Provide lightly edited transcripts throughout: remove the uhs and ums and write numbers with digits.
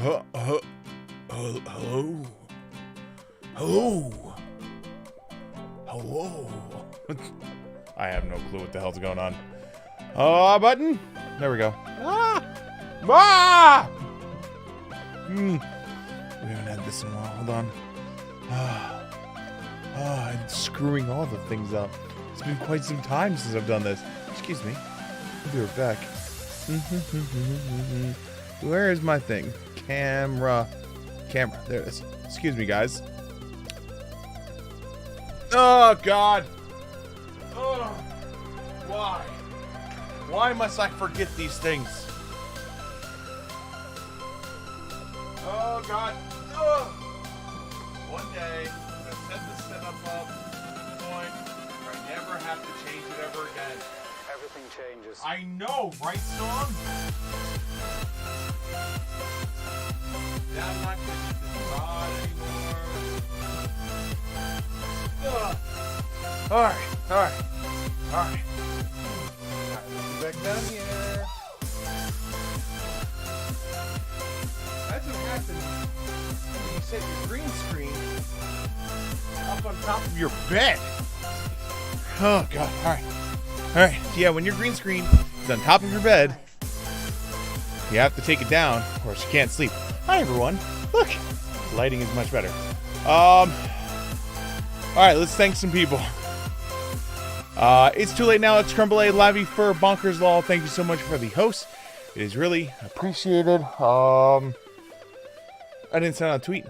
Hello? Hello? Hello? I have no clue what the hell's going on. Button? There we go. We haven't had this in a while. Hold on. I'm screwing all the things up. It's been quite some time since I've done this. Excuse me. I'll be right back. Where is my thing? Camera. There it is. Excuse me, guys. Oh, God. Oh, why? Why must I forget these things? Oh, God. Oh. One day, I'm going to set this setup up to the point where I never have to change it ever again. Everything changes. I know, right, Storm? Yeah, I'm not going to use this rod anymore. Alright. Alright, let's get back down here. That's what happens when you set your green screen up on top of your bed. Oh, God. Alright. Yeah, when your green screen is on top of your bed, you have to take it down or else you can't sleep. Hi, everyone. Look, lighting is much better. Alright, let's thank some people. It's Too Late Now. It's Crumble A, Lavi Fur, Bonkers Law. Thank you so much for the host. It is really appreciated. I didn't send out a tweet.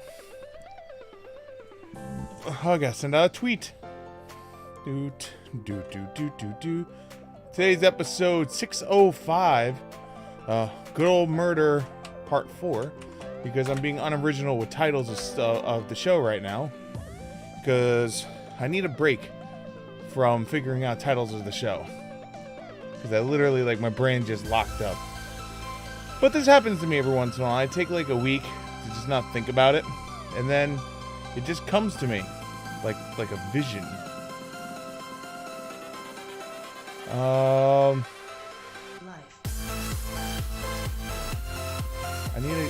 I gotta send out a tweet. Today's episode 605. Good Old Murder Part 4. Because I'm being unoriginal with titles of the show right now. Because I need a break from figuring out titles of the show. Because I literally, like, my brain just locked up. But this happens to me every once in a while. I take like a week to just not think about it. And then it just comes to me. Like a vision.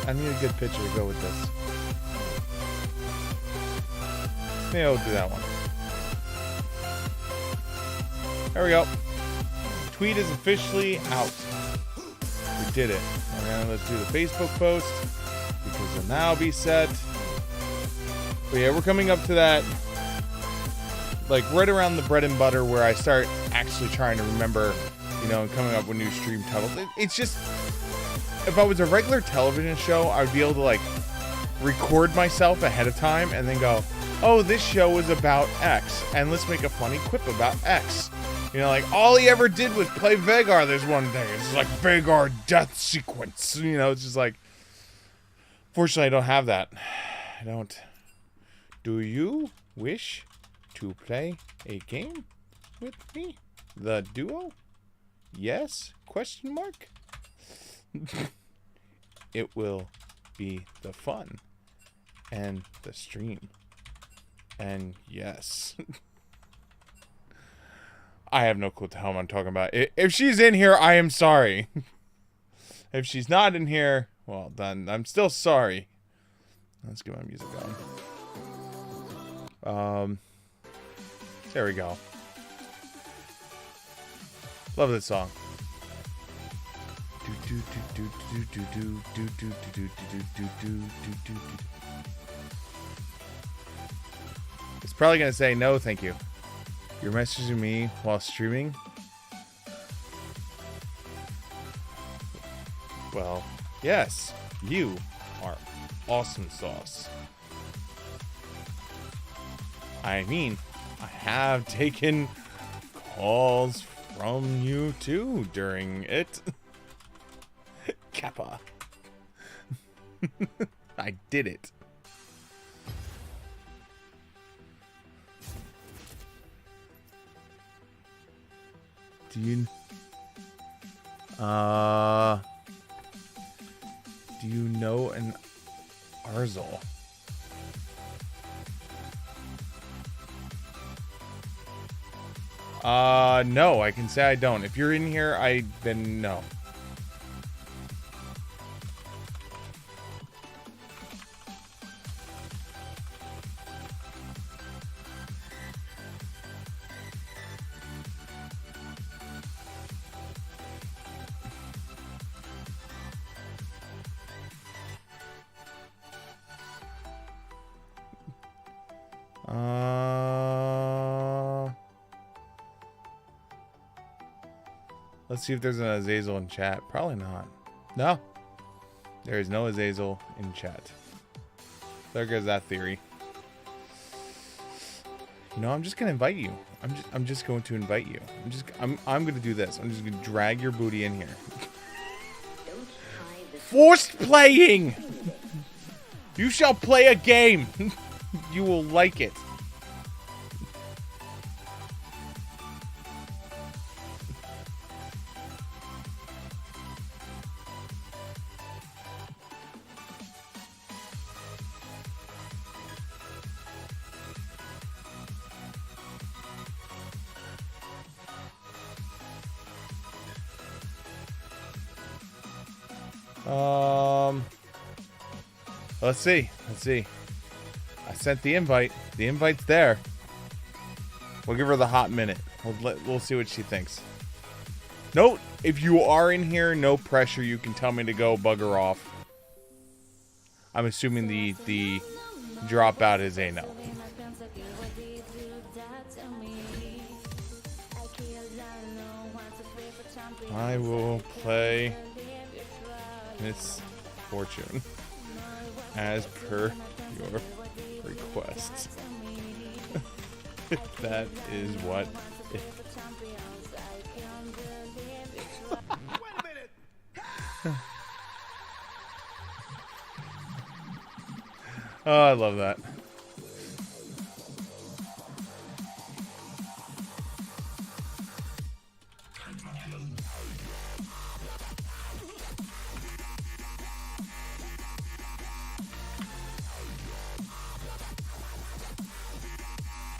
I need a good picture to go with this. Maybe I'll do that one. There we go. Tweet is officially out. We did it. And let's do the Facebook post because it'll now be set. But yeah, we're coming up to that, like right around the bread and butter where I start actually trying to remember, and coming up with new stream titles. It's just, if I was a regular television show, I would be able to like record myself ahead of time and then go, oh, this show was about X, and let's make a funny quip about X. Like all he ever did was play Vagar. There's one thing. It's like Vagar death sequence. It's just like, fortunately, I don't have that. I don't. Do you wish to play a game with me? The duo? Yes? Question mark? It will be the fun and the stream. And yes. I have no clue what the hell I'm talking about. If she's in here, I am sorry. If she's not in here, well, then I'm still sorry. Let's get my music on. There we go. Love this song. It's probably gonna say no, thank you. You're messaging me while streaming? Well, yes, you are awesome sauce. I mean, I have taken calls from you too during it. Kappa. I did it. Do you know an Arzul? No, I can say I don't. If you're in here, then no. Let's see if there's an Azazel in chat. Probably not. No. There is no Azazel in chat. There goes that theory. No, I'm just gonna invite you. I'm just going to invite you. I'm gonna do this. I'm just gonna drag your booty in here. Forced playing! You shall play a game. You will like it. Let's see. Let's see. I sent the invite. The invite's there. We'll give her the hot minute. We'll see what she thinks. Note, if you are in here, no pressure. You can tell me to go bugger off. I'm assuming the dropout is a no. I will play Miss Fortune as per your requests. That is what it... Wait a minute. Oh, I love that.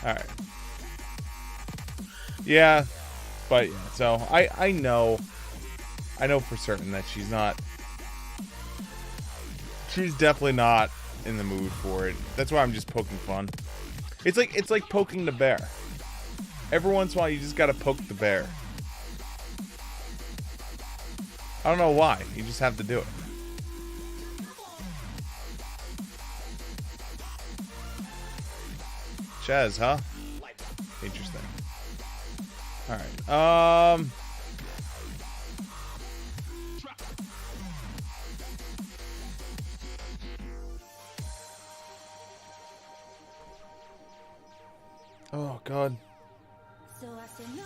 Alright. Yeah. But yeah, so I know for certain that she's definitely not in the mood for it. That's why I'm just poking fun. It's like poking the bear. Every once in a while you just gotta poke the bear. I don't know why. You just have to do it. Chaz, huh? Interesting. Alright. Oh, God. So I said, no,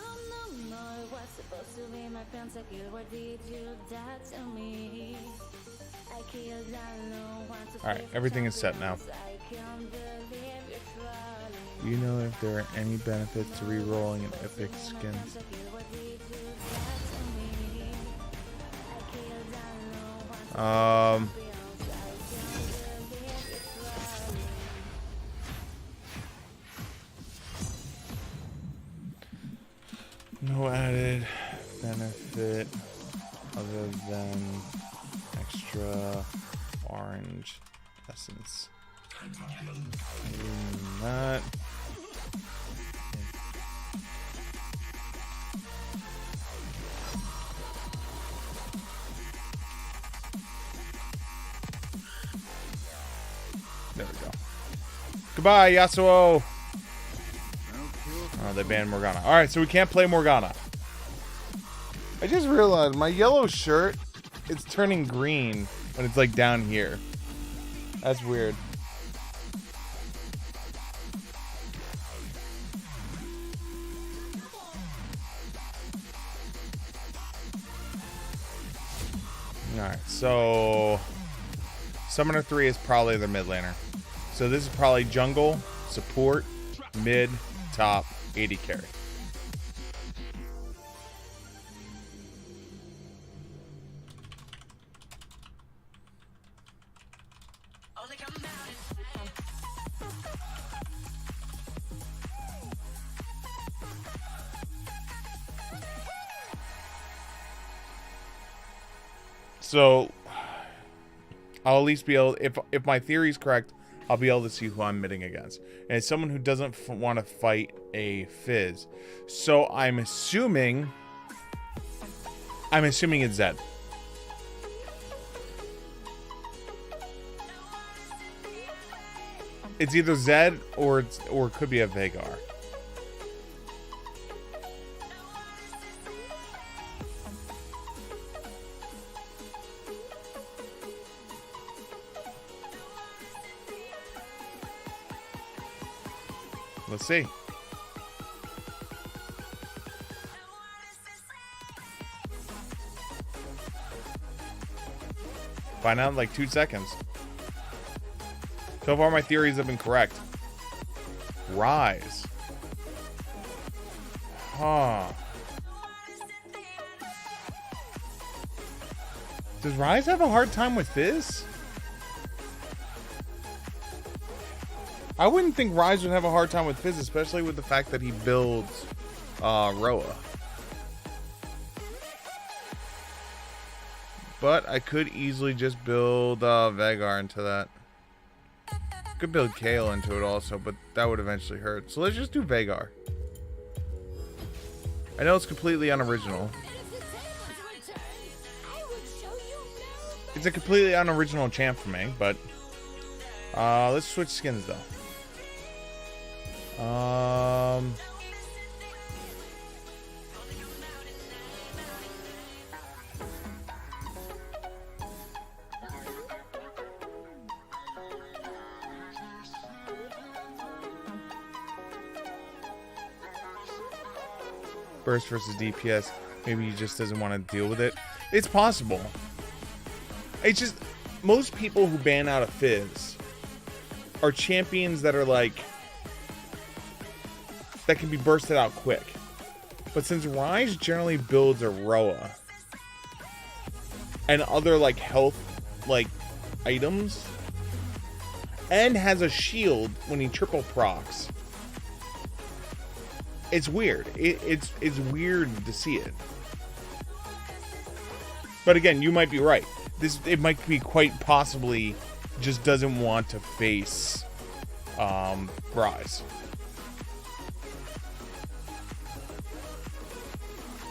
it was supposed to be my pentacle. What did you do to me? I killed Alright, everything is set now. Do you know if there are any benefits to re-rolling an epic skins? No added benefit other than extra orange essence. That. There we go. Goodbye, Yasuo. Oh, they banned Morgana. Alright, so we can't play Morgana. I just realized my yellow shirt, it's turning green when it's like down here. That's weird. Alright, so Summoner 3 is probably their mid laner. So this is probably jungle, support, mid, top, AD carry. So I'll at least be able, if my theory is correct, I'll be able to see who I'm midding against. And it's someone who doesn't want to fight a Fizz. So I'm assuming it's Zed. It's either Zed or it could be a Veigar. Let's see. Find out in like 2 seconds. So far, my theories have been correct. Rise. Huh. Does Rise have a hard time with Fizz? I wouldn't think Rise would have a hard time with Fizz, especially with the fact that he builds Roa. But I could easily just build Veigar into that. Could build Kale into it also, but that would eventually hurt. So let's just do Veigar. I know it's completely unoriginal. It's a completely unoriginal champ for me, but let's switch skins though. Burst versus DPS. Maybe he just doesn't want to deal with it. It's possible. It's just most people who ban out of Fizz are champions that are like that can be bursted out quick. But since Rise generally builds a Roa and other like health like items and has a shield when he triple procs, it's weird. It's weird to see it. But again, you might be right. It might be quite possibly just doesn't want to face Rise.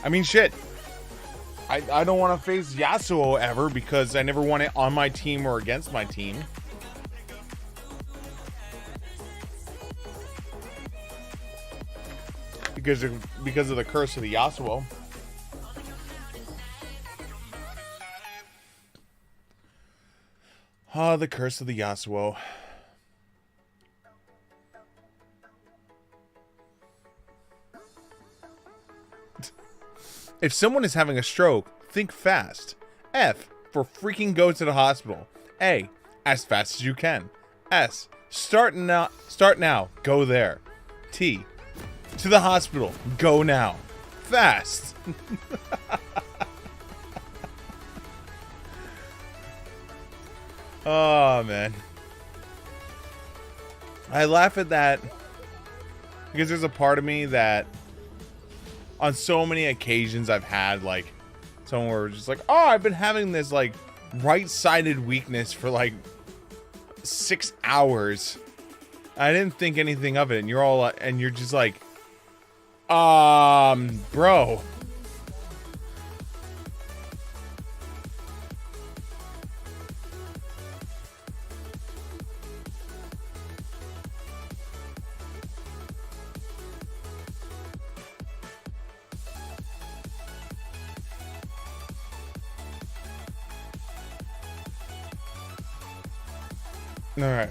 I mean, shit. I don't want to face Yasuo ever because I never want it on my team or against my team. Because of the curse of the Yasuo. Ah, the curse of the Yasuo. If someone is having a stroke, think fast. F, for freaking go to the hospital. A, as fast as you can. S, start now, go there. T, to the hospital, go now. Fast. Oh, man. I laugh at that because there's a part of me that on so many occasions I've had like someone where just like, oh, I've been having this like right-sided weakness for like 6 hours. I didn't think anything of it, and you're just like, bro. All right.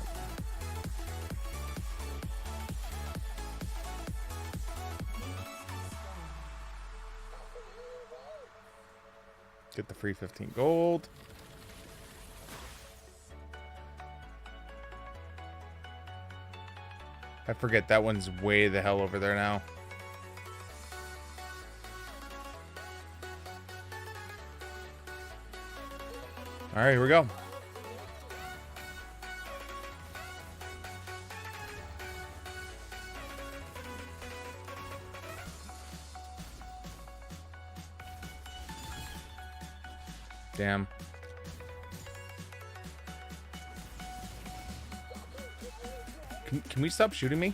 Get the free 15 gold. I forget that one's way the hell over there now. All right, here we go. Damn. Can we stop shooting me?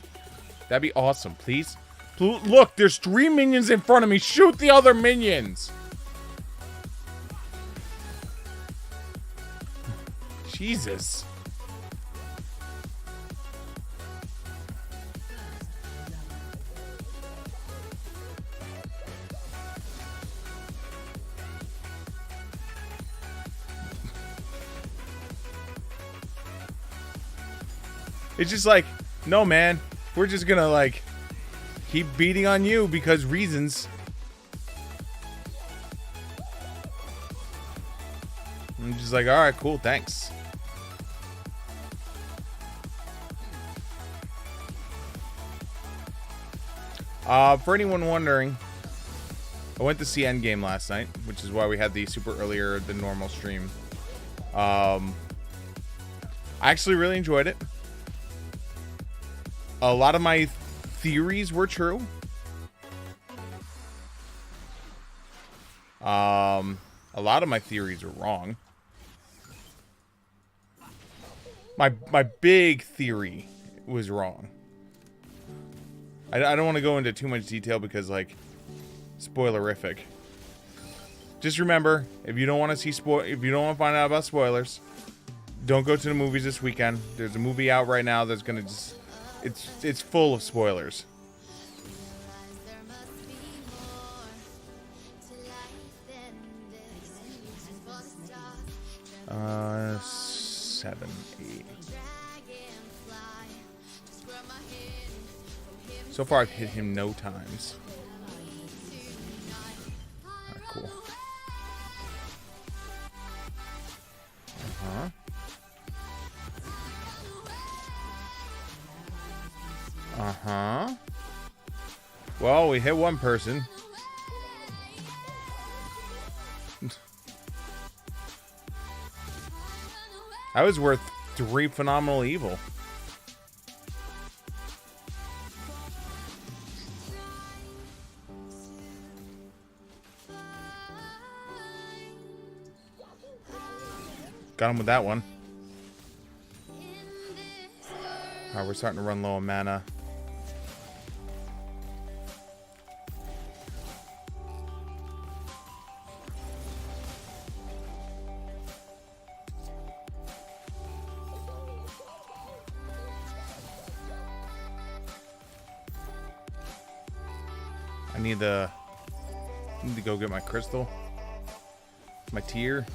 That'd be awesome, please. Look, there's 3 minions in front of me. Shoot the other minions. Jesus. It's just like, no, man. We're just gonna, like, keep beating on you because reasons. I'm just like, alright, cool, thanks. For anyone wondering, I went to see Endgame last night, which is why we had the super earlier than normal stream. I actually really enjoyed it. A lot of my theories were true. A lot of my theories were wrong. My big theory was wrong. I don't want to go into too much detail because, like, spoilerific. Just remember, if you don't want to see if you don't want to find out about spoilers, don't go to the movies this weekend. There's a movie out right now that's gonna just it's full of spoilers. 7, 8. So far, I've hit him no times. Alright, cool. Well, we hit one person. That was worth 3 phenomenal evil. Got him with that one. Alright, we're starting to run low on mana. I need to go get my crystal. My tear.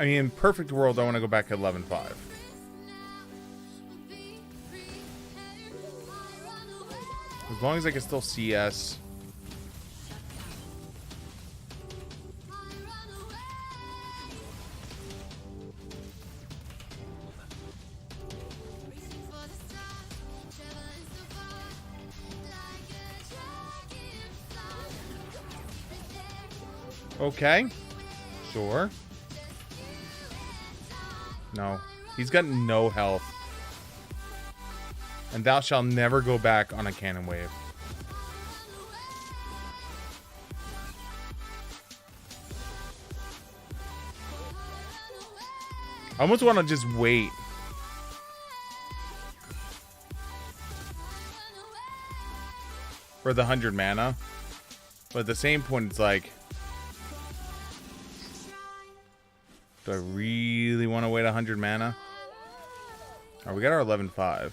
I mean, in perfect world, I want to go back to 11.5. As long as I can still CS. Okay. Sure. No. He's got no health. And thou shalt never go back on a cannon wave. I almost want to just wait. For the 100 mana. But at the same point, it's like, do I really want to wait 100 mana? Alright, we got our 11.5.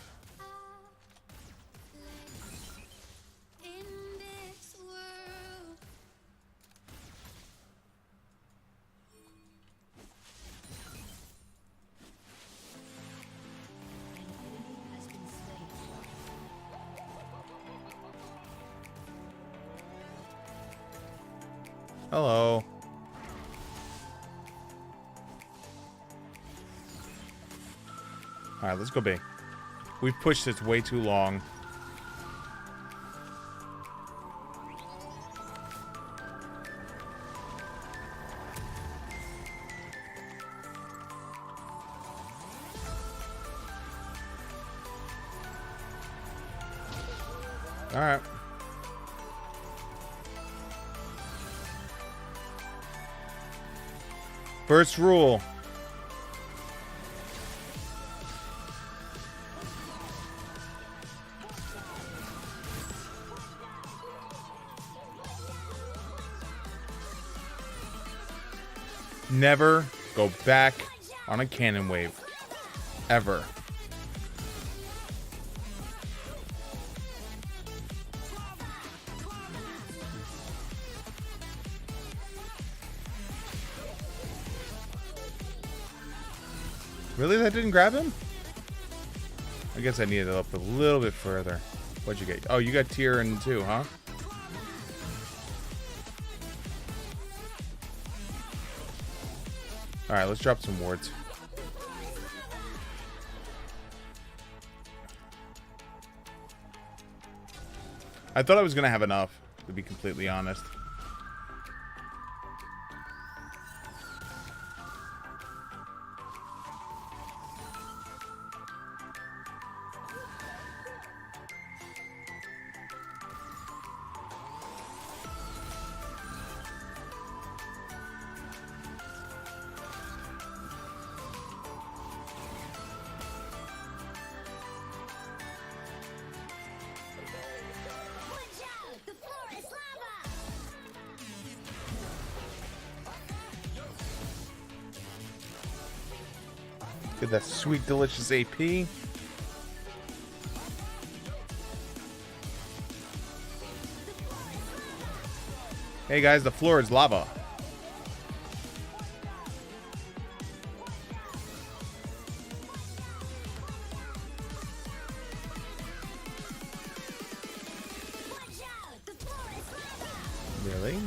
Hello. Alright, let's go B. We've pushed this way too long. Alright. First rule. Never go back on a cannon wave. Ever. Really? That didn't grab him? I guess I needed it up a little bit further. What'd you get? Oh, you got tier and 2, huh? Alright, let's drop some wards. I thought I was going to have enough, to be completely honest. Get that sweet, delicious AP. Hey guys, the floor is lava. Really?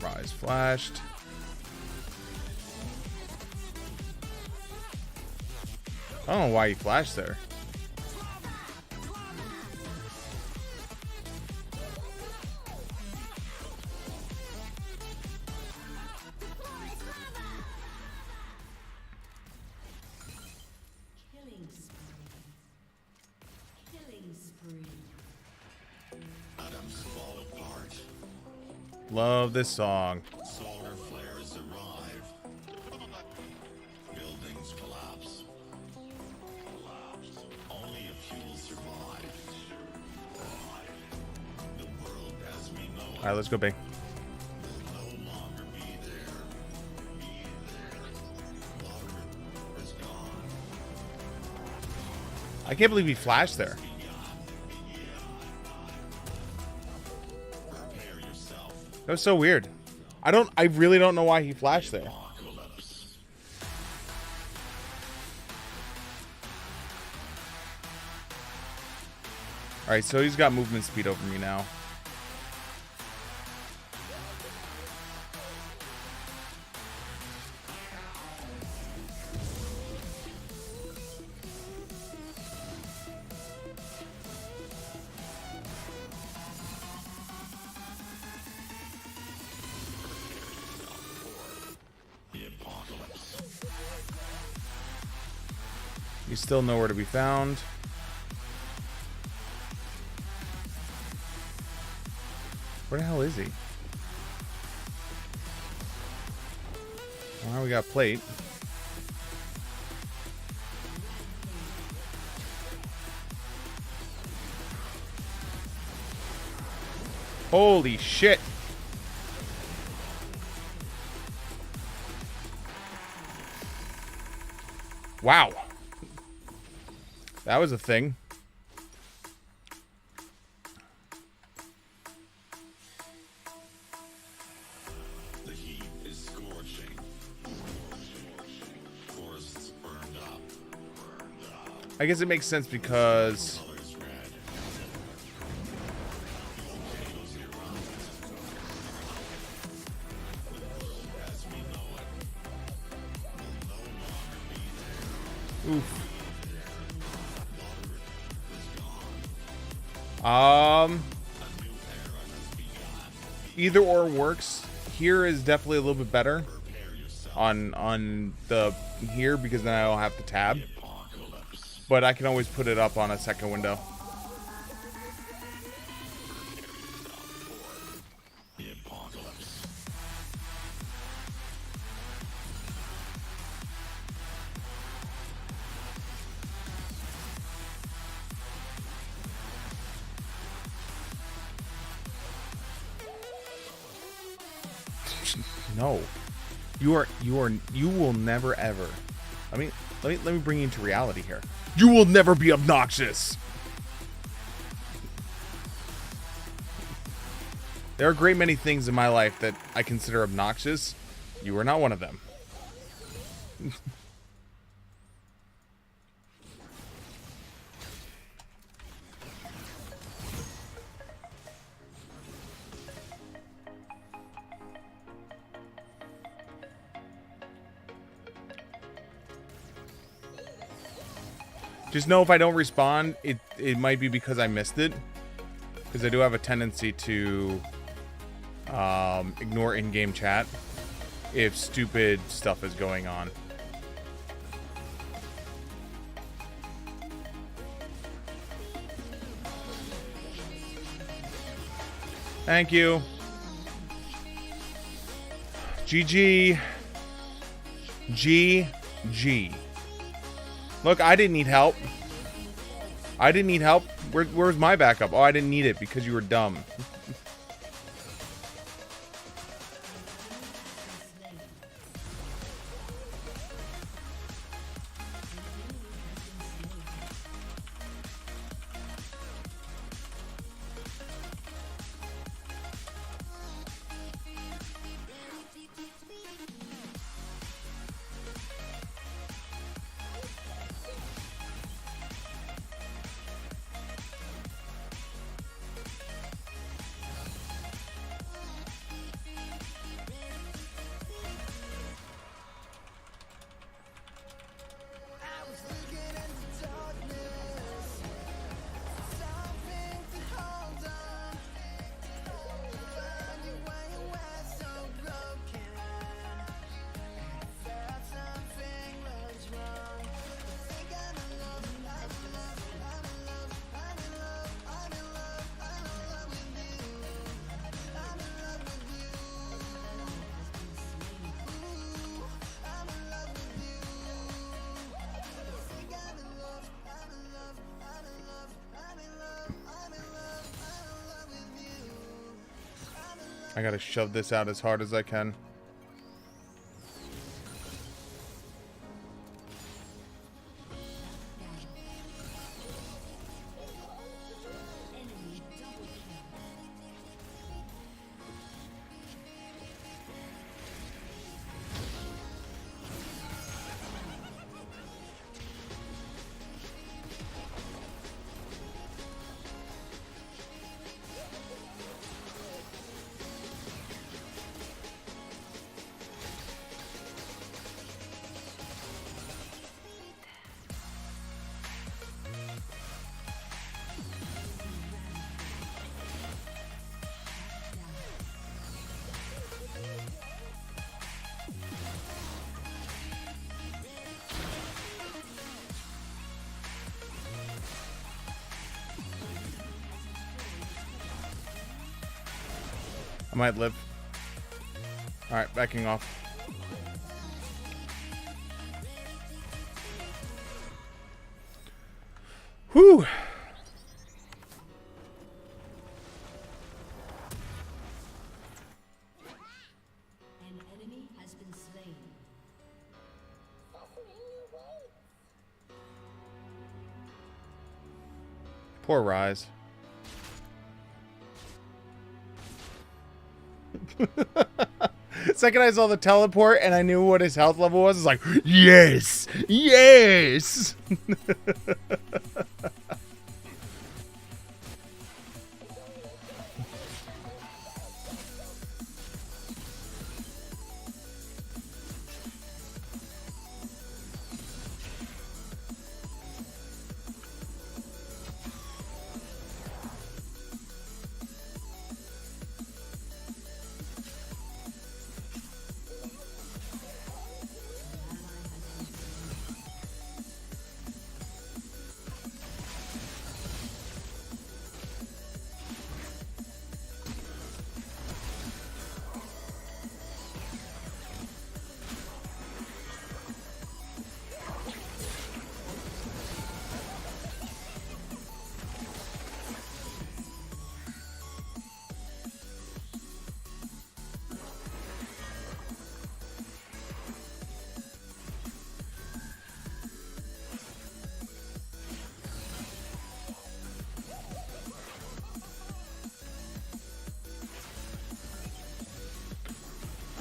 Rise flashed. I don't know why he flashed there. Love this song. Solar flares arrive. Buildings collapse. Only a few will survive. The world as we know it Alright, let's go big. will no longer be there. Water is gone. I can't believe he flashed there. Prepare yourself. That was so weird. I really don't know why he flashed there. Apocalypse. Alright, so he's got movement speed over me now. The apocalypse. He's still nowhere to be found. Where the hell is he? Well, we got plate. Holy shit. Wow. That was a thing. The heat is scorching. Forests burned up. I guess it makes sense because Colors red. Potatoes erupt. The world as we know it will no longer be there. oof. A new era has begun. Either or works. Here is definitely a little bit better Prepare yourself. on the here because then I don't have to tab. Apocalypse. But I can always put it up on a second window. The apocalypse. No. You will never ever. Let me bring you into reality here. You will never be obnoxious. There are a great many things in my life that I consider obnoxious. You are not one of them. Just know if I don't respond, it might be because I missed it. Because I do have a tendency to ignore in-game chat if stupid stuff is going on. Thank you. GG. GG. Look, I didn't need help. I didn't need help. Where's my backup? Oh, I didn't need it because you were dumb. I gotta shove this out as hard as I can. I might live. Alright, backing off. Whew. An enemy has been slain. Poor Rise. Second I saw the teleport and I knew what his health level was, it's like, yes! Yes!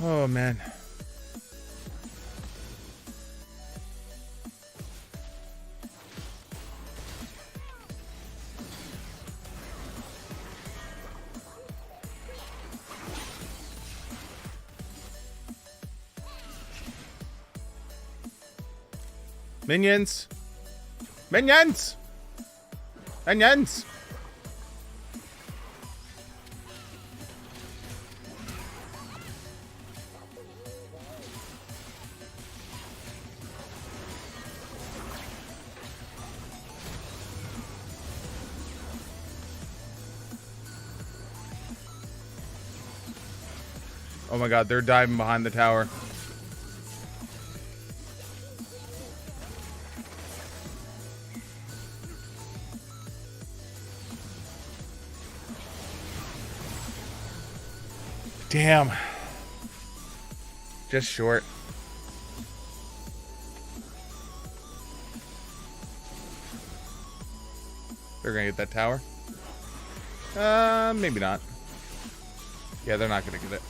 Oh, man. Minions! Minions! Minions! Oh my god, they're diving behind the tower. Damn. Just short. They're gonna get that tower. Maybe not. Yeah, they're not gonna get it.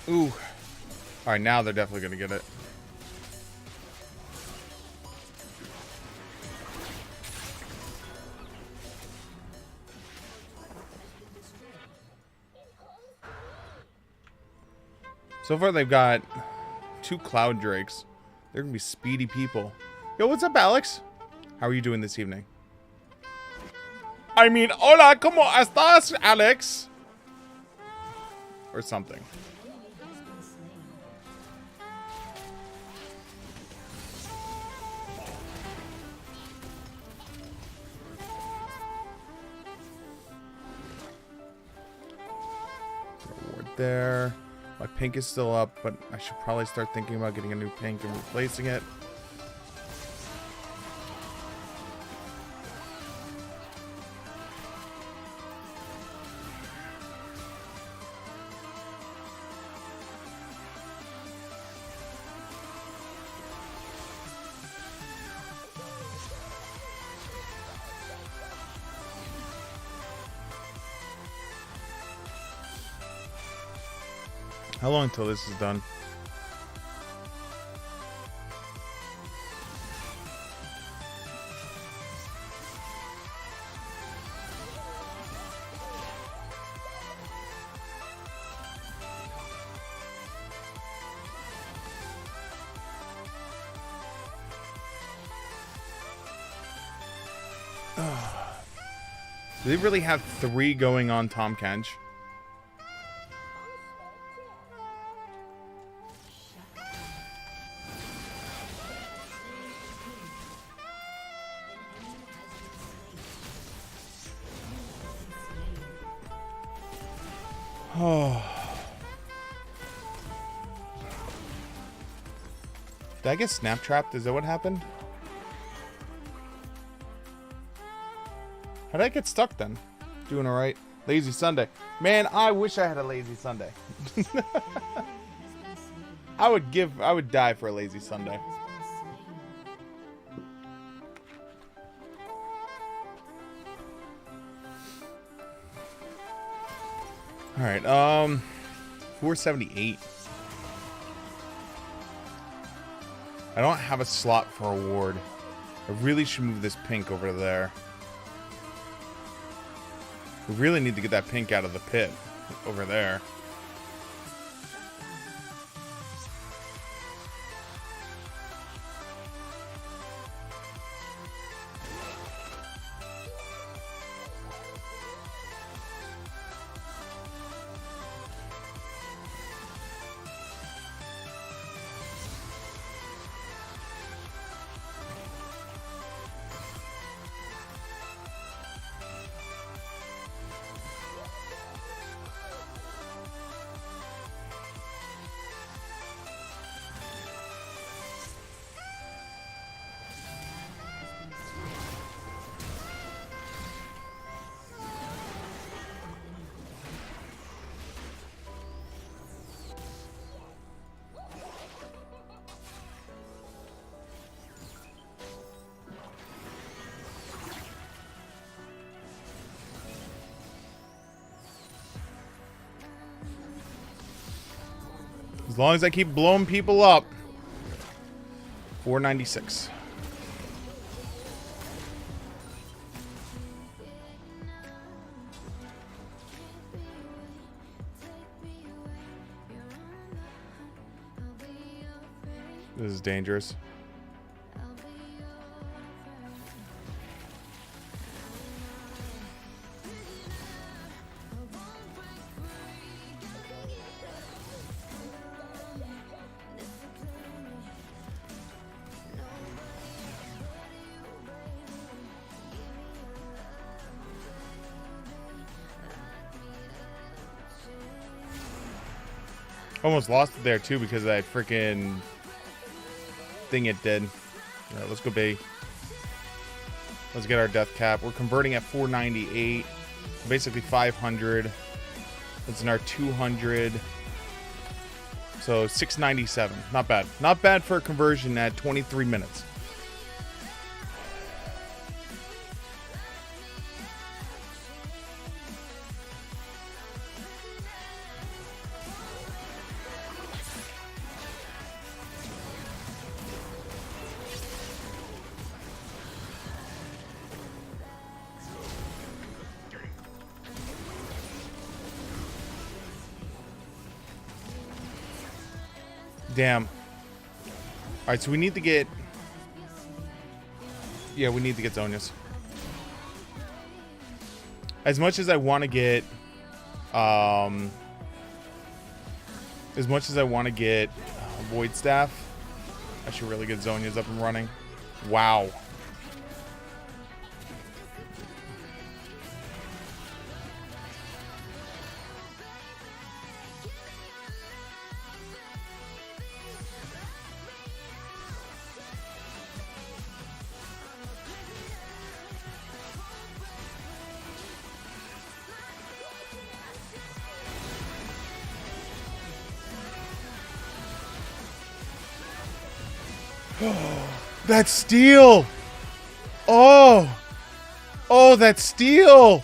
Ooh. Alright, now they're definitely gonna get it. So far, they've got 2 Cloud Drakes. They're gonna be speedy people. Yo, what's up, Alex? How are you doing this evening? I mean, hola, ¿cómo estás, Alex? Or something. Reward there. My pink is still up, but I should probably start thinking about getting a new pink and replacing it. How long until this is done? Do they really have 3 going on Tahm Kench? Oh. Did I get snap trapped? Is that what happened? How did I get stuck then? Doing alright. Lazy Sunday. Man, I wish I had a lazy Sunday. I would die for a lazy Sunday. Alright, 478. I don't have a slot for a ward. I really should move this pink over there. We really need to get that pink out of the pit over there. long as I keep blowing people up. 496. This is dangerous. Almost lost it there too because of that freaking thing it did. All right, let's go B. Let's get our death cap. We're converting at 498, basically 500. That's in our 200. So 697. Not bad. Not bad for a conversion at 23 minutes. Damn. Alright, so we need to get... Yeah, we need to get Zhonya's. As much as I want to get... As much as I want to get Void Staff, I should really get Zhonya's up and running. Wow. That steal! Oh! Oh, that steal!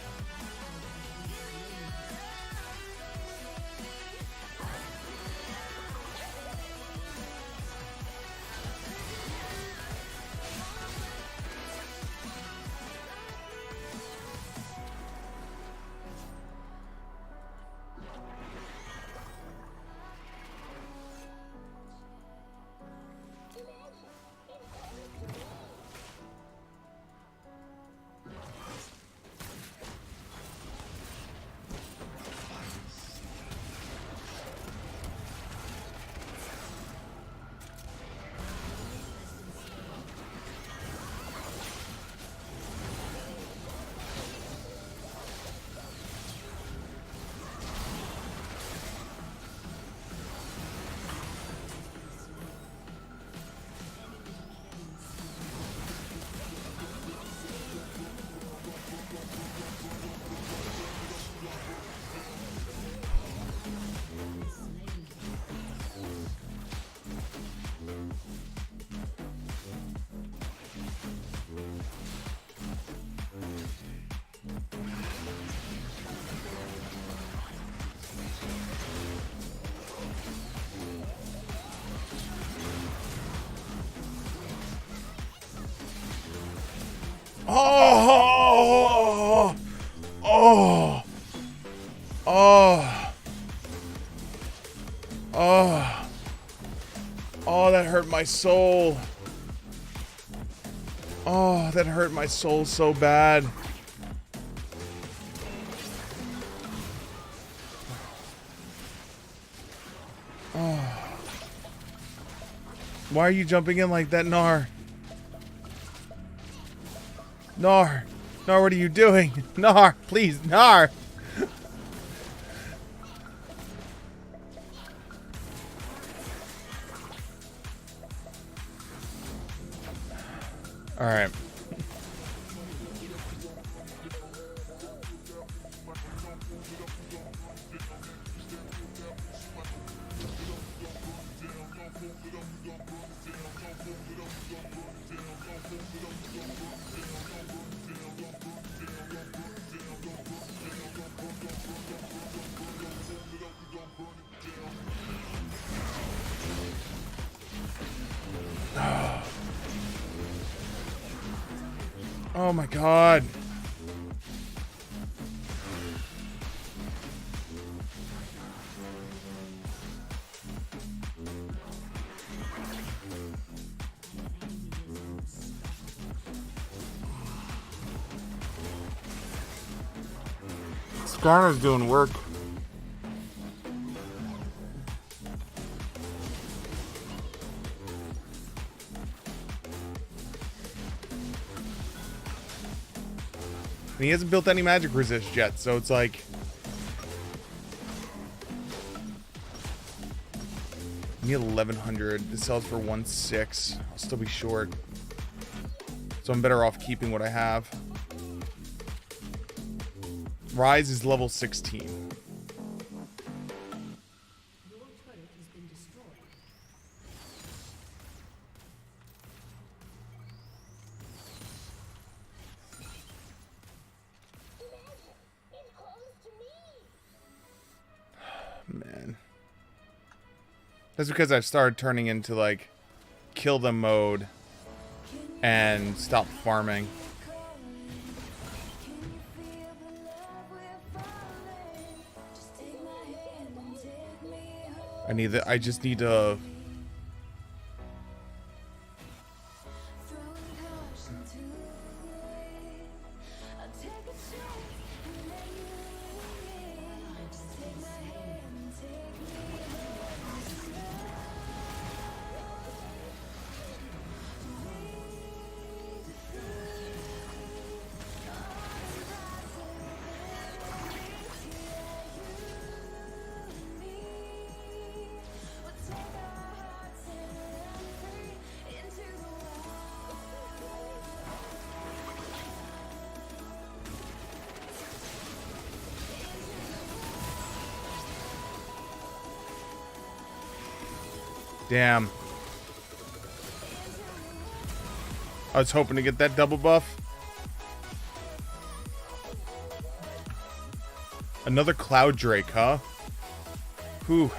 Oh! Oh! Oh! Oh! Oh, that hurt my soul. Oh, that hurt my soul so bad. Oh. Why are you jumping in like that, Gnar? Gnar! Gnar, what are you doing? Gnar, please, Gnar! Alright. Oh my god. Skarner's doing work. And he hasn't built any magic resist yet, so it's like... I need 1100. This sells for 1.6. I'll still be short. So I'm better off keeping what I have. Rise is level 16. Your turret has been destroyed. Man. That's because I've started turning into, like, kill them mode and stop farming. I just need to... Damn. I was hoping to get that double buff. Another Cloud Drake, huh? Whew.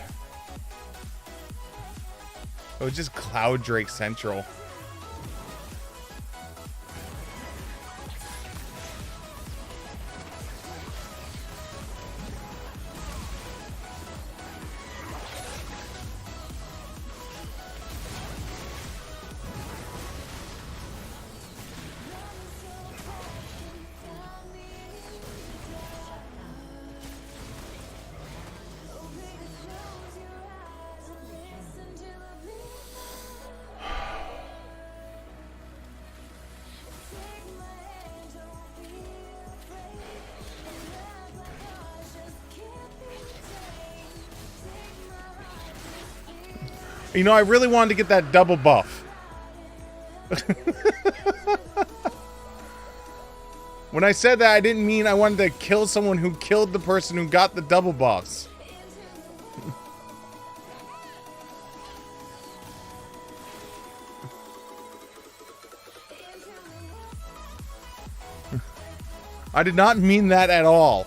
Oh, it's just Cloud Drake Central. You know, I really wanted to get that double buff. When I said that, I didn't mean I wanted to kill someone who killed the person who got the double buffs. I did not mean that at all.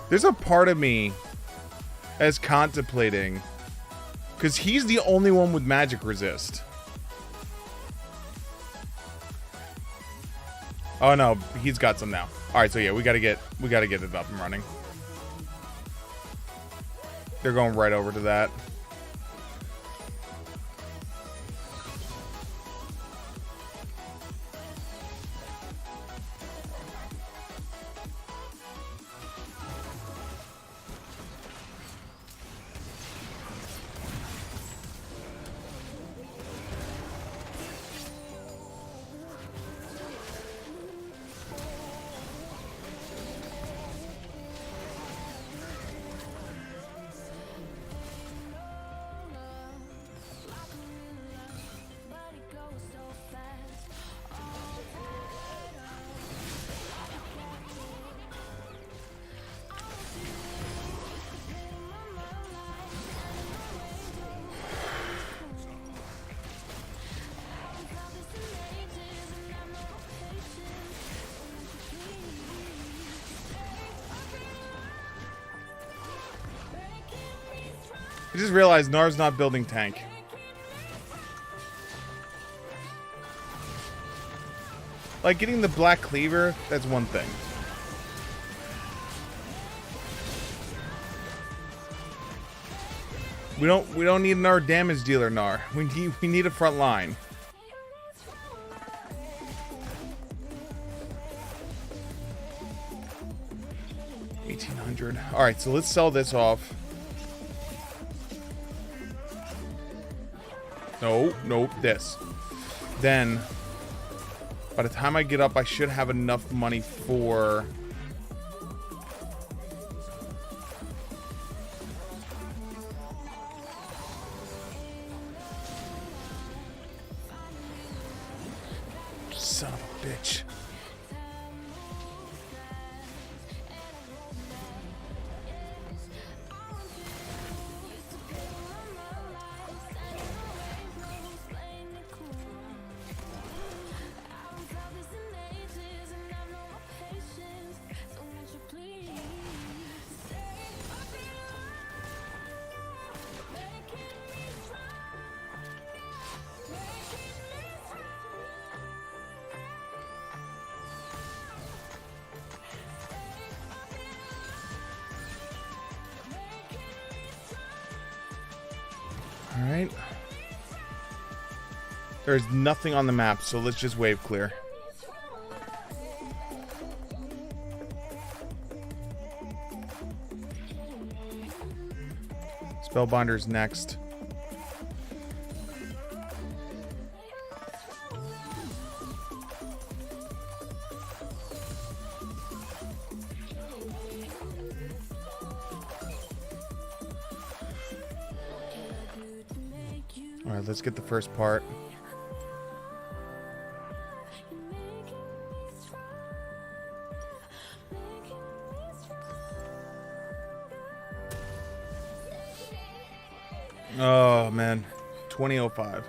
There's a part of me as contemplating, because he's the only one with magic resist. Oh no, he's got some now. All right, so yeah, we gotta get it up and running. They're going right over to that. I just realized Nar's not building tank. Like, getting the Black Cleaver, that's one thing. We don't need another damage dealer, Nar. We need a front line. $1,800. Alright, so let's sell this off. Nope, this. Then, by the time I get up, I should have enough money for... Son of a bitch. Alright. There's nothing on the map, so let's just wave clear. Spellbinder's next. Alright, let's get the first part. Oh, man. 2005.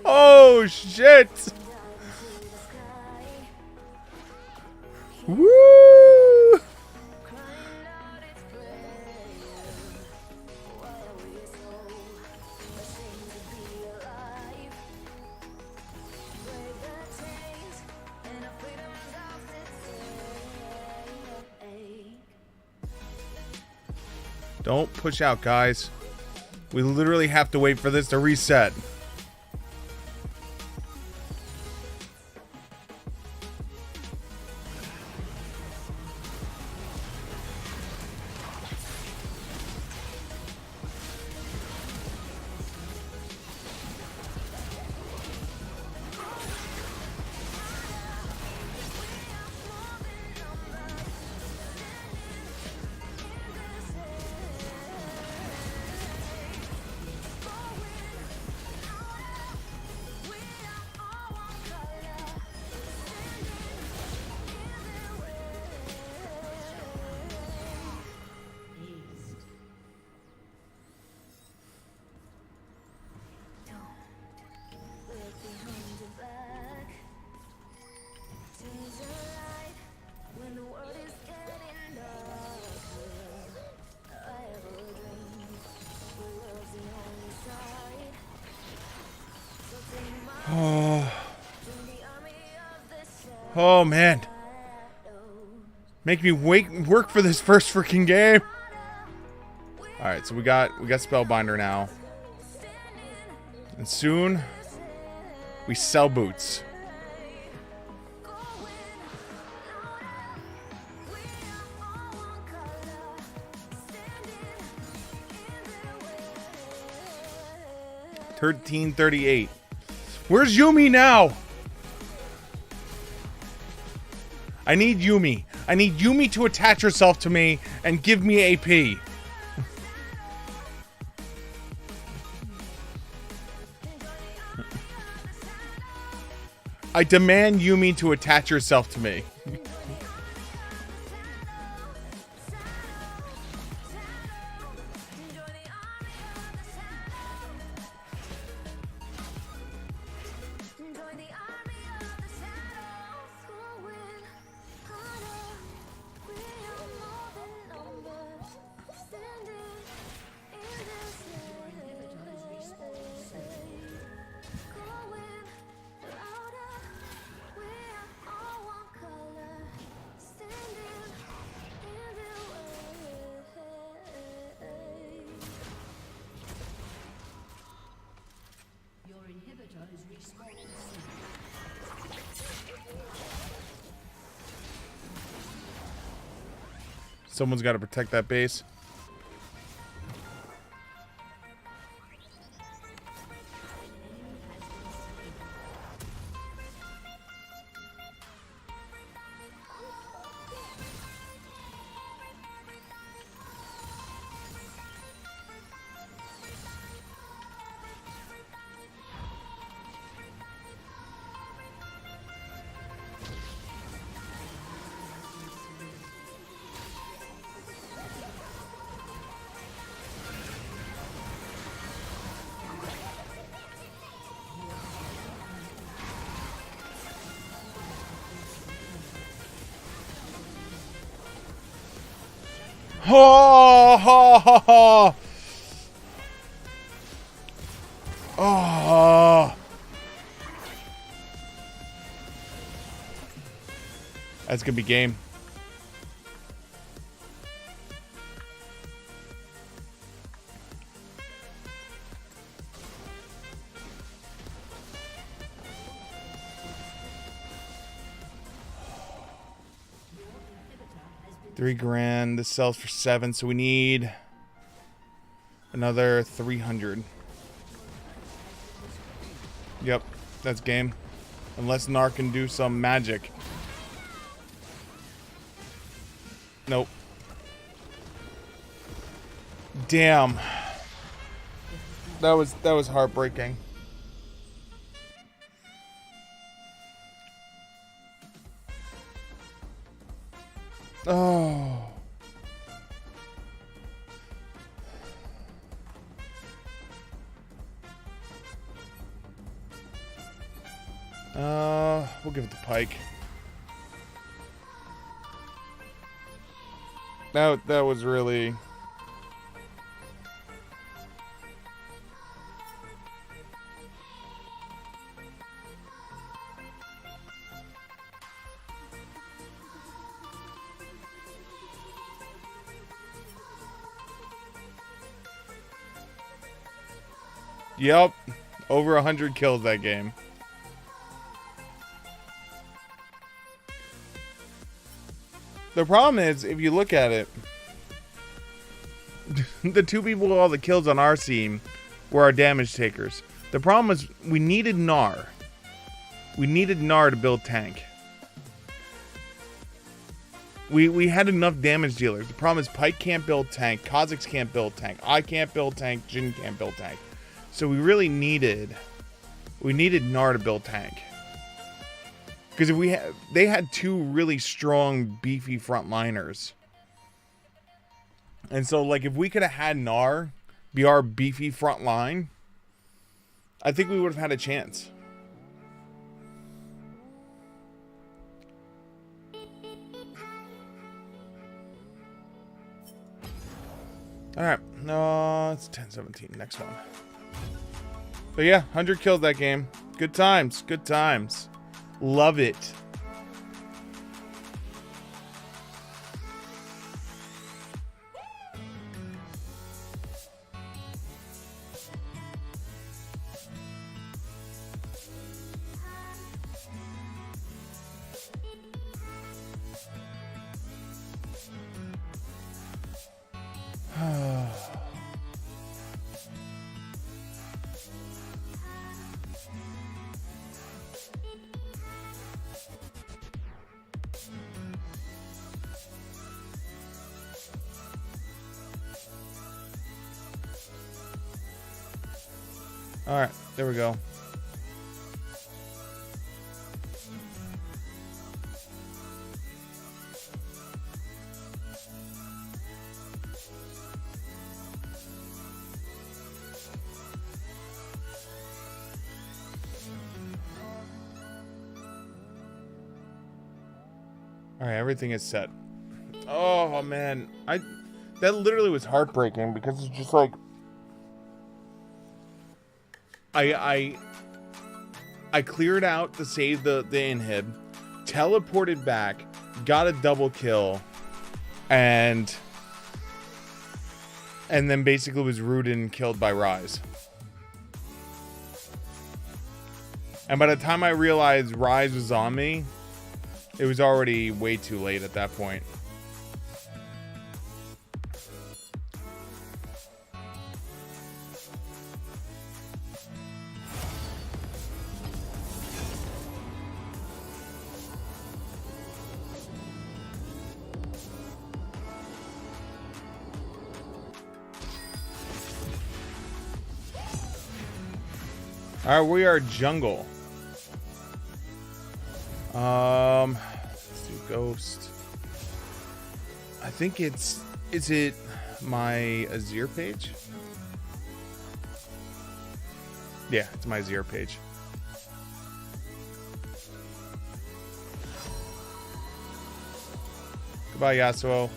Oh, shit. Woo! Don't push out, guys. We literally have to wait for this to reset. Oh, man. Make me work for this first freaking game. Alright, so we got Spellbinder now. And soon we sell boots. $13.38. Where's Yuumi now? I need Yuumi. I need Yuumi to attach herself to me and give me AP. I demand Yumi to attach herself to me. Your inhibitor is respawning. Someone's got to protect that base. Oh, ho, ho, ho. Oh. That's gonna be game. $3,000. This sells for 7, so we need another 300. Yep, that's game. Unless Nar can do some magic. Nope. Damn. That was heartbreaking. Oh. We'll give it to Pike. That was really... Yep. Over 100 kills that game. The problem is, if you look at it, the two people with all the kills on our team were our damage takers. The problem is, we needed Gnar. We needed Gnar to build tank. We had enough damage dealers. The problem is, Pike can't build tank, Kha'Zix can't build tank, I can't build tank, Jhin can't build tank. So we really needed Gnar to build tank. Because if they had two really strong, beefy frontliners. And so, like, if we could have had Gnar be our beefy front line, I think we would have had a chance. Alright, no, it's 10-17. Next one. But yeah, 100 kills that game. Good times, good times. Love it. All right, there we go. All right, everything is set. Oh man, that literally was heartbreaking because it's just like I cleared out to save the inhib, teleported back, got a double kill, and then basically was rooted and killed by Ryze. And by the time I realized Ryze was on me, it was already way too late at that point. All right, we are jungle. Let's do Ghost. I think is it my Azir page? Yeah, it's my Azir page. Goodbye, Yasuo.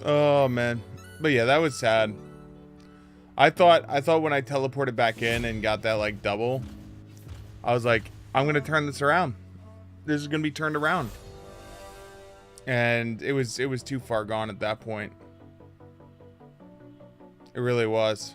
Oh man, but yeah, that was sad. I thought when I teleported back in and got that like double, I was like, I'm gonna turn this around. This is gonna be turned around, and it was too far gone at that point. It really was.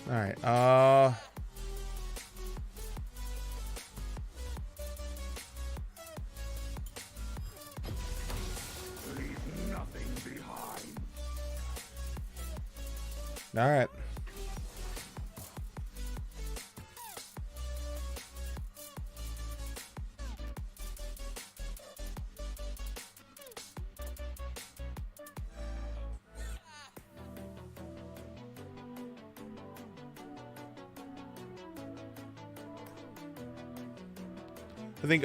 All right. Leave nothing behind. All right.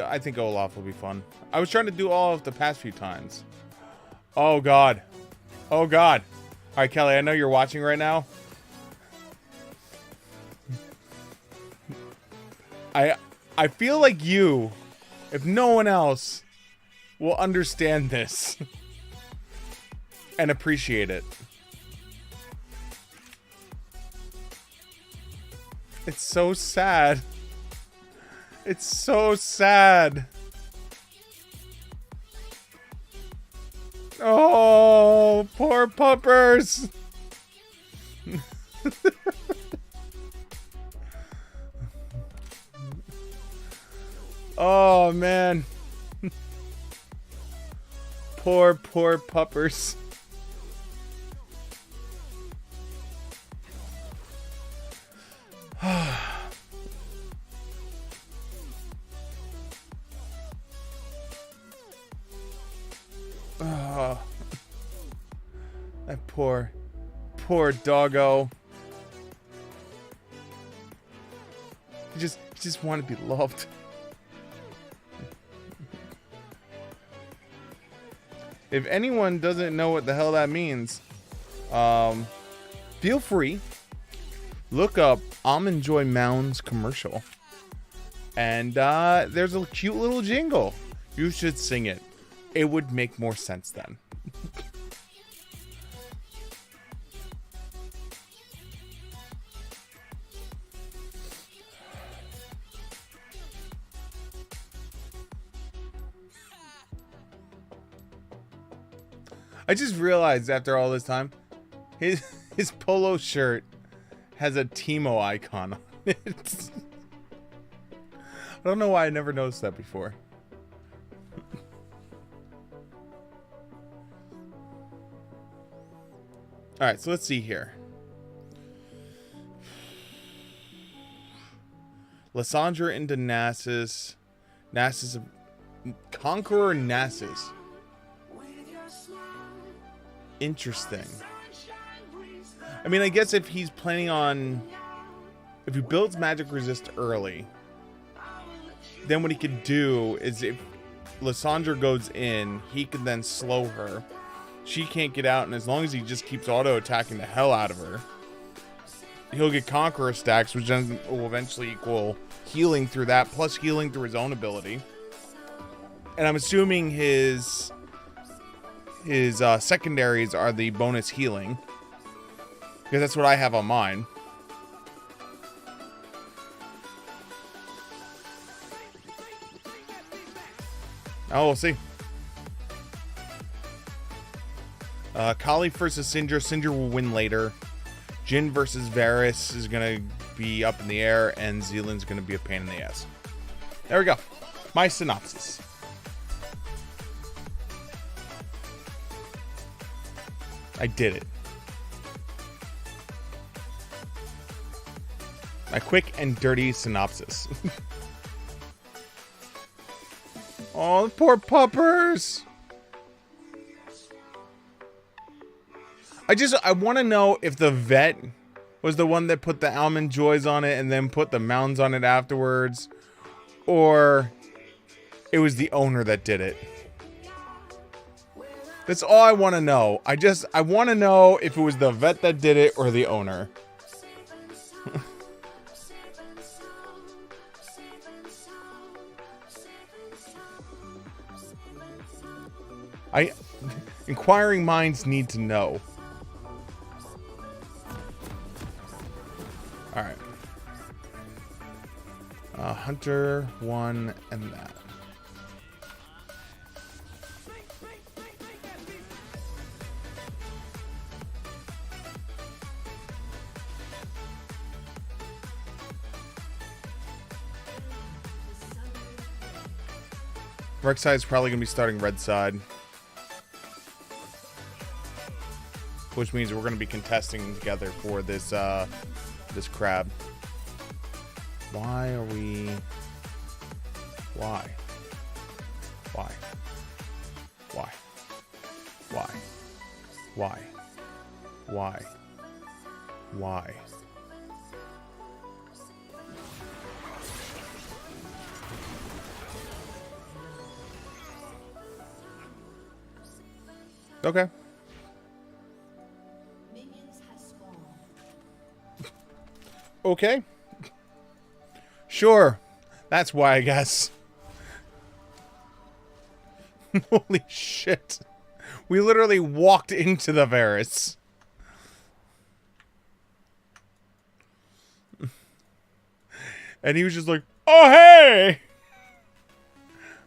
I think Olaf will be fun. I was trying to do Olaf the past few times. Oh god. Oh god. All right, Kelly, I know you're watching right now. I feel like you, if no one else, will understand this and appreciate it. It's so sad. It's so sad. Oh, poor puppers. Oh, man. Poor puppers. Oh, that poor doggo. He just wanted to be loved. If anyone doesn't know what the hell that means, feel free. Look up Almond Joy Mounds commercial. And there's a cute little jingle. You should sing it. It would make more sense then. I just realized after all this time, his polo shirt has a Teemo icon on it. I don't know why I never noticed that before. All right, so let's see here. Lysandra into Nasus. Nasus. Conqueror Nasus. Interesting. I mean, I guess if he's planning on... If he builds magic resist early, then what he could do is if Lysandra goes in, he can then slow her. She can't get out, and as long as he just keeps auto-attacking the hell out of her, he'll get Conqueror stacks, which then will eventually equal healing through that, plus healing through his own ability. And I'm assuming his secondaries are the bonus healing, because that's what I have on mine. Oh, we'll see. Kali versus Syndra. Syndra will win later. Jhin versus Varus is going to be up in the air, and Zealand's going to be a pain in the ass. There we go. My synopsis. I did it. A quick and dirty synopsis. Oh, the poor puppers. I want to know if the vet was the one that put the almond joys on it and then put the mounds on it afterwards, or it was the owner that did it. That's all I want to know. I want to know if it was the vet that did it or the owner. Inquiring minds need to know. All right. Hunter, 1, and that. Rek'Sai is probably going to be starting red side, which means we're going to be contesting together for this this crab. Why are we... Why? Why? Why? Why? Why? Why? Why? Okay. Okay. Sure. That's why, I guess. Holy shit. We literally walked into the Varus. And he was just like, oh, hey!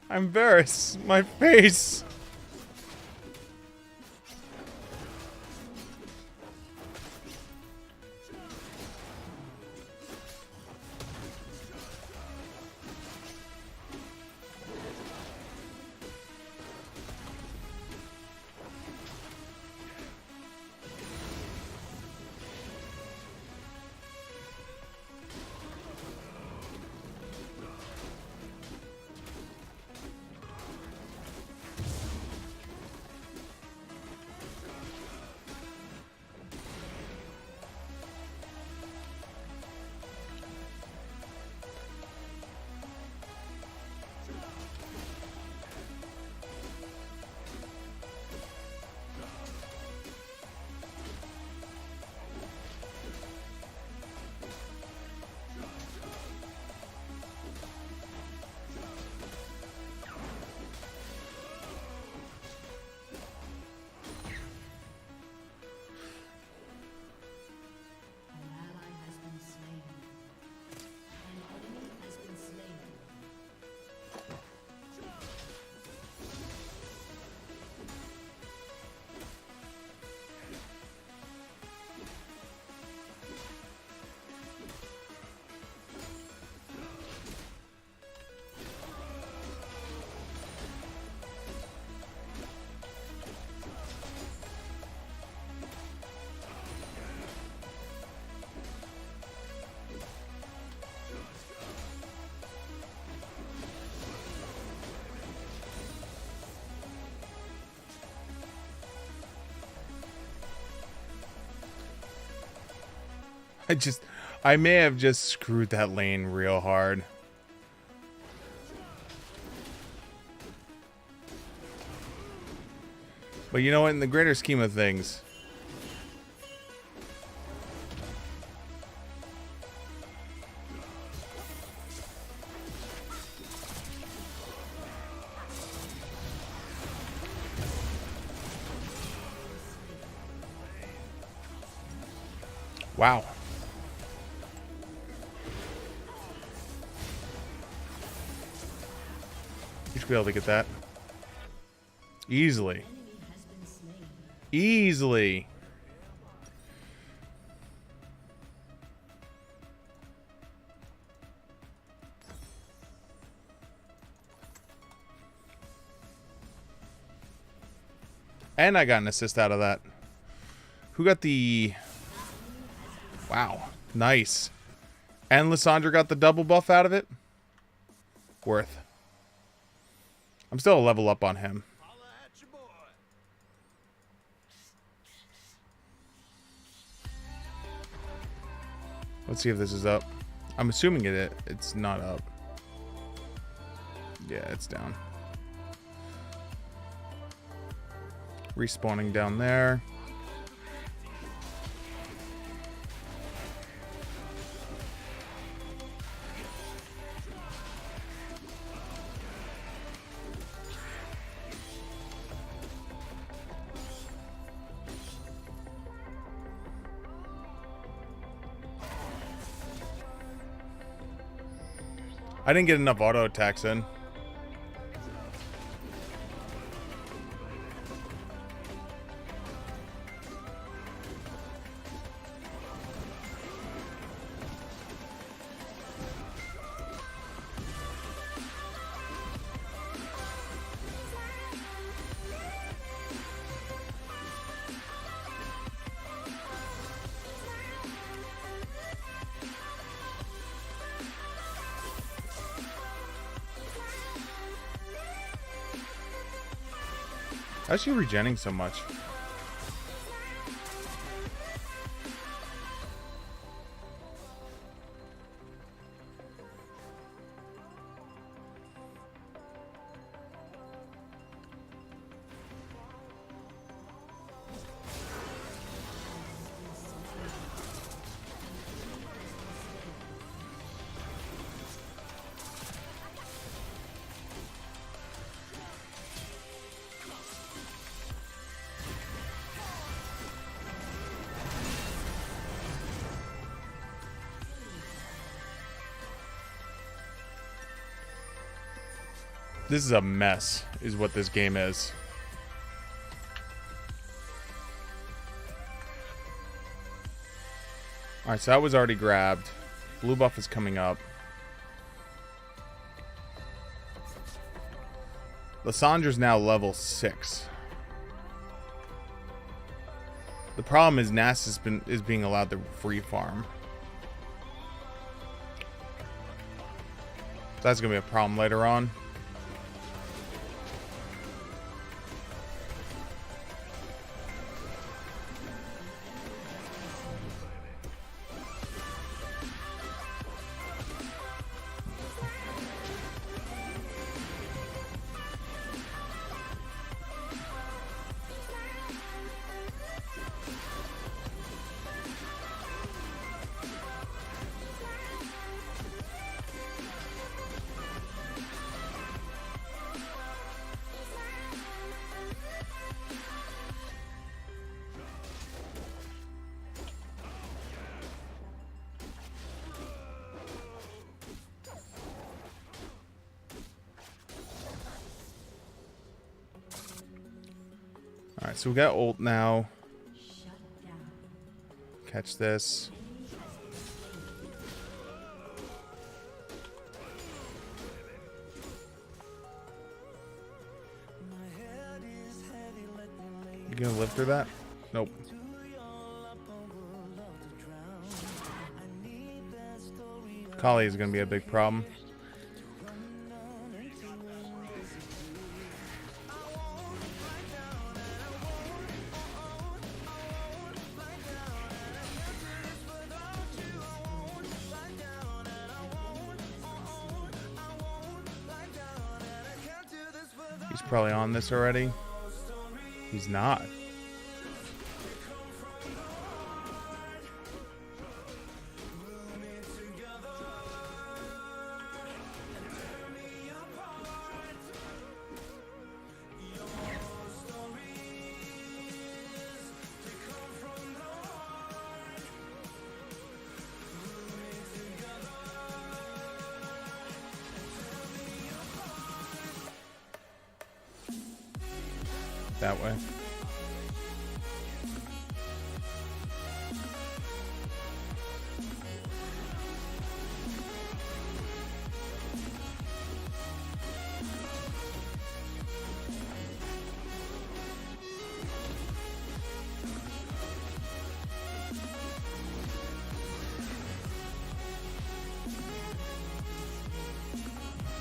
I'm Varus. My face. I may have just screwed that lane real hard. But you know what, in the greater scheme of things, wow. You should be able to get that. Easily. Easily. And I got an assist out of that. Who got the... Wow. Nice. And Lissandra got the double buff out of it? Worth. I'm still a level up on him. Let's see if this is up. I'm assuming it's not up. Yeah, it's down. Respawning down there. I didn't get enough auto attacks in. How's she regenning so much? This is a mess, is what this game is. Alright, so that was already grabbed. Blue buff is coming up. Lissandra's now level 6. The problem is Nass is being allowed to free farm. That's gonna be a problem later on. Alright, so we got ult now. Catch this. You gonna live through that? Nope. Kali is gonna be a big problem. He's probably on this already. He's not. That way.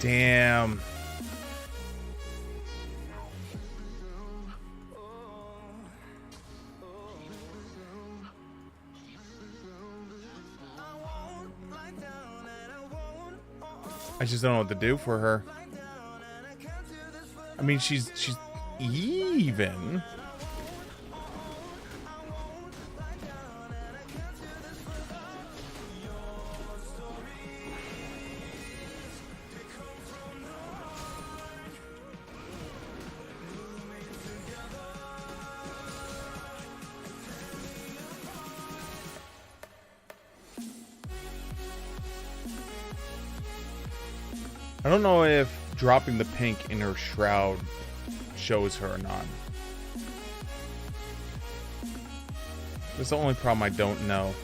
Damn. I just don't know what to do for her. I mean, she's even. I don't know if dropping the pink in her shroud shows her or not. That's the only problem I don't know.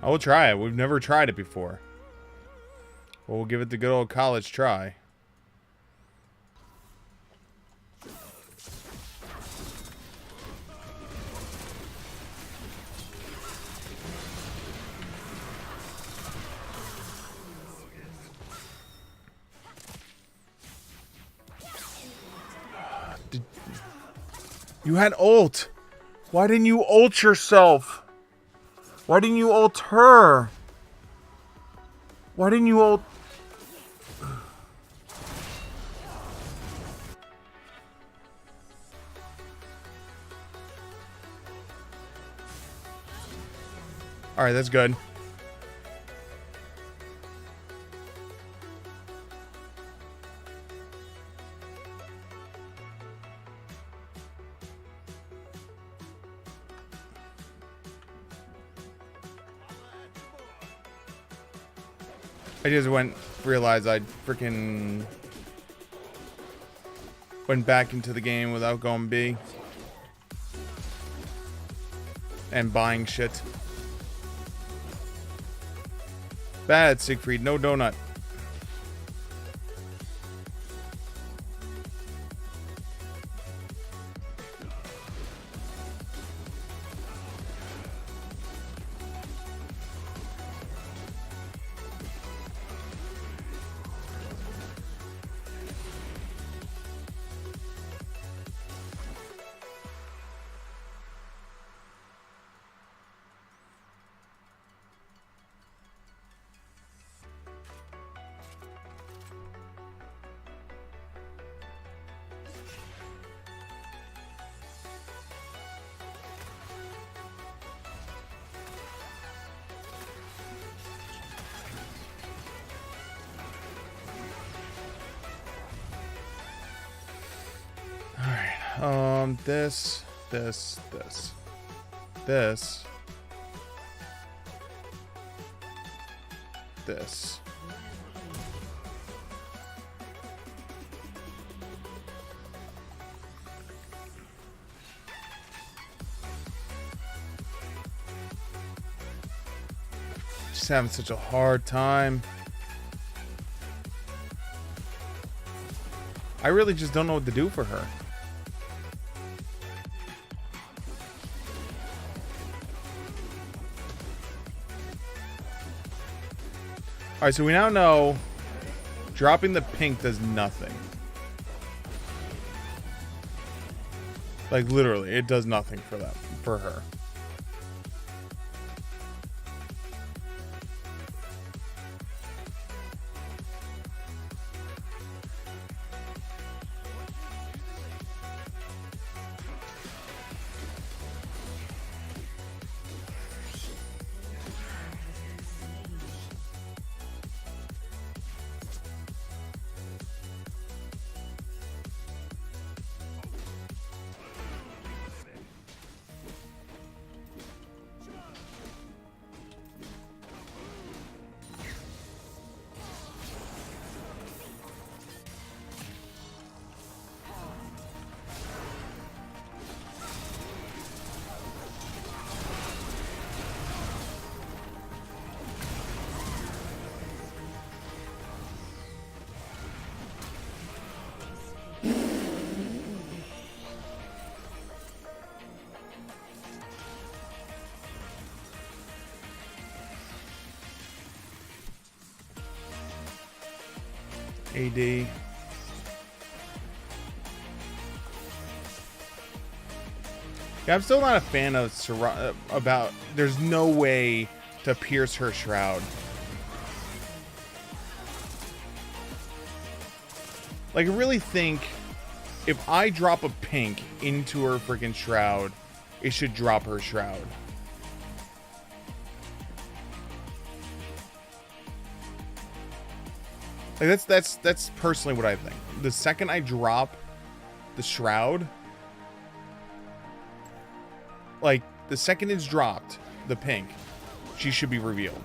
I will try it. We've never tried it before. Well, we'll give it the good old college try. You had ult. Why didn't you ult yourself? Why didn't you ult her? Why didn't you ult... Alright, that's good. I just realized I freaking went back into the game without going B. And buying shit. Bad, Siegfried. No donut. This. Just having such a hard time. I really just don't know what to do for her. Alright, so we now know dropping the pink does nothing. Like, literally, it does nothing for them, for her. AD. Yeah, I'm still not a fan of about there's no way to pierce her shroud. Like, I really think if I drop a pink into her freaking shroud, it should drop her shroud. Like, that's personally what I think. The second I drop the shroud, like, the second it's dropped, the pink, she should be revealed.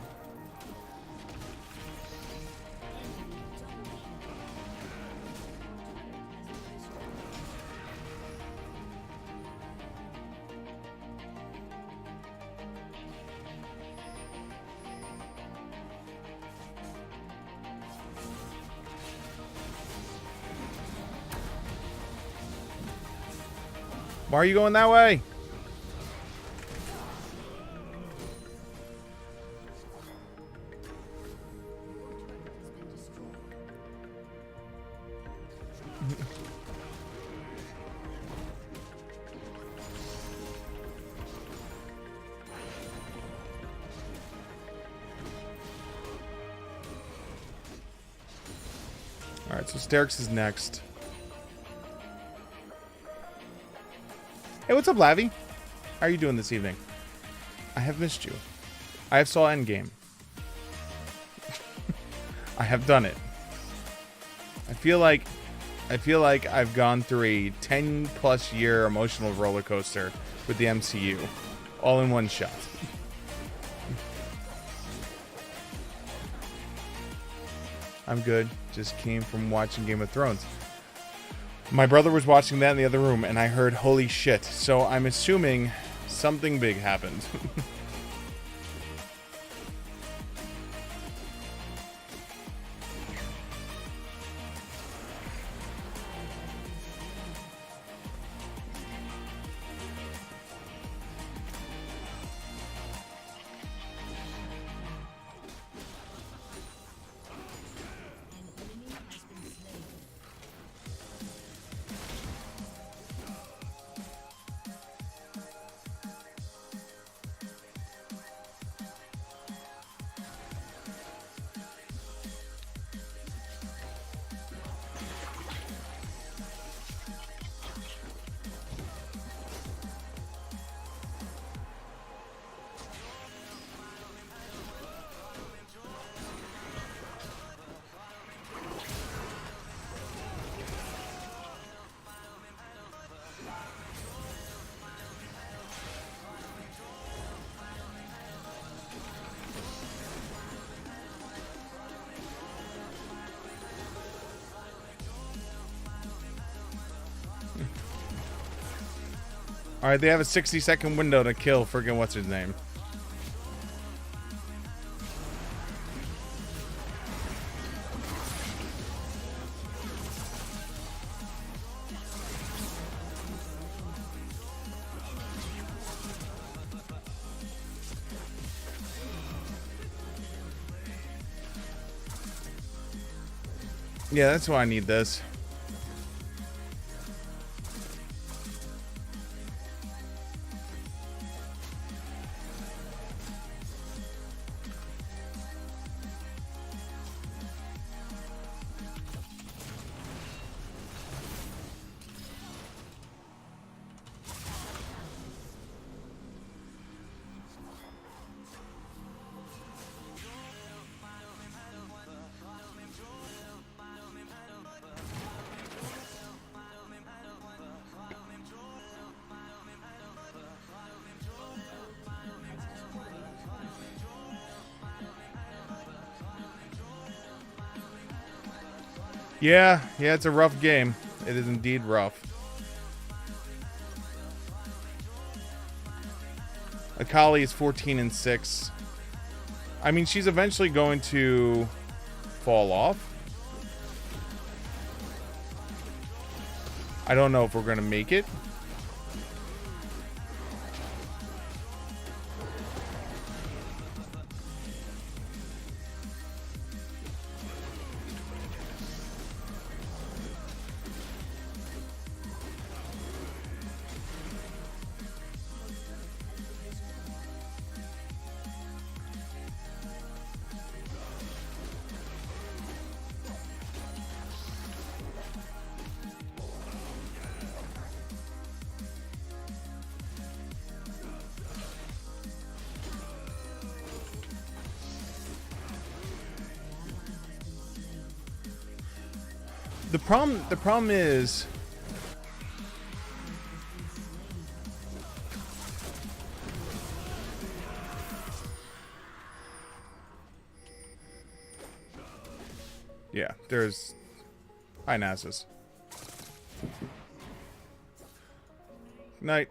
Why are you going that way? Alright, so Sterix is next. Hey, what's up, Lavi? How are you doing this evening? I have missed you. I have saw Endgame. I have done it. I feel like I've gone through a 10+ year emotional roller coaster with the MCU, all in one shot. I'm good. Just came from watching Game of Thrones. My brother was watching that in the other room, and I heard holy shit. So I'm assuming something big happened. Alright, they have a 60-second window to kill friggin' what's his name. Yeah, that's why I need this. Yeah, it's a rough game. It is indeed rough. Akali is 14-6. I mean, she's eventually going to fall off. I don't know if we're going to make it. The problem is yeah, there's hi Nasus. Night.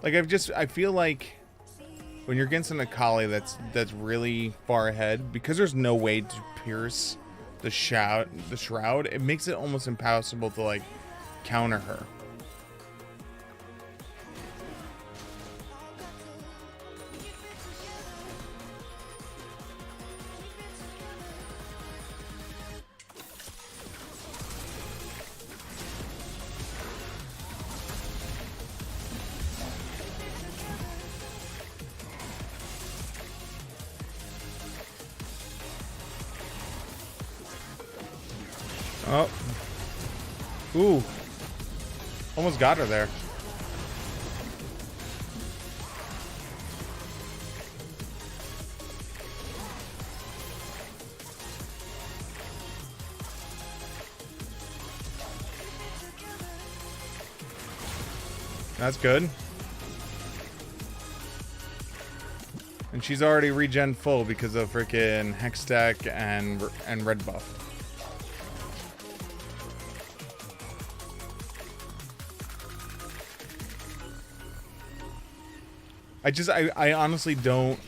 Like I feel like when you're against an Akali that's really far ahead, because there's no way to pierce the shroud, it makes it almost impossible to like counter her. Oh. Ooh. Almost got her there. That's good. And she's already regen full because of freaking Hextech and red buff. I honestly don't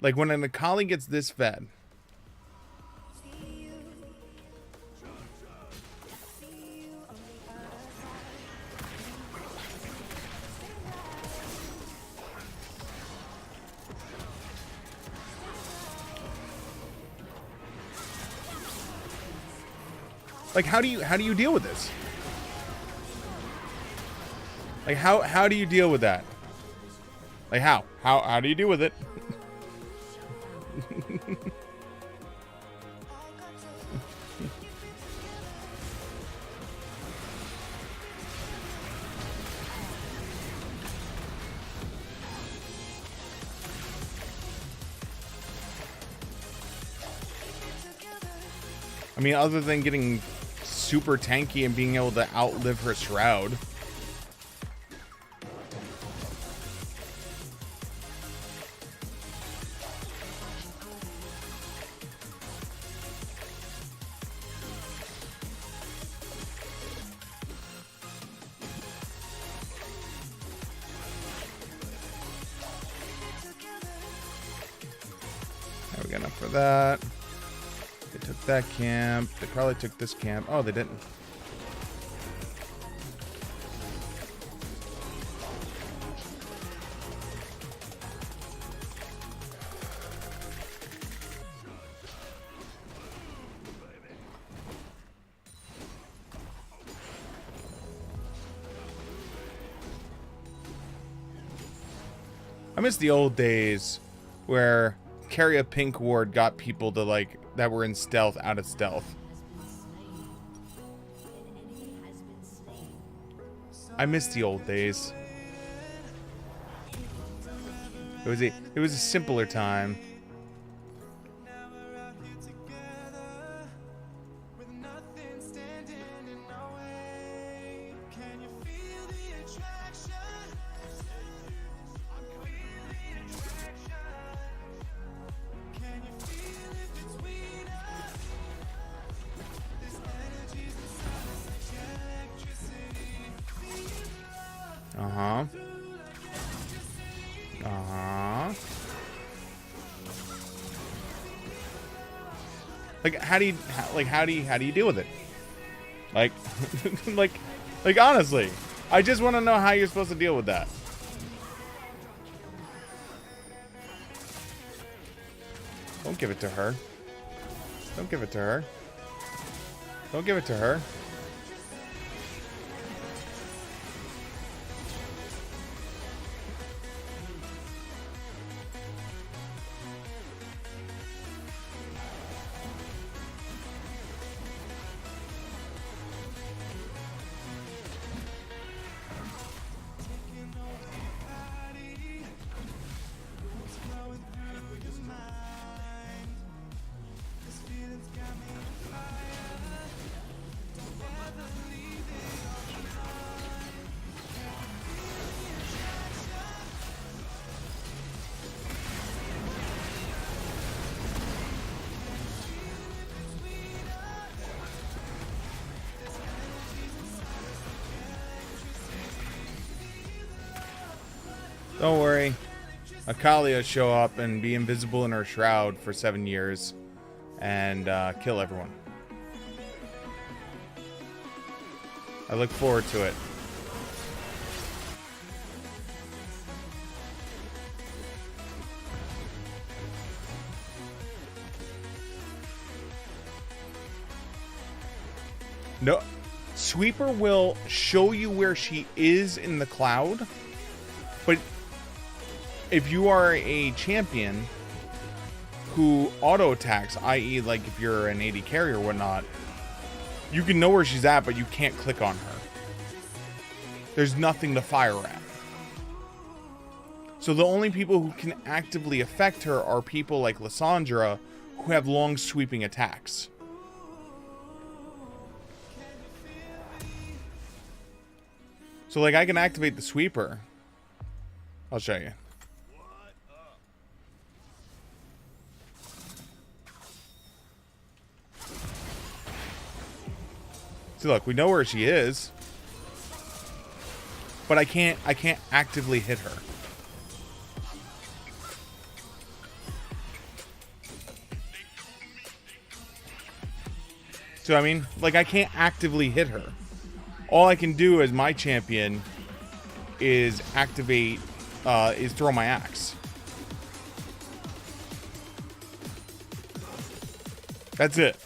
like when an Akali gets this fed. Like how do you deal with this? Like how do you deal with that? Like how do you deal with it? I mean, other than getting super tanky and being able to outlive her shroud. There we got enough for that. They took that camp. They probably took this camp. Oh, they didn't. I miss the old days where carry a pink ward got people to like that were in stealth out of stealth. I miss the old days. It was a simpler time. Uh-huh. Uh-huh. Like how do you deal with it? Like like honestly, I just want to know how you're supposed to deal with that. Don't give it to her. Don't give it to her. Don't give it to her. Don't worry. Akalia will show up and be invisible in her shroud for 7 years and kill everyone. I look forward to it. No, Sweeper will show you where she is in the cloud, but if you are a champion who auto attacks, i.e. like if you're an AD carry or whatnot, you can know where she's at, but you can't click on her. There's nothing to fire at. So the only people who can actively affect her are people like Lissandra who have long sweeping attacks. So like I can activate the sweeper. I'll show you. See, look, we know where she is, but I can't actively hit her. So I mean, like I can't actively hit her. All I can do as my champion is activate, is throw my axe. That's it.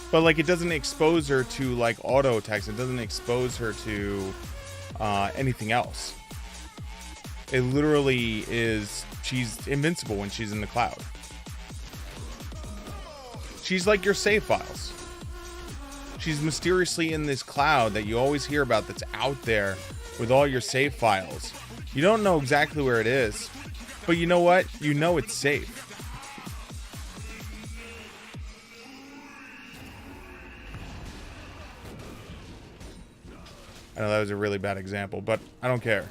But like it doesn't expose her to like auto attacks. It doesn't expose her to anything else. It literally is, she's invincible when she's in the cloud. She's like your save files. She's mysteriously in this cloud that you always hear about that's out there with all your save files. You don't know exactly where it is, but you know what? You know it's safe. I know that was a really bad example, but I don't care.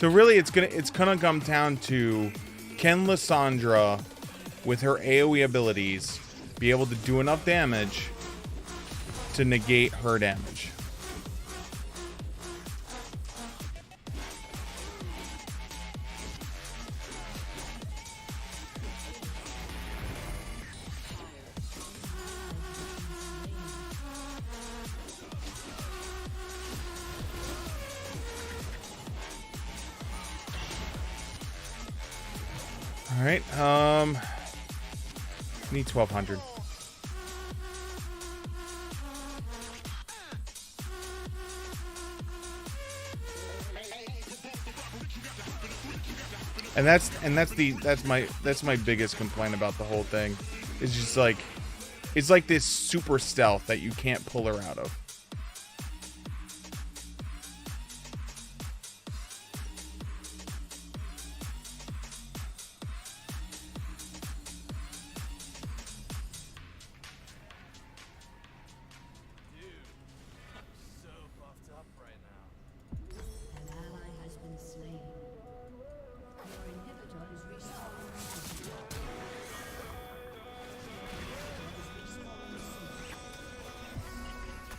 So really, it's gonna come down to, can Lissandra, with her AoE abilities, be able to do enough damage to negate her damage? All right, need 1,200. And that's my biggest complaint about the whole thing. It's just like, it's like this super stealth that you can't pull her out of. An ally has been slain. Your inhibitor is respawning soon.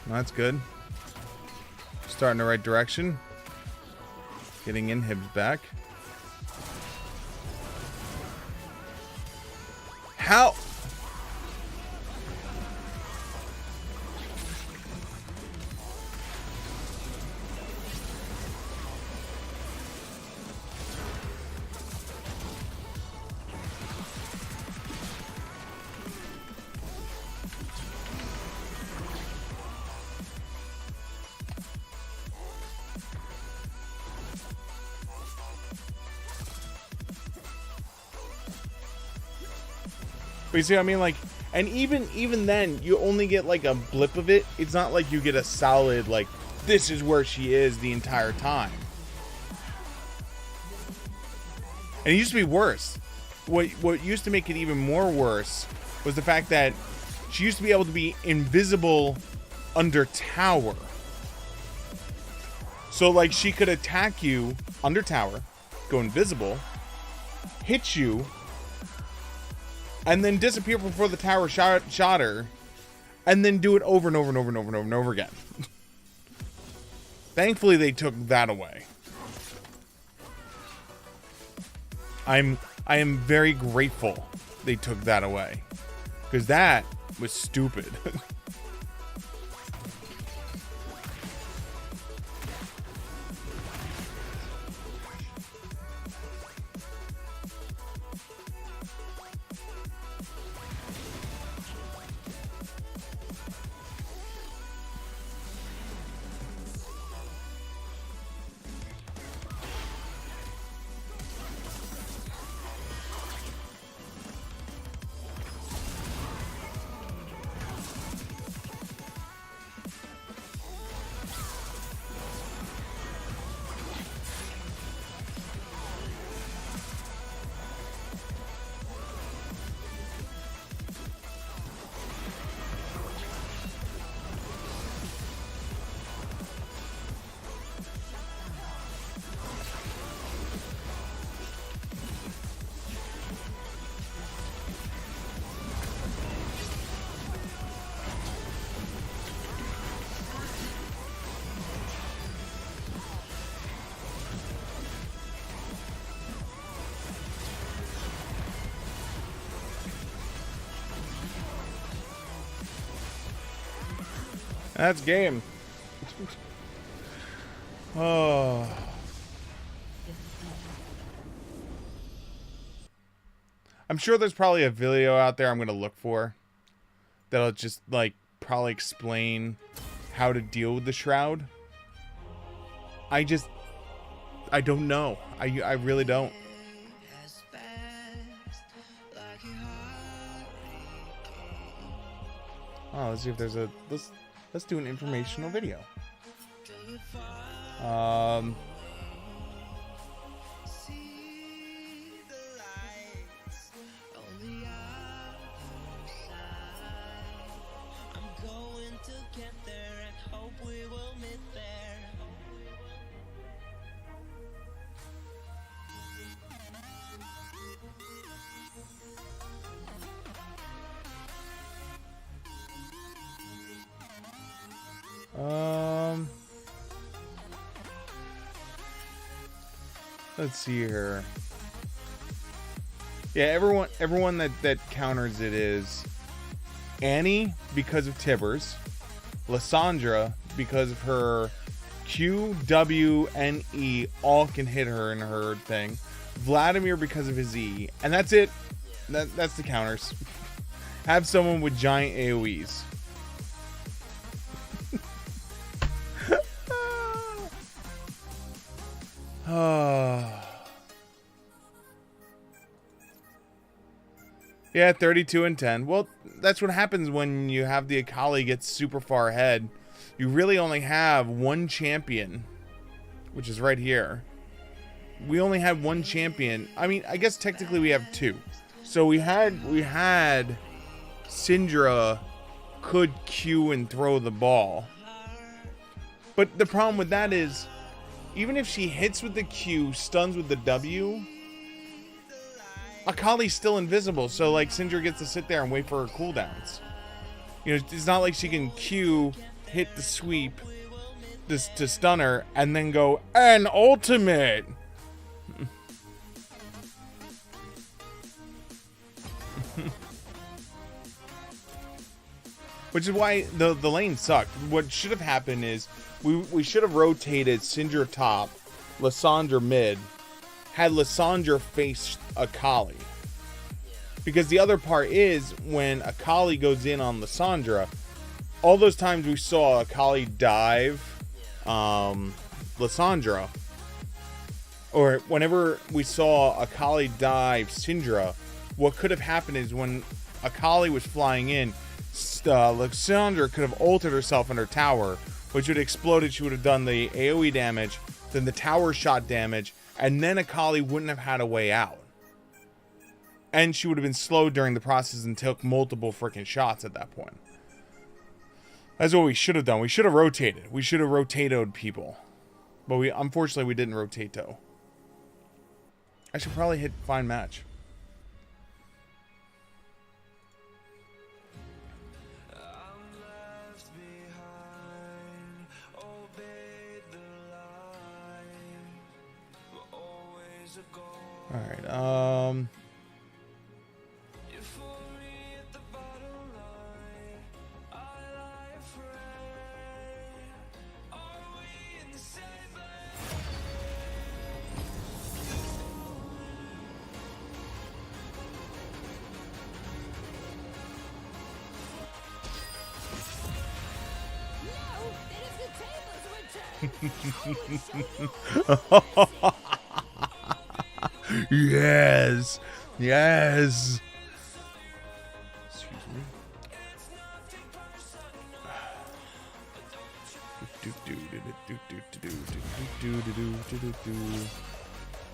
That's good. Starting the right direction. Getting inhibs back. How? But you see what I mean? Like, and even then, you only get like a blip of it. It's not like you get a solid, like, this is where she is the entire time. And it used to be worse. What used to make it even more worse was the fact that she used to be able to be invisible under tower. So like she could attack you under tower, go invisible, hit you, and then disappear before the tower shot her, and then do it over and over and over and over and over and over again. Thankfully, they took that away. I am very grateful they took that away, because that was stupid. That's game. Oh. I'm sure there's probably a video out there I'm going to look for that'll just, like, probably explain how to deal with the Shroud. I don't know. I really don't. Oh, let's see if there's a... Let's do an informational video. Let's see here. Yeah, everyone that counters it is Annie because of Tibbers, Lissandra because of her Q, W, and E all can hit her in her thing. Vladimir because of his E, and that's it. That's the counters. Have someone with giant AoEs. Yeah, 32 and 10. Well, that's what happens when you have the Akali get super far ahead. You really only have one champion, which is right here. We only had one champion. I mean, I guess technically we have two. So we had Syndra could Q and throw the ball. But the problem with that is, even if she hits with the Q, stuns with the W, Akali's still invisible, so like Syndra gets to sit there and wait for her cooldowns. You know, it's not like she can Q, hit the sweep to stun her, and then go, and ultimate! Which is why the lane sucked. What should have happened is we should have rotated Syndra top, Lissandra mid, had Lissandra face Akali. Because the other part is when Akali goes in on Lissandra, all those times we saw Akali dive Lissandra, or whenever we saw Akali dive Syndra, what could have happened is when Akali was flying in, Lissandra could have ulted herself in her tower, which would have exploded. She would have done the AoE damage, then the tower shot damage, and then Akali wouldn't have had a way out. And she would have been slowed during the process and took multiple freaking shots at that point. That's what we should have done. We should have rotated. We should have rotated people. But unfortunately we didn't rotate though. I should probably hit find match. Alright, yes. Yes. Excuse me.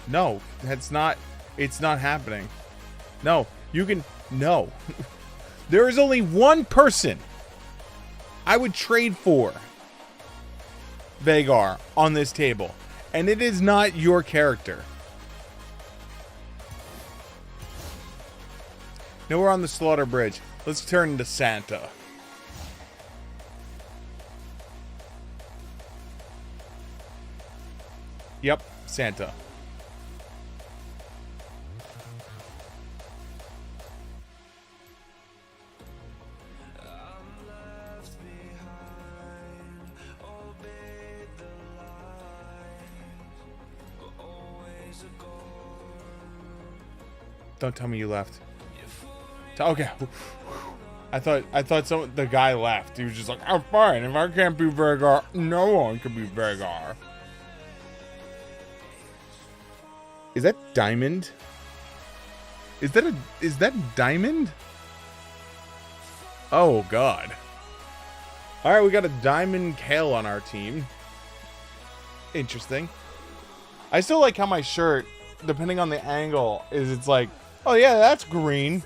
No, that's not. It's not happening. No, you can. No. There is only one person I would trade for Veigar on this table, and it is not your character. Now we're on the Slaughter Bridge. Let's turn to Santa. Yep, Santa. Don't tell me you left. Okay. I thought the guy left. He was just like, I'm fine. If I can't be Veigar, no one can be Veigar. Is that Diamond? Is that Diamond? Oh god. Alright, we got a Diamond Kale on our team. Interesting. I still like how my shirt, depending on the angle, it's like, oh yeah, that's green.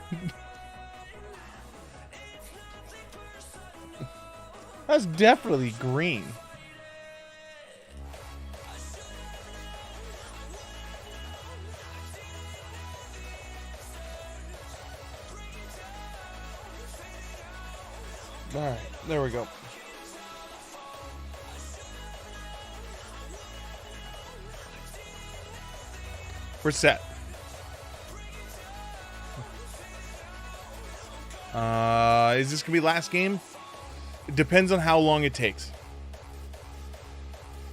That's definitely green. Alright, there we go. We're set. Is this gonna be last game? It depends on how long it takes.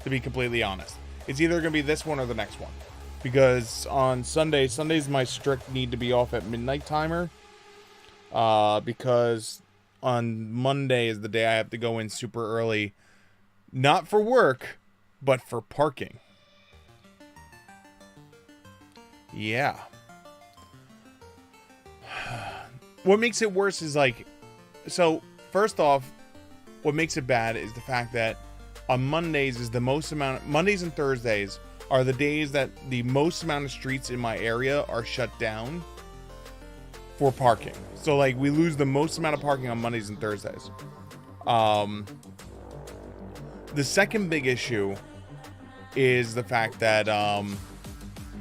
To be completely honest, it's either gonna be this one or the next one, because on Sunday's my strict need to be off at midnight timer. Because on Monday is the day I have to go in super early, not for work, but for parking. Yeah. What makes it worse is like, so first off, what makes it bad is the fact that on Mondays is the most amount, Mondays and Thursdays are the days that the most amount of streets in my area are shut down for parking. So like we lose the most amount of parking on Mondays and Thursdays. The second big issue is the fact that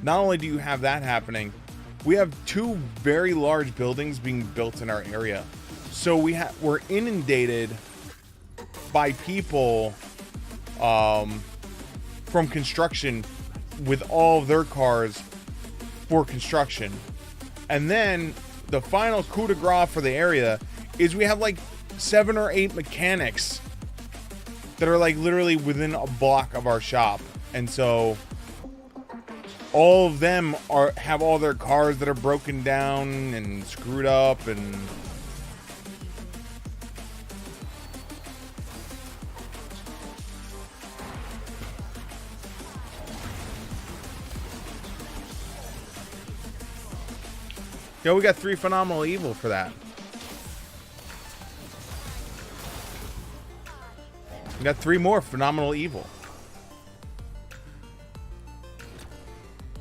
not only do you have that happening, we have two very large buildings being built in our area. So we're inundated by people from construction with all of their cars for construction. And then the final coup de grace for the area is we have like 7 or 8 mechanics that are like literally within a block of our shop. And so all of them have all their cars that are broken down and screwed up, and yo, we got 3 phenomenal evil for that. We got 3 more phenomenal evil.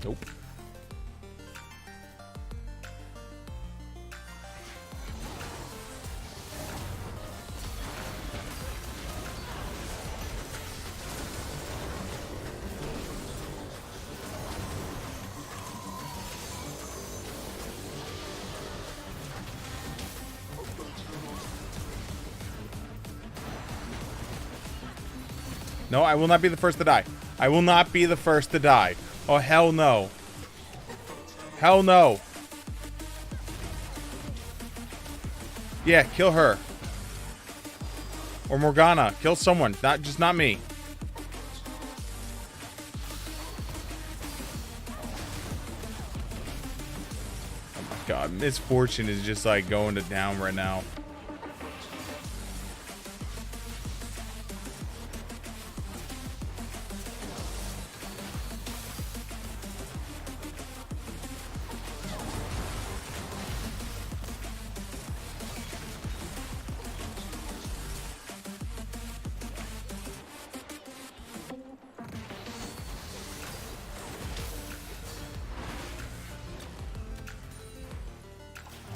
Nope. No, I will not be the first to die. I will not be the first to die. Oh, hell no. Hell no. Yeah, kill her. Or Morgana. Kill someone. Not me. Oh my god. Misfortune is just like going to down right now.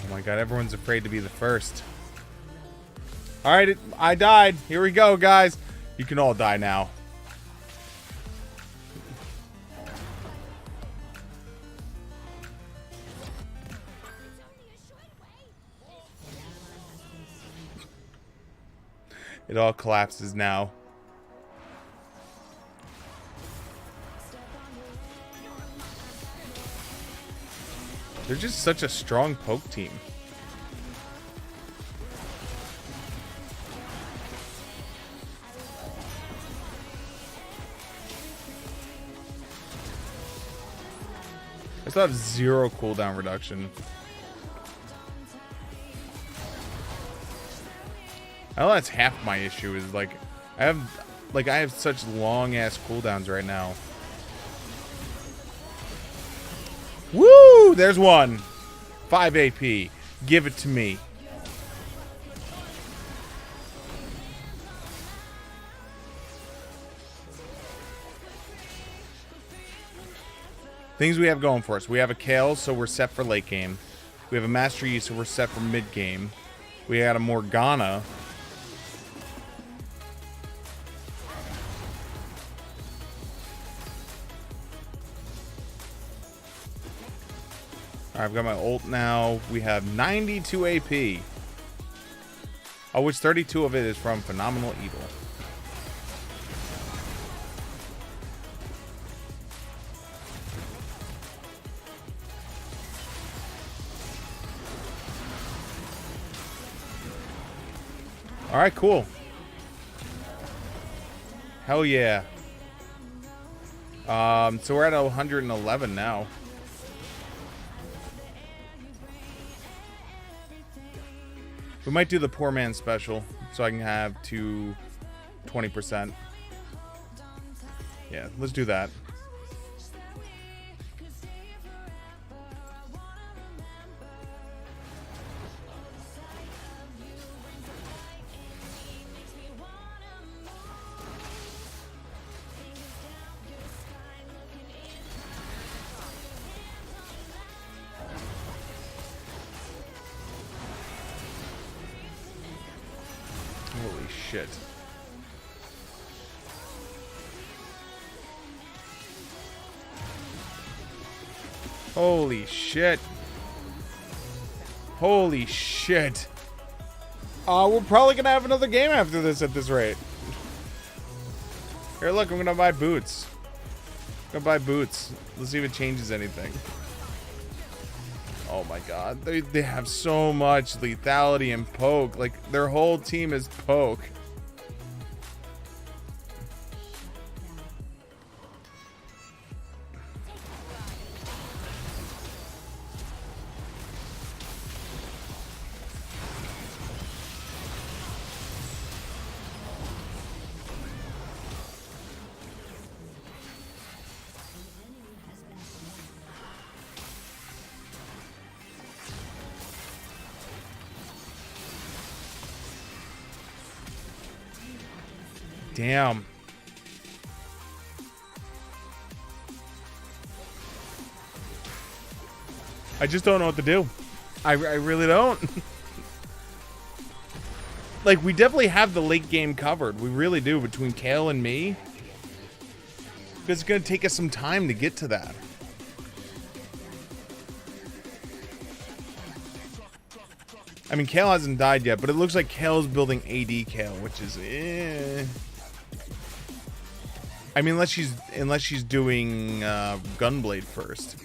Oh my god, everyone's afraid to be the first. Alright, I died. Here we go, guys. You can all die now. It all collapses now. They're just such a strong poke team. I still have 0 cooldown reduction. I know that's half my issue is like I have such long ass cooldowns right now. Woo! There's one. 5 AP. Give it to me. Things we have going for us. We have a Kale, so we're set for late game. We have a Master Yi, so we're set for mid game. We had a Morgana. I've got my ult now. We have 92 AP. Of which 32 of it is from Phenomenal Evil. All right, cool. Hell yeah. So we're at 111 now. We might do the poor man special so I can have 20%. Yeah, let's do that. Holy shit. Holy shit. Holy shit. We're probably gonna have another game after this at this rate. Here, look, I'm gonna buy boots. I'm gonna buy boots. Let's see if it changes anything. Oh my god. They have so much lethality and poke. Like, their whole team is poke. Damn. I just don't know what to do. I really don't. Like, we definitely have the late game covered. We really do, between Kale and me. But it's going to take us some time to get to that. I mean, Kale hasn't died yet, but it looks like Kale's building AD Kale, which is I mean, unless she's doing Gunblade first,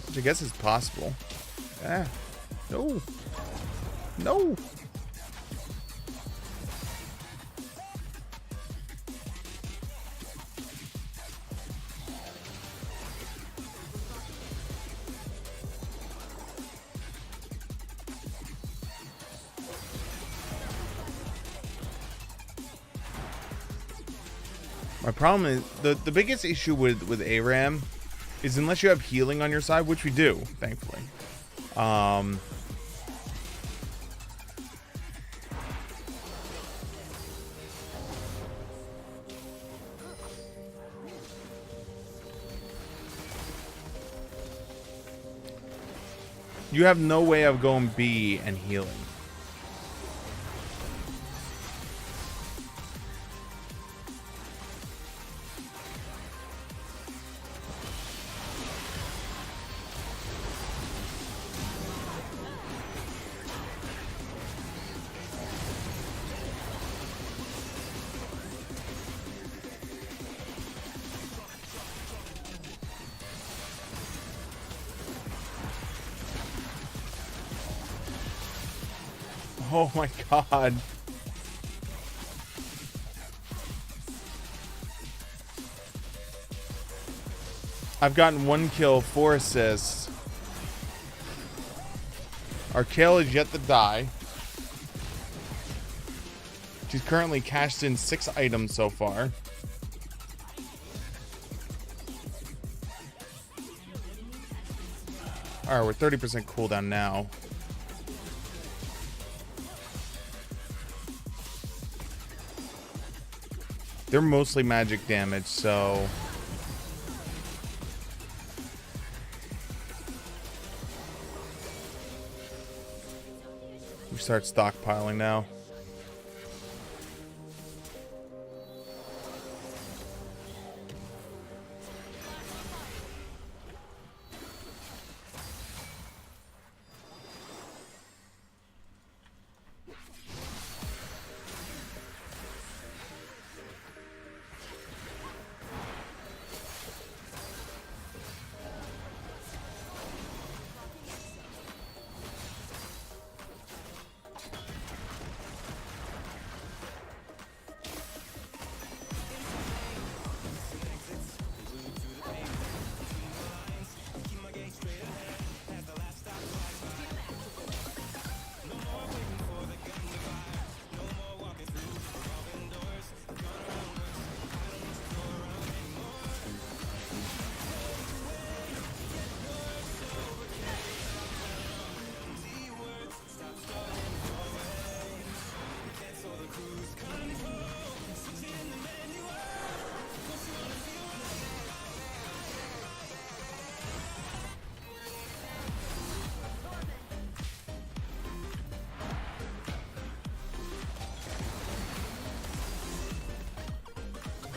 which I guess is possible. No, no. My problem is the biggest issue with ARAM is unless you have healing on your side, which we do, thankfully. You have no way of going B and healing. Oh my god. I've gotten 1 kill, 4 assists. Our Kale is yet to die. She's currently cashed in 6 items so far. Alright, we're 30% cooldown now. They're mostly magic damage, so... we start stockpiling now.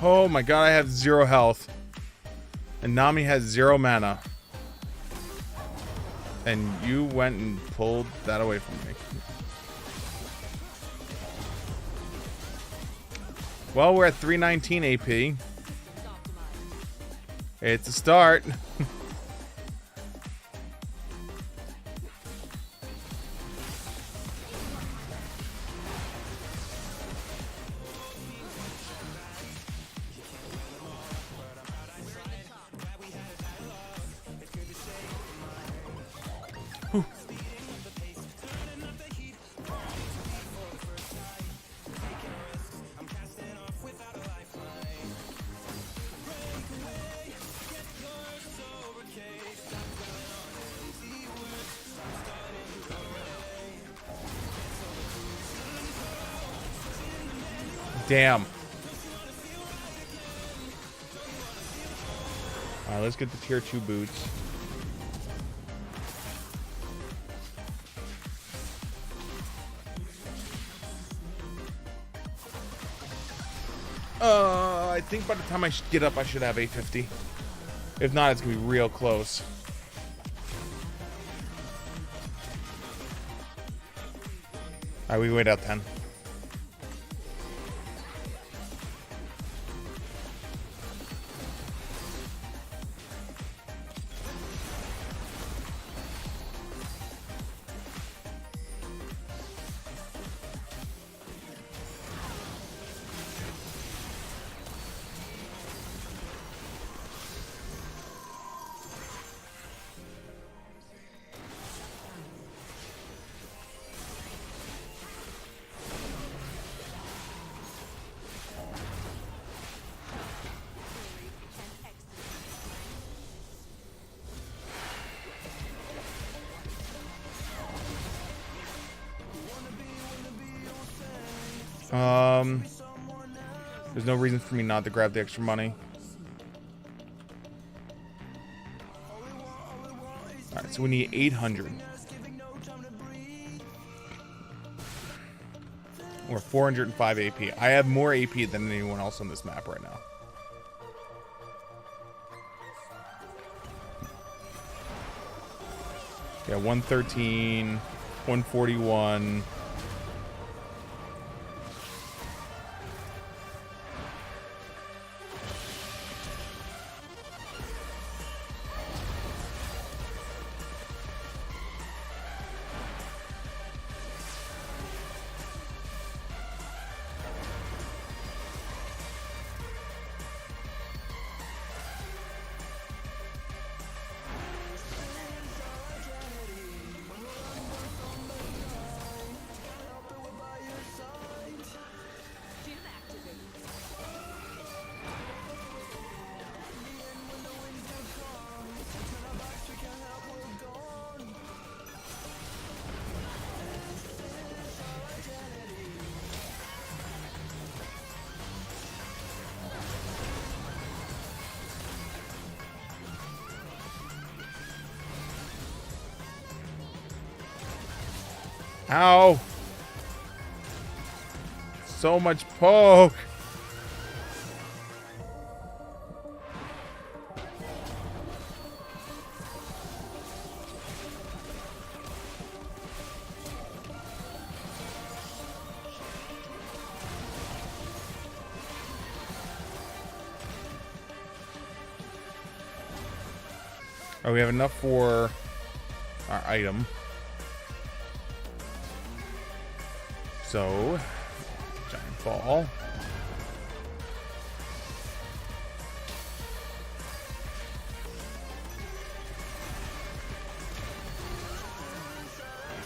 Oh my god, I have 0 health. And Nami has 0 mana. And you went and pulled that away from me. Well, we're at 319 AP. It's a start. Damn. Alright, let's get the tier 2 boots. I think by the time I get up, I should have 850. If not, it's gonna be real close. Alright, we wait out 10. There's no reason for me not to grab the extra money. Alright, so we need 800. Or 405 AP. I have more AP than anyone else on this map right now. Yeah, 113, 141. Ow! So much poke! Oh, we have enough for our item. So, giant ball.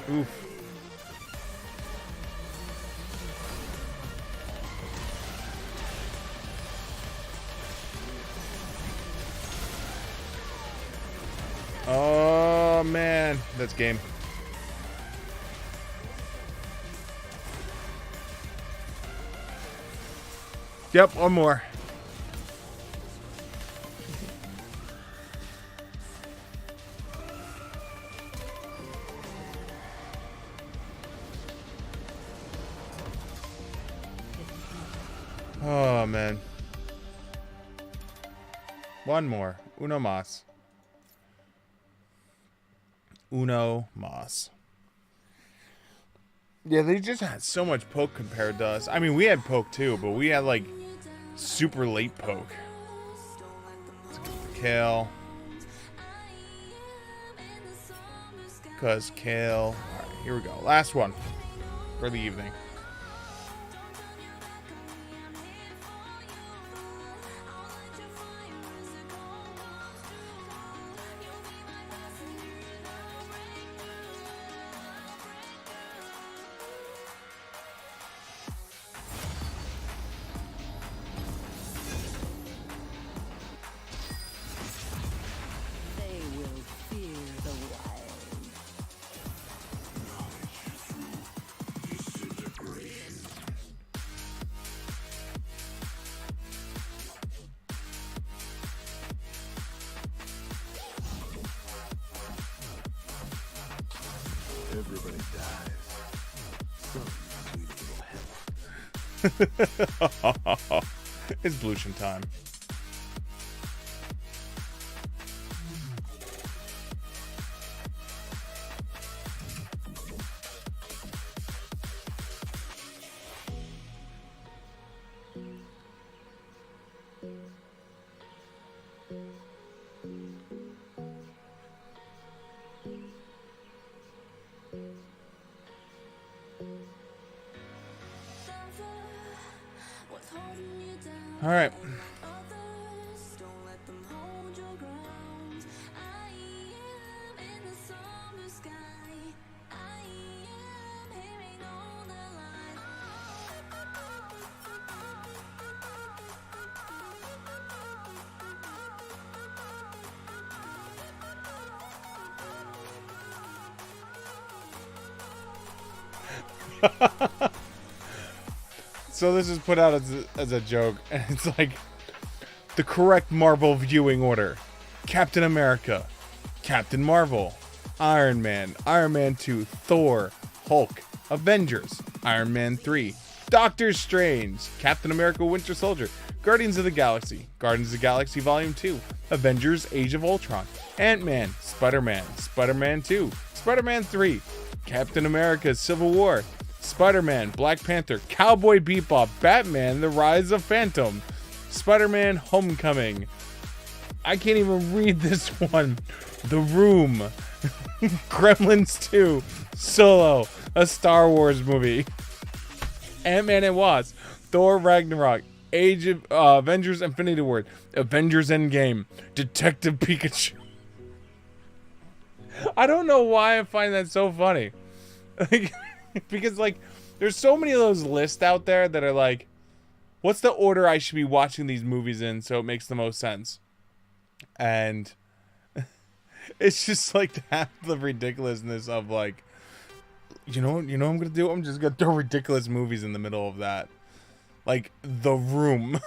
Oof. Oh man, that's game. Yep, one more. Oh man. One more. Uno mas. Uno mas. Yeah, they just had so much poke compared to us. I mean, we had poke too, but we had like super late poke. Let's get the Kale. Because Kale. Alright, here we go. Last one for the evening. They will fear the wild. Everybody dies. Some sweet little hell. It's Blution time. All right. So this is put out as a joke, and it's like the correct Marvel viewing order: Captain America, Captain Marvel, Iron Man, Iron Man 2, Thor, Hulk, Avengers, Iron Man 3, Doctor Strange, Captain America Winter Soldier, Guardians of the Galaxy, Guardians of the Galaxy Volume 2, Avengers Age of Ultron, Ant-Man, Spider-Man, Spider-Man 2, Spider-Man 3, Captain America Civil War, Spider-Man, Black Panther, Cowboy Bebop, Batman, The Rise of Phantom, Spider-Man Homecoming. I can't even read this one. The Room, Gremlins 2, Solo, a Star Wars movie, Ant-Man and Wasp, Thor Ragnarok, Age of Avengers Infinity War, Avengers Endgame, Detective Pikachu. I don't know why I find that so funny. Because, like, there's so many of those lists out there that are like, what's the order I should be watching these movies in so it makes the most sense? And it's just like to have the ridiculousness of like, you know what I'm gonna do? I'm just gonna throw ridiculous movies in the middle of that. Like The Room.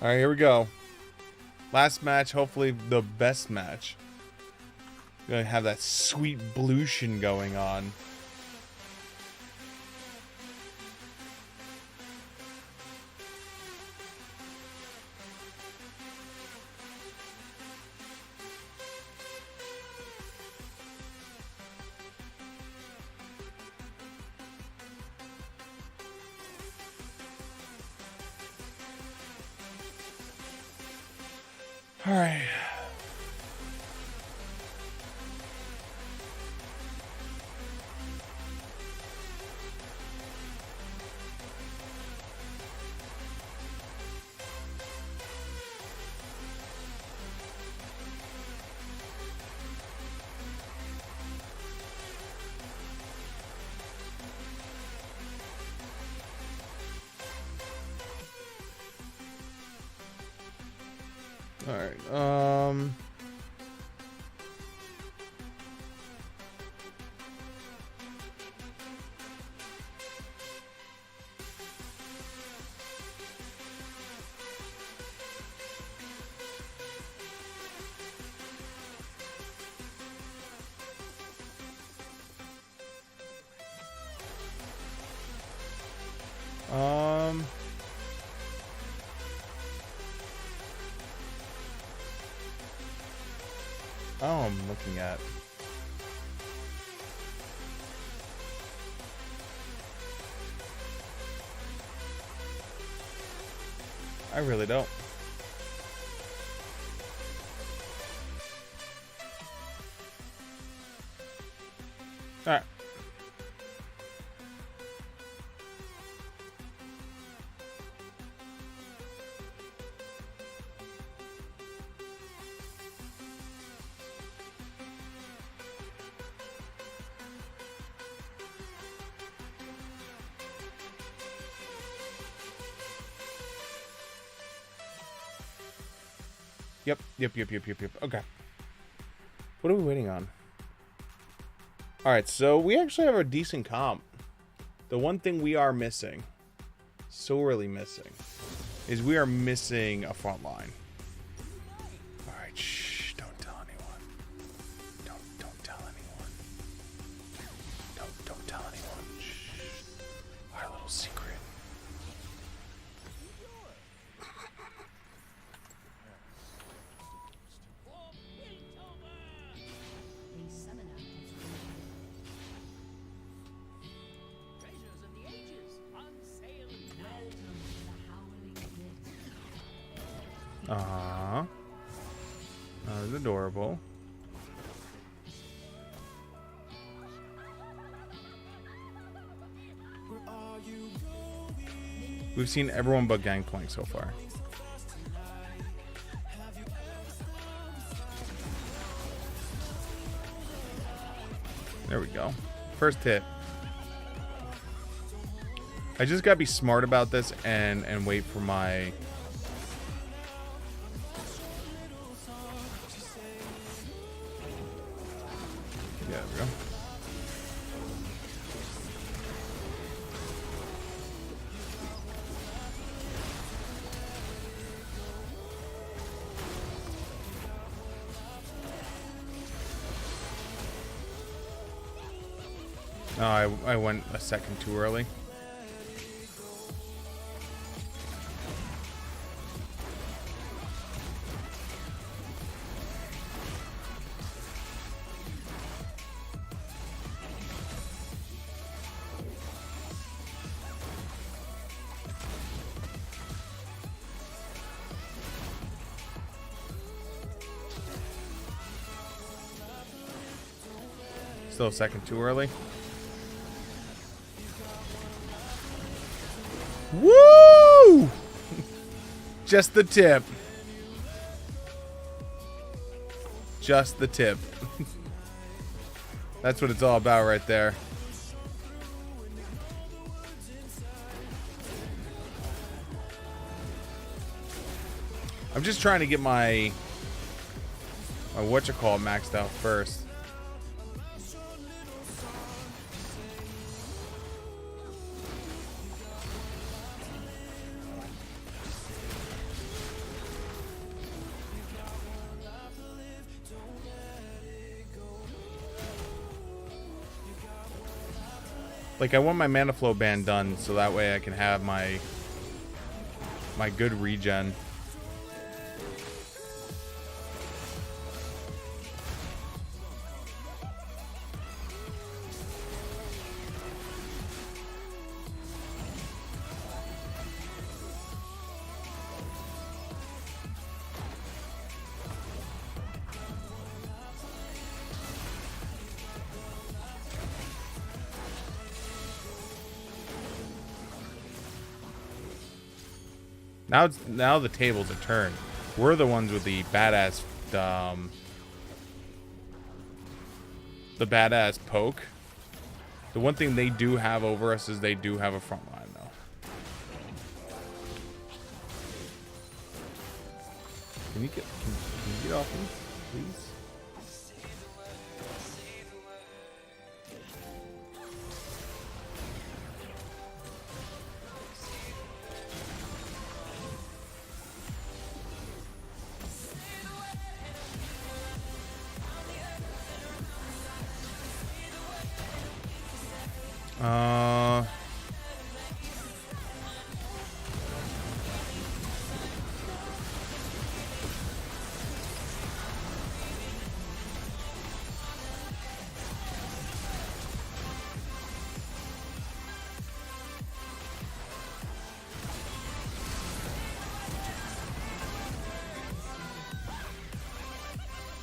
Alright, here we go. Last match, hopefully the best match. Gonna have that sweet blution going on. All right. All right. Oh, I'm looking at. I really don't. All right. Yep. Okay. What are we waiting on? Alright, so we actually have a decent comp. The one thing we are missing, sorely missing, is we are missing a front line. Alright, shh, don't tell anyone. Don't tell anyone. Don't tell anyone. Shh. Our little secret. A summoner has Treasures of the ages on sale now. welcome to the Howling Pit. Aww. That was adorable. We've seen everyone but Gangplank so far. There we go. First hit. I just gotta be smart about this and wait for my... Yeah, there we go. Oh, I went a second too early. Still a second too early. Woo! Just the tip. Just the tip. That's what it's all about right there. I'm just trying to get my whatchamacallit maxed out first. Like, I want my mana flow ban done so that way I can have my good regen. Now the tables are turned. We're the ones with the badass, the badass poke. The one thing they do have over us is they do have a front line, though. Can you get off me, please?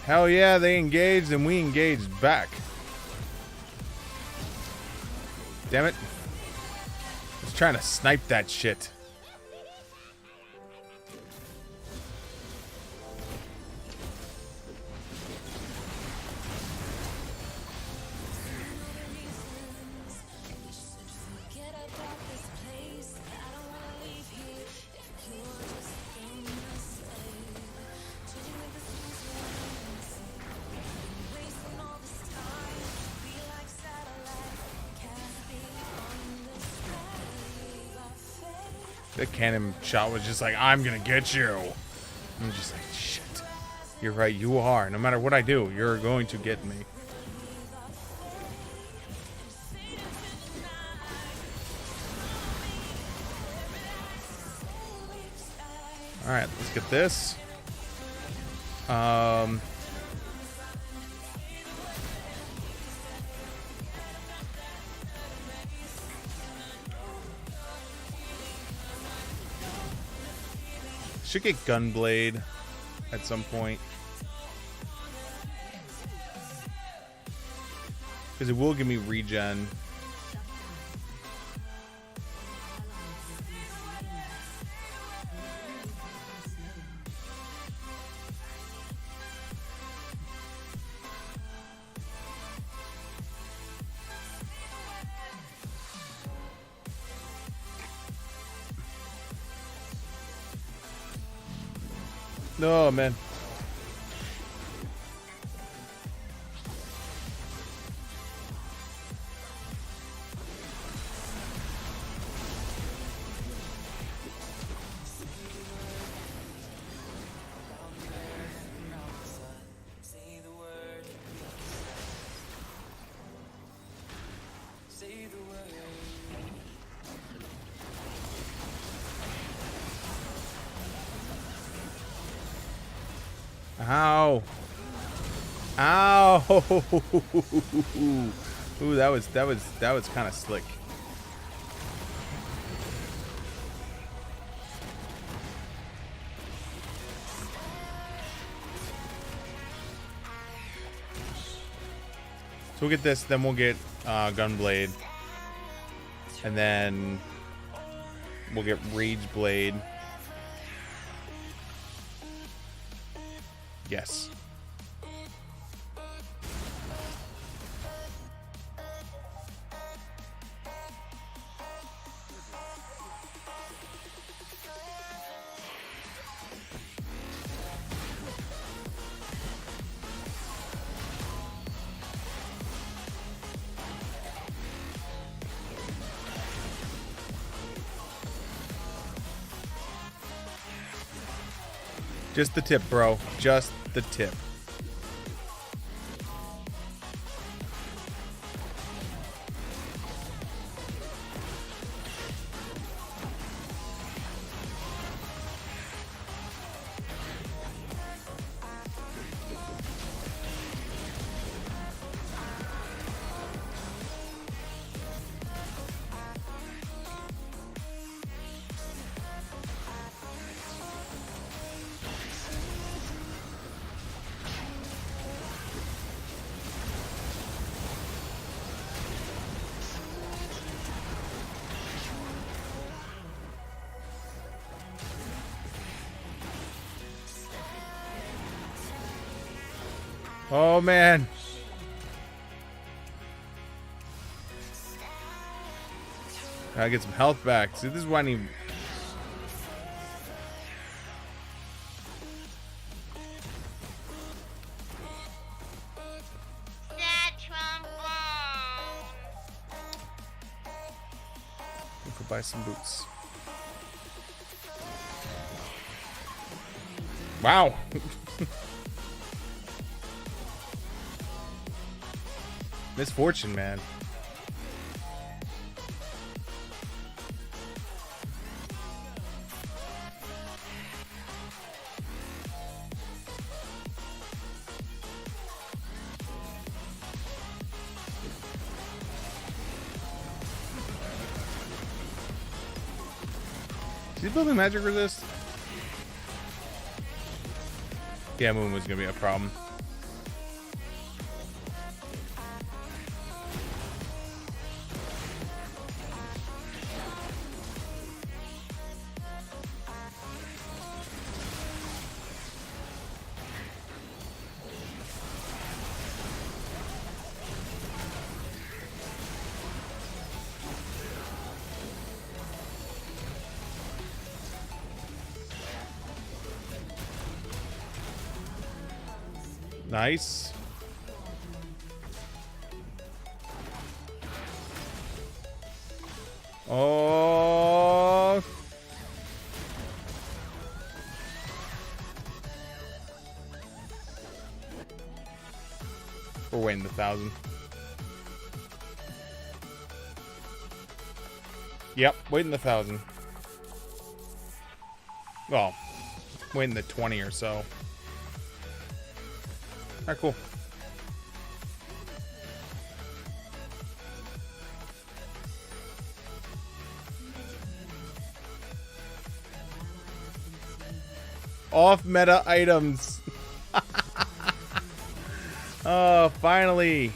Hell yeah, they engaged and we engaged back. Damn it. I was trying to snipe that shit. The cannon shot was just like, I'm gonna get you. I'm just like, shit. You're right, you are. No matter what I do, you're going to get me. Alright, let's get this. Should get Gunblade at some point. Because it will give me regen. Oh, man. Ow. Ow. Ooh, that was kind of slick. So we'll get this, then we'll get Gunblade. And then we'll get Rage Blade. Yes. Just the tip, bro. Just the tip. Oh, man. Gotta get some health back. See, this is why I need... We could buy some boots. Wow. Misfortune, man. Is he building magic resist? Yeah, Moon was gonna be a problem. Nice. Oh. We're waiting the 1,000. Yep, waiting the 1,000. Well, waiting the 20 or so. Alright, cool. Off meta items. Oh, finally.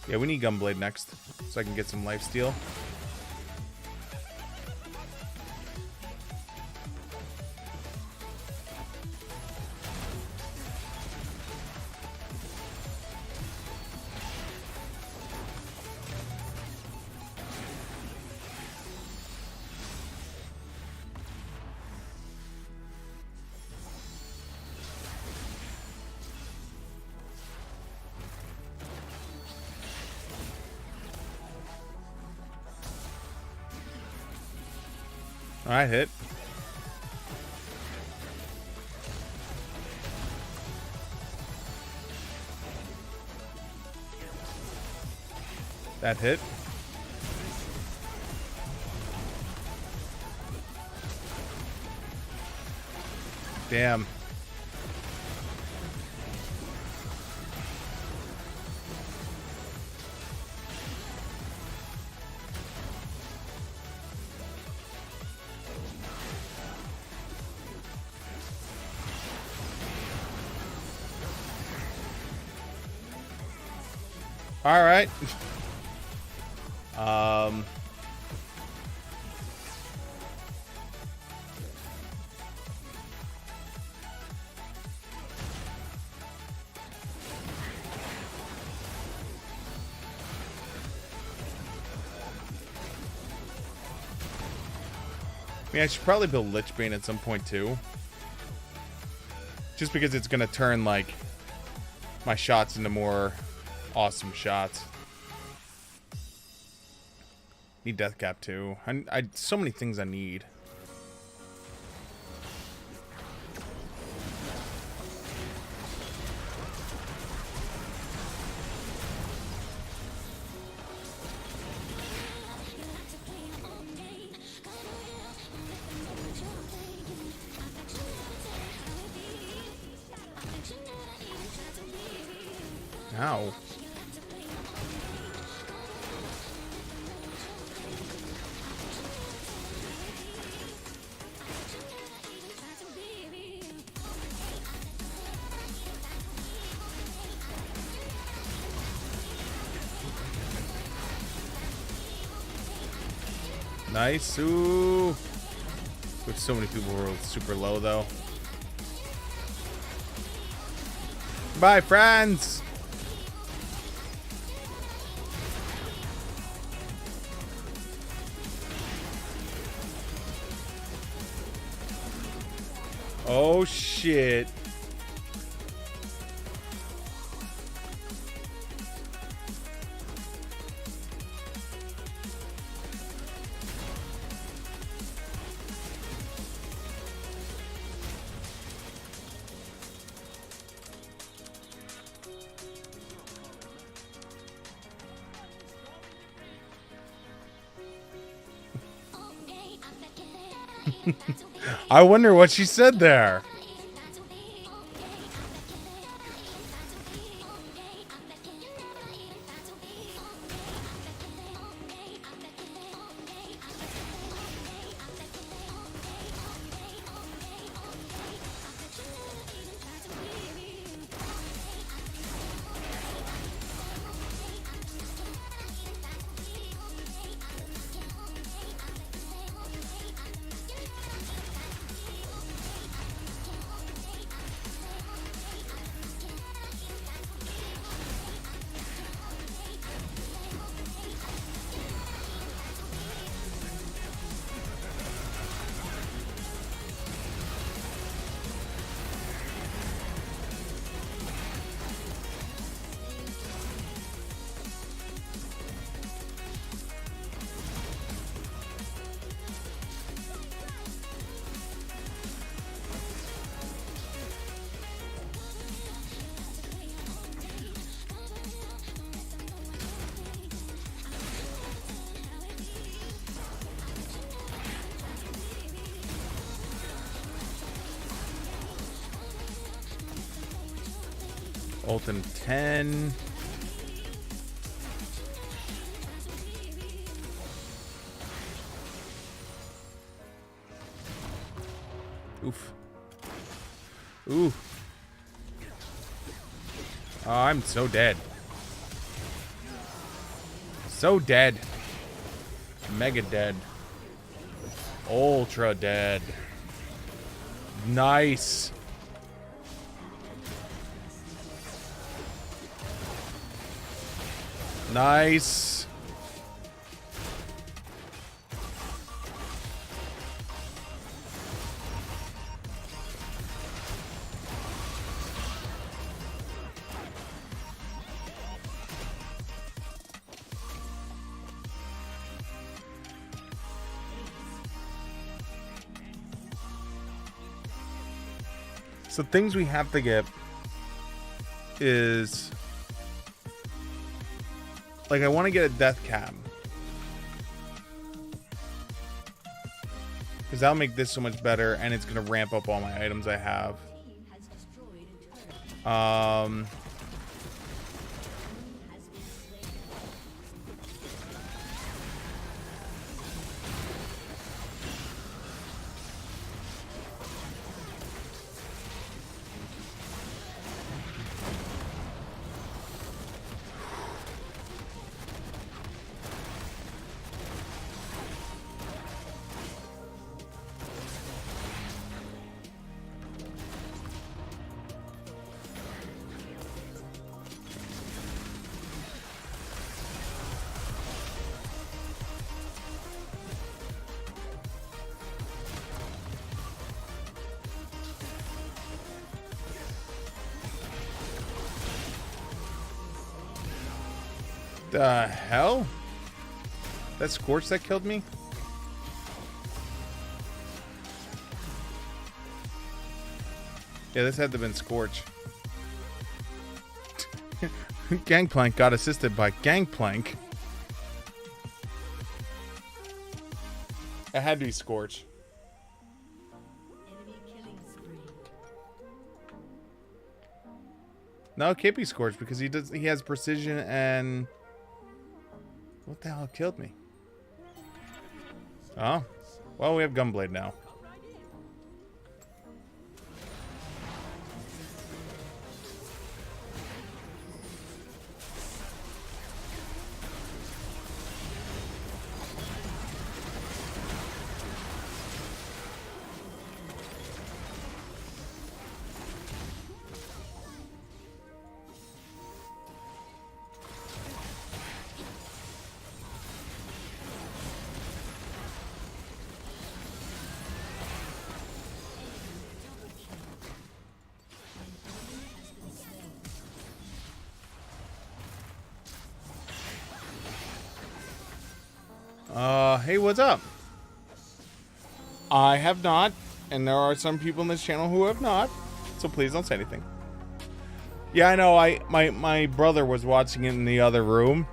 Yeah, we need Gunblade next, so I can get some lifesteal. Alright, hit. That hit. Damn. All right. I mean, I should probably build Lich Bane at some point too. Just because it's gonna turn like my shots into more awesome shots. Need Death Cap too. I so many things I need. Ow. Nice. Ooh. With so many people who are super low though. Bye, friends. Oh shit. I wonder what she said there. Ult in 10. Oof. Ooh. Oh, I'm so dead. So dead. Mega dead. Ultra dead. Nice. Nice. So things we have to get is, like, I want to get a death cab, because that'll make this so much better, and it's gonna ramp up all my items I have. Team has destroyed a turret. Has been slain. The hell? That Scorch that killed me? Yeah, this had to have been Scorch. Gangplank got assisted by Gangplank. It had to be Scorch. Enemy killing spree. No, it can't be Scorch because he has precision and what the hell killed me? Oh. Well, we have Gunblade now. Hey, what's up? I have not, and there are some people in this channel who have not, so please don't say anything. Yeah, I know, my brother was watching it in the other room,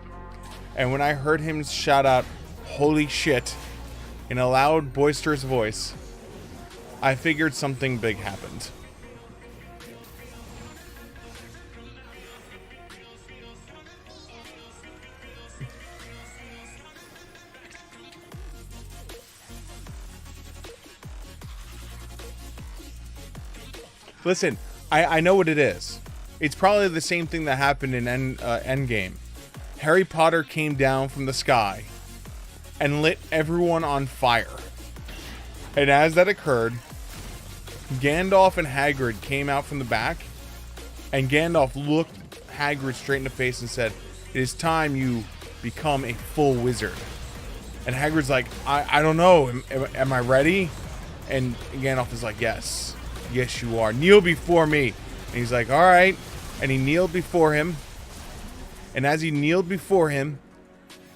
and when I heard him shout out, "Holy shit," in a loud, boisterous voice, I figured something big happened. Listen, I know what it is. It's probably the same thing that happened in Endgame. Harry Potter came down from the sky and lit everyone on fire. And as that occurred, Gandalf and Hagrid came out from the back, and Gandalf looked Hagrid straight in the face and said, "It is time you become a full wizard." And Hagrid's like, I don't know, am I ready? And Gandalf is like, yes, you are. Kneel before me. And he's like, all right. And he kneeled before him. And as he kneeled before him,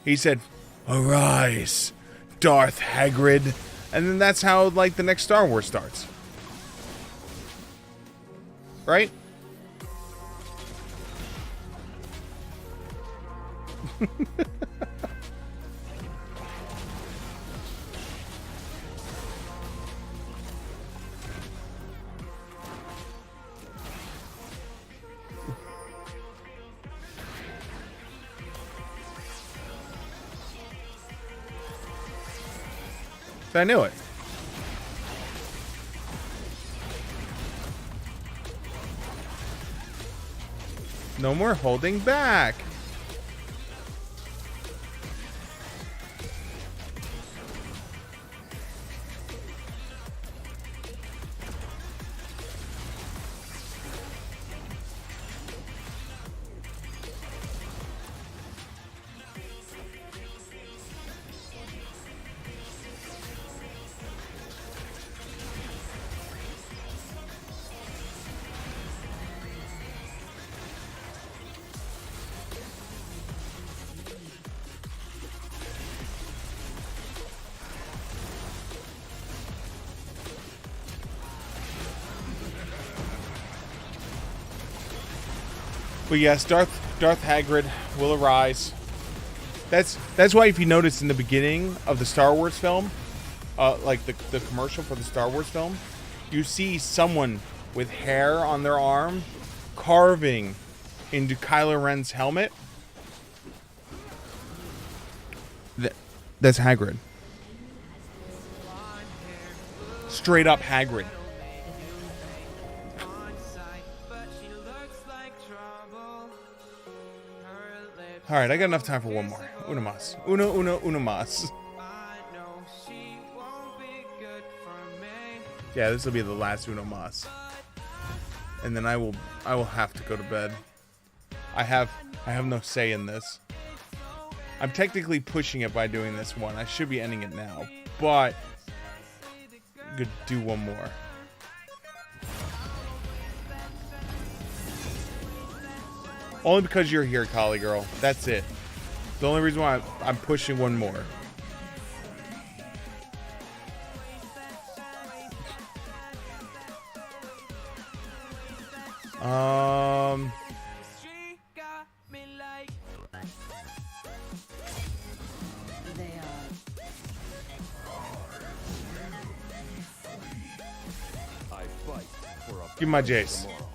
he said, "Arise, Darth Hagrid." And then that's how, like, the next Star Wars starts. Right? So I knew it. No more holding back. But yes, Darth Hagrid will arise. That's why, if you notice in the beginning of the Star Wars film, like the commercial for the Star Wars film, you see someone with hair on their arm carving into Kylo Ren's helmet. That's Hagrid. Straight up Hagrid. All right, I got enough time for one more. Uno mas. Uno mas. Yeah, this will be the last Uno mas. And then I will have to go to bed. I have no say in this. I'm technically pushing it by doing this one. I should be ending it now, but I'm gonna do one more. Only because you're here, Collie Girl. That's it. The only reason why I'm pushing one more. They are I fight for a Give me my Jace. tomorrow.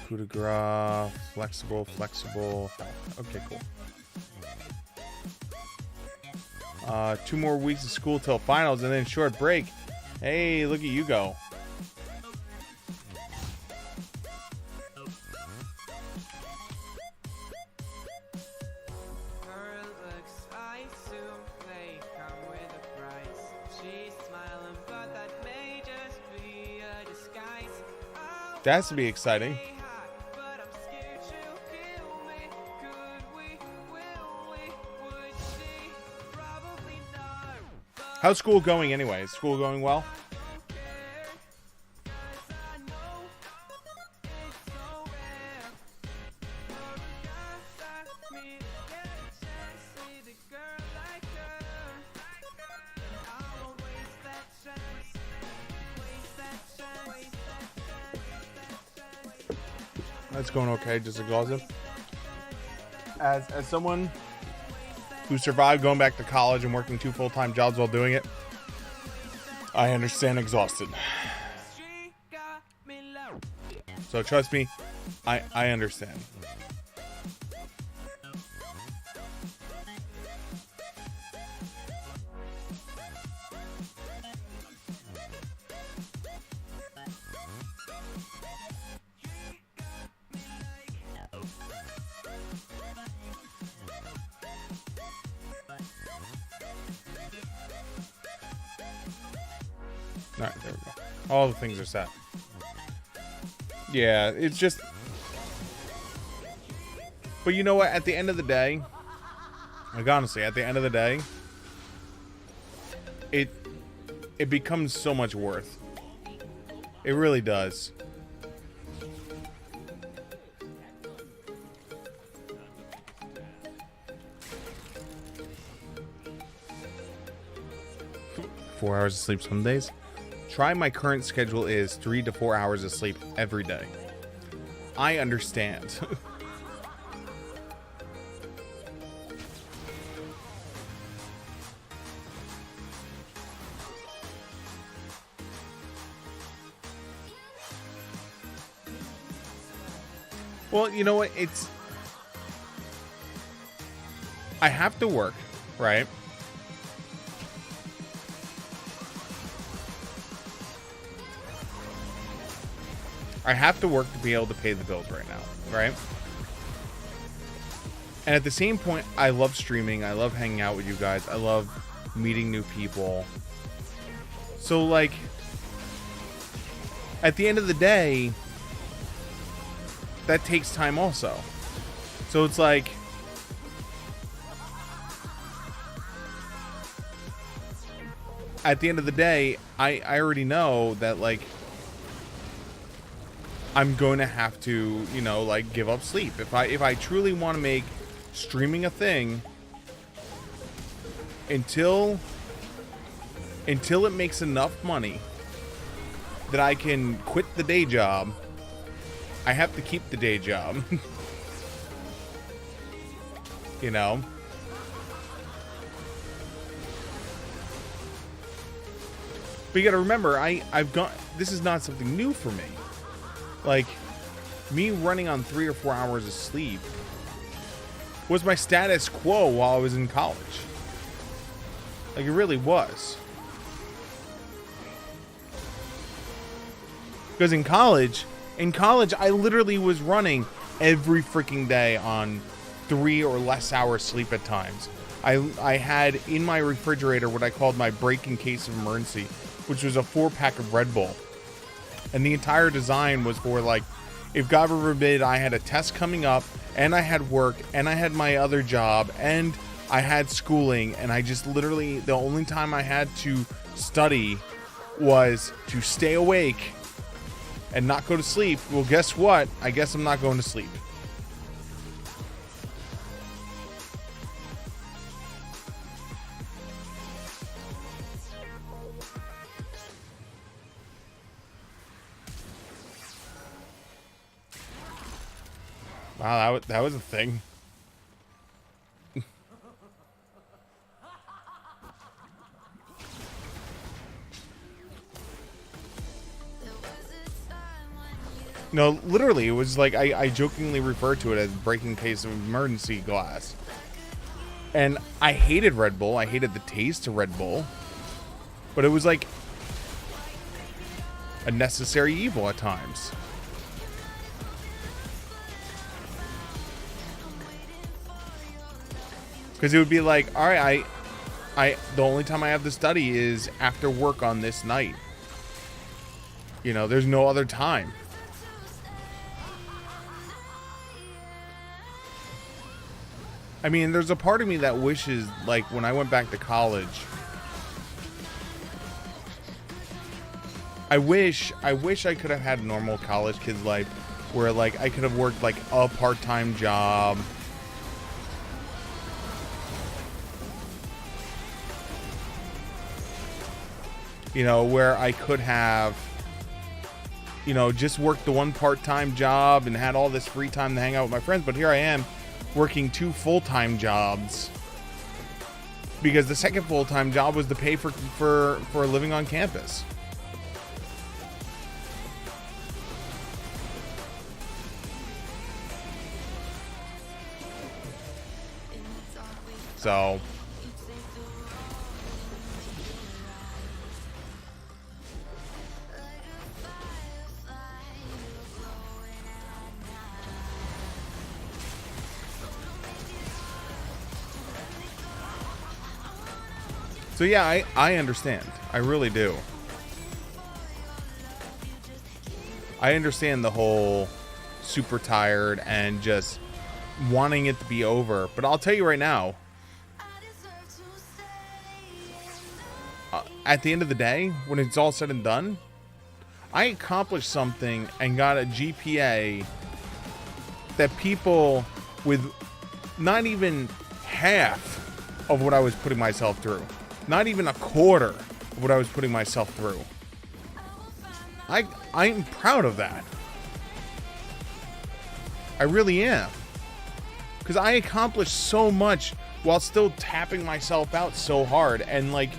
Coup de grace, flexible. Okay, cool. 2 more weeks of school till finals and then short break. Hey, look at you go. That has to be exciting. How's school going anyway? Is school going well? That's going okay, just exhausted. As someone who survived going back to college and working 2 full-time jobs while doing it, I understand exhausted. So trust me, I understand. Alright, there we go. All the things are set. Yeah, it's just... But you know what? At the end of the day... Like, honestly, at the end of the day... It becomes so much worth. It really does. Four hours of sleep some days. Try my current schedule is 3 to 4 hours of sleep every day. I understand. Well, you know what? I have to work, right? I have to work to be able to pay the bills right now, right? And at the same point, I love streaming. I love hanging out with you guys. I love meeting new people. So, like, at the end of the day, that takes time also. So it's like, at the end of the day, I already know that, like, I'm going to have to, you know, like, give up sleep. If I truly want to make streaming a thing, until it makes enough money that I can quit the day job, I have to keep the day job. You know? But you gotta remember, I've got, this is not something new for me. Like, me running on 3 or 4 hours of sleep was my status quo while I was in college. Like, it really was. Because in college, I literally was running every freaking day on 3 or less hours sleep at times. I had in my refrigerator what I called my break in case of emergency, which was a 4-pack of Red Bull. And the entire design was for, like, if God forbid I had a test coming up, and I had work, and I had my other job, and I had schooling, and I just literally, the only time I had to study was to stay awake and not go to sleep. Well, guess what? I guess I'm not going to sleep. Wow, that was a thing. No, literally, it was like, I jokingly referred to it as breaking case of emergency glass. And I hated Red Bull. I hated the taste of Red Bull. But it was like a necessary evil at times. Because it would be like, all right, the only time I have to study is after work on this night. You know, there's no other time. I mean, there's a part of me that wishes, like, when I went back to college, I wish I could have had a normal college kid's life where, like, I could have worked, like, a part-time job. You know, where I could have, you know, just worked the one part-time job and had all this free time to hang out with my friends. But here I am working 2 full-time jobs because the second full-time job was to pay for living on campus. So yeah, I understand. I really do. I understand the whole super tired and just wanting it to be over. But I'll tell you right now, at the end of the day, when it's all said and done, I accomplished something and got a GPA that people with not even half of what I was putting myself through, not even a quarter of what I was putting myself through. I'm proud of that. I really am. Because I accomplished so much while still tapping myself out so hard. And, like,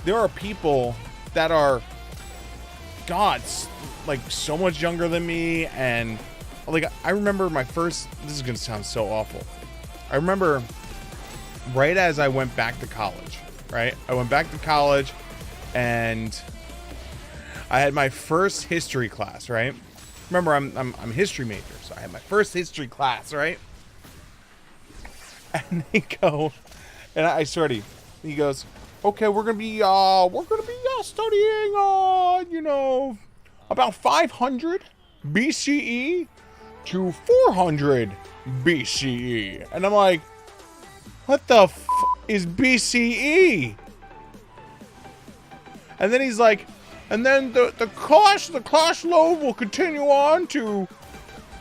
there are people that are, God, like, so much younger than me. And, like, I remember my first, this is going to sound so awful. I remember right as I went back to college, right? I went back to college and I had my first history class, right? Remember, I'm a history major, so I had my first history class, right? And they go, and I started, he goes, okay, we're gonna be studying, you know, about 500 BCE to 400 BCE. And I'm like, what the f is BCE? And then he's like, and then the class load will continue on to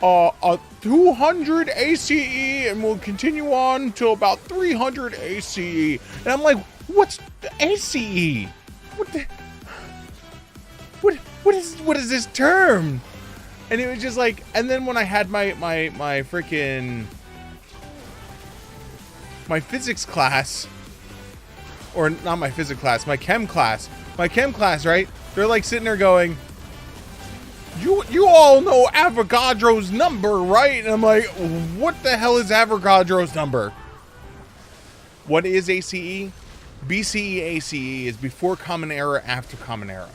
200 ACE and will continue on until about 300 ACE. And I'm like, what's the ACE? What is this term? And it was just like, and then when I had my freaking physics class, or not my physics class, my chem class, right? They're like sitting there going, you all know Avogadro's number, right? And I'm like, what the hell is Avogadro's number? What is ACE? BCE ACE is before Common Era, after Common Era.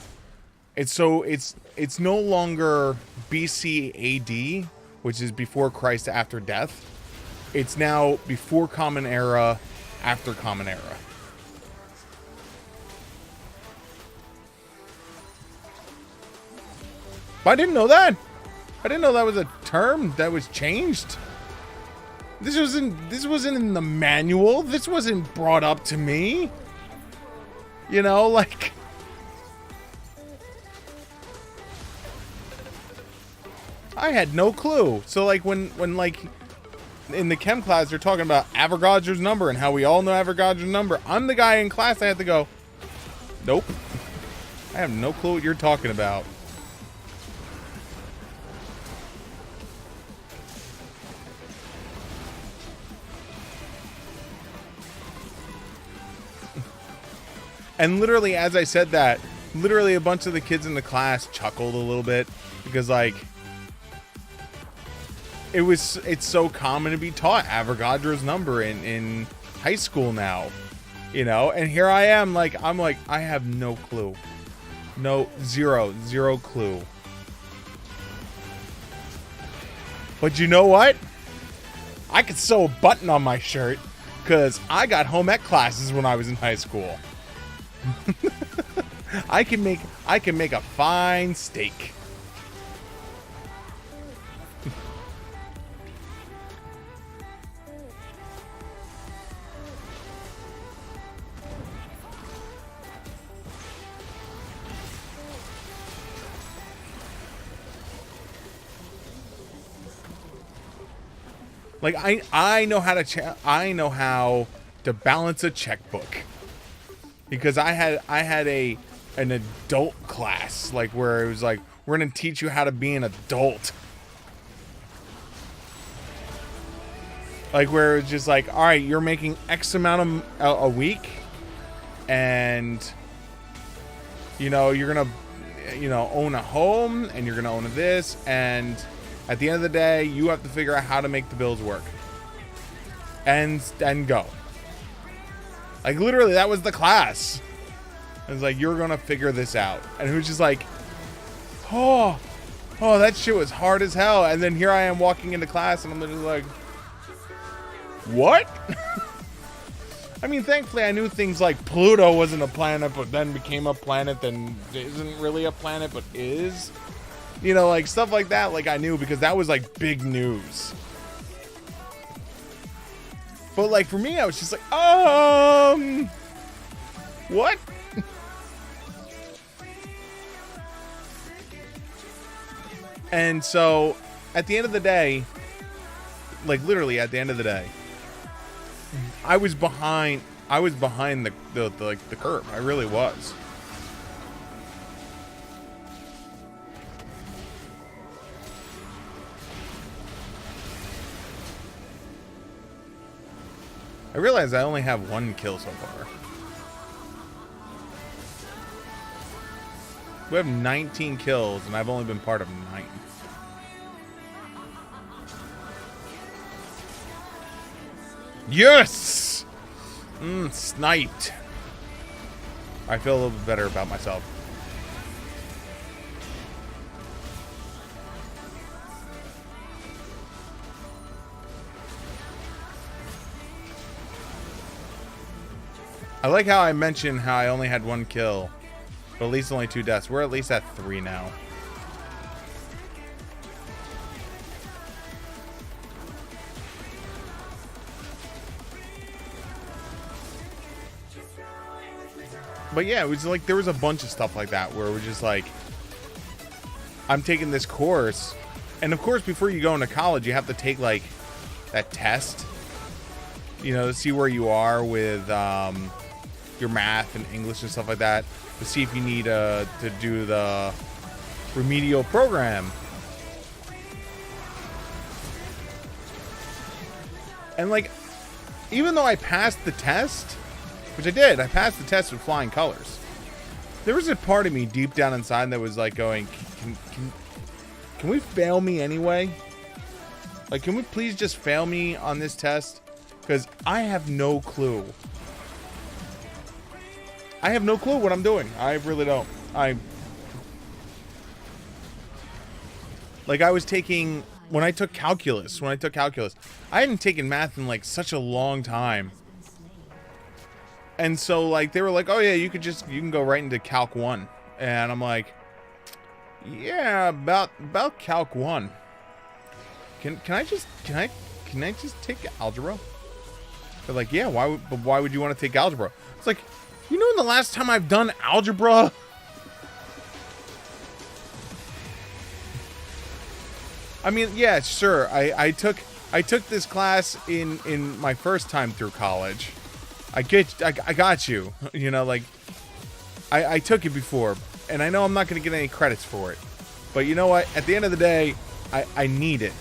It's no longer BC AD, which is before Christ, after death. It's now before Common Era, after Common Era. But I didn't know that. I didn't know that was a term that was changed. This wasn't in the manual. This wasn't brought up to me. You know, like, I had no clue. So like when like in the chem class they're talking about Avogadro's number and how we all know Avogadro's number, I'm the guy in class I had to go, nope. I have no clue what you're talking about. And literally, as I said that, literally a bunch of the kids in the class chuckled a little bit because, like, it's so common to be taught Avogadro's number in high school now, you know. And here I am, like, I have no clue, zero clue. But you know what? I could sew a button on my shirt because I got home ec classes when I was in high school. I can make a fine steak. Like I know how to balance a checkbook. Because I had an adult class, like, where it was like, we're gonna teach you how to be an adult. Like, where it's just like, all right, you're making X amount of a week, and you know you're gonna, you know, own a home, and you're gonna own this, and at the end of the day, you have to figure out how to make the bills work, and go. Like, literally, that was the class. It was like, you're gonna figure this out. And it was just like, oh, that shit was hard as hell. And then here I am walking into class, and I'm just like, what? I mean, thankfully, I knew things like Pluto wasn't a planet, but then became a planet, then isn't really a planet, but is. You know, like, stuff like that, like, I knew, because that was, like, big news. But, like, for me, I was just like, what? And so, at the end of the day, like, literally at the end of the day, I was behind the curve. I really was. I realize I only have one kill so far. We have 19 kills, and I've only been part of 9. Yes! Sniped. I feel a little bit better about myself. I like how I mentioned how I only had 1 kill, but at least only 2 deaths. We're at least at 3 now. But yeah, it was like there was a bunch of stuff like that where it was just like, I'm taking this course, and of course before you go into college you have to take like that test, you know, to see where you are with your math and English and stuff like that, to see if you need to do the remedial program. And like, even though I passed the test, which I did, I passed the test with flying colors, there was a part of me deep down inside that was like going, can we fail me anyway? Like, can we please just fail me on this test? Because I have no clue. I have no clue what I'm doing. I really don't. Like, I was taking, when I took calculus, I hadn't taken math in like such a long time. And so like they were like, oh yeah, you can go right into Calc 1. And I'm like, yeah, about Calc 1. Can I just take algebra? They're like, yeah, why would you want to take algebra? It's like, you know when the last time I've done algebra? I mean, yeah, sure. I took this class in my first time through college. I got you. You know, like, I took it before, and I know I'm not going to get any credits for it. But you know what? At the end of the day, I need it.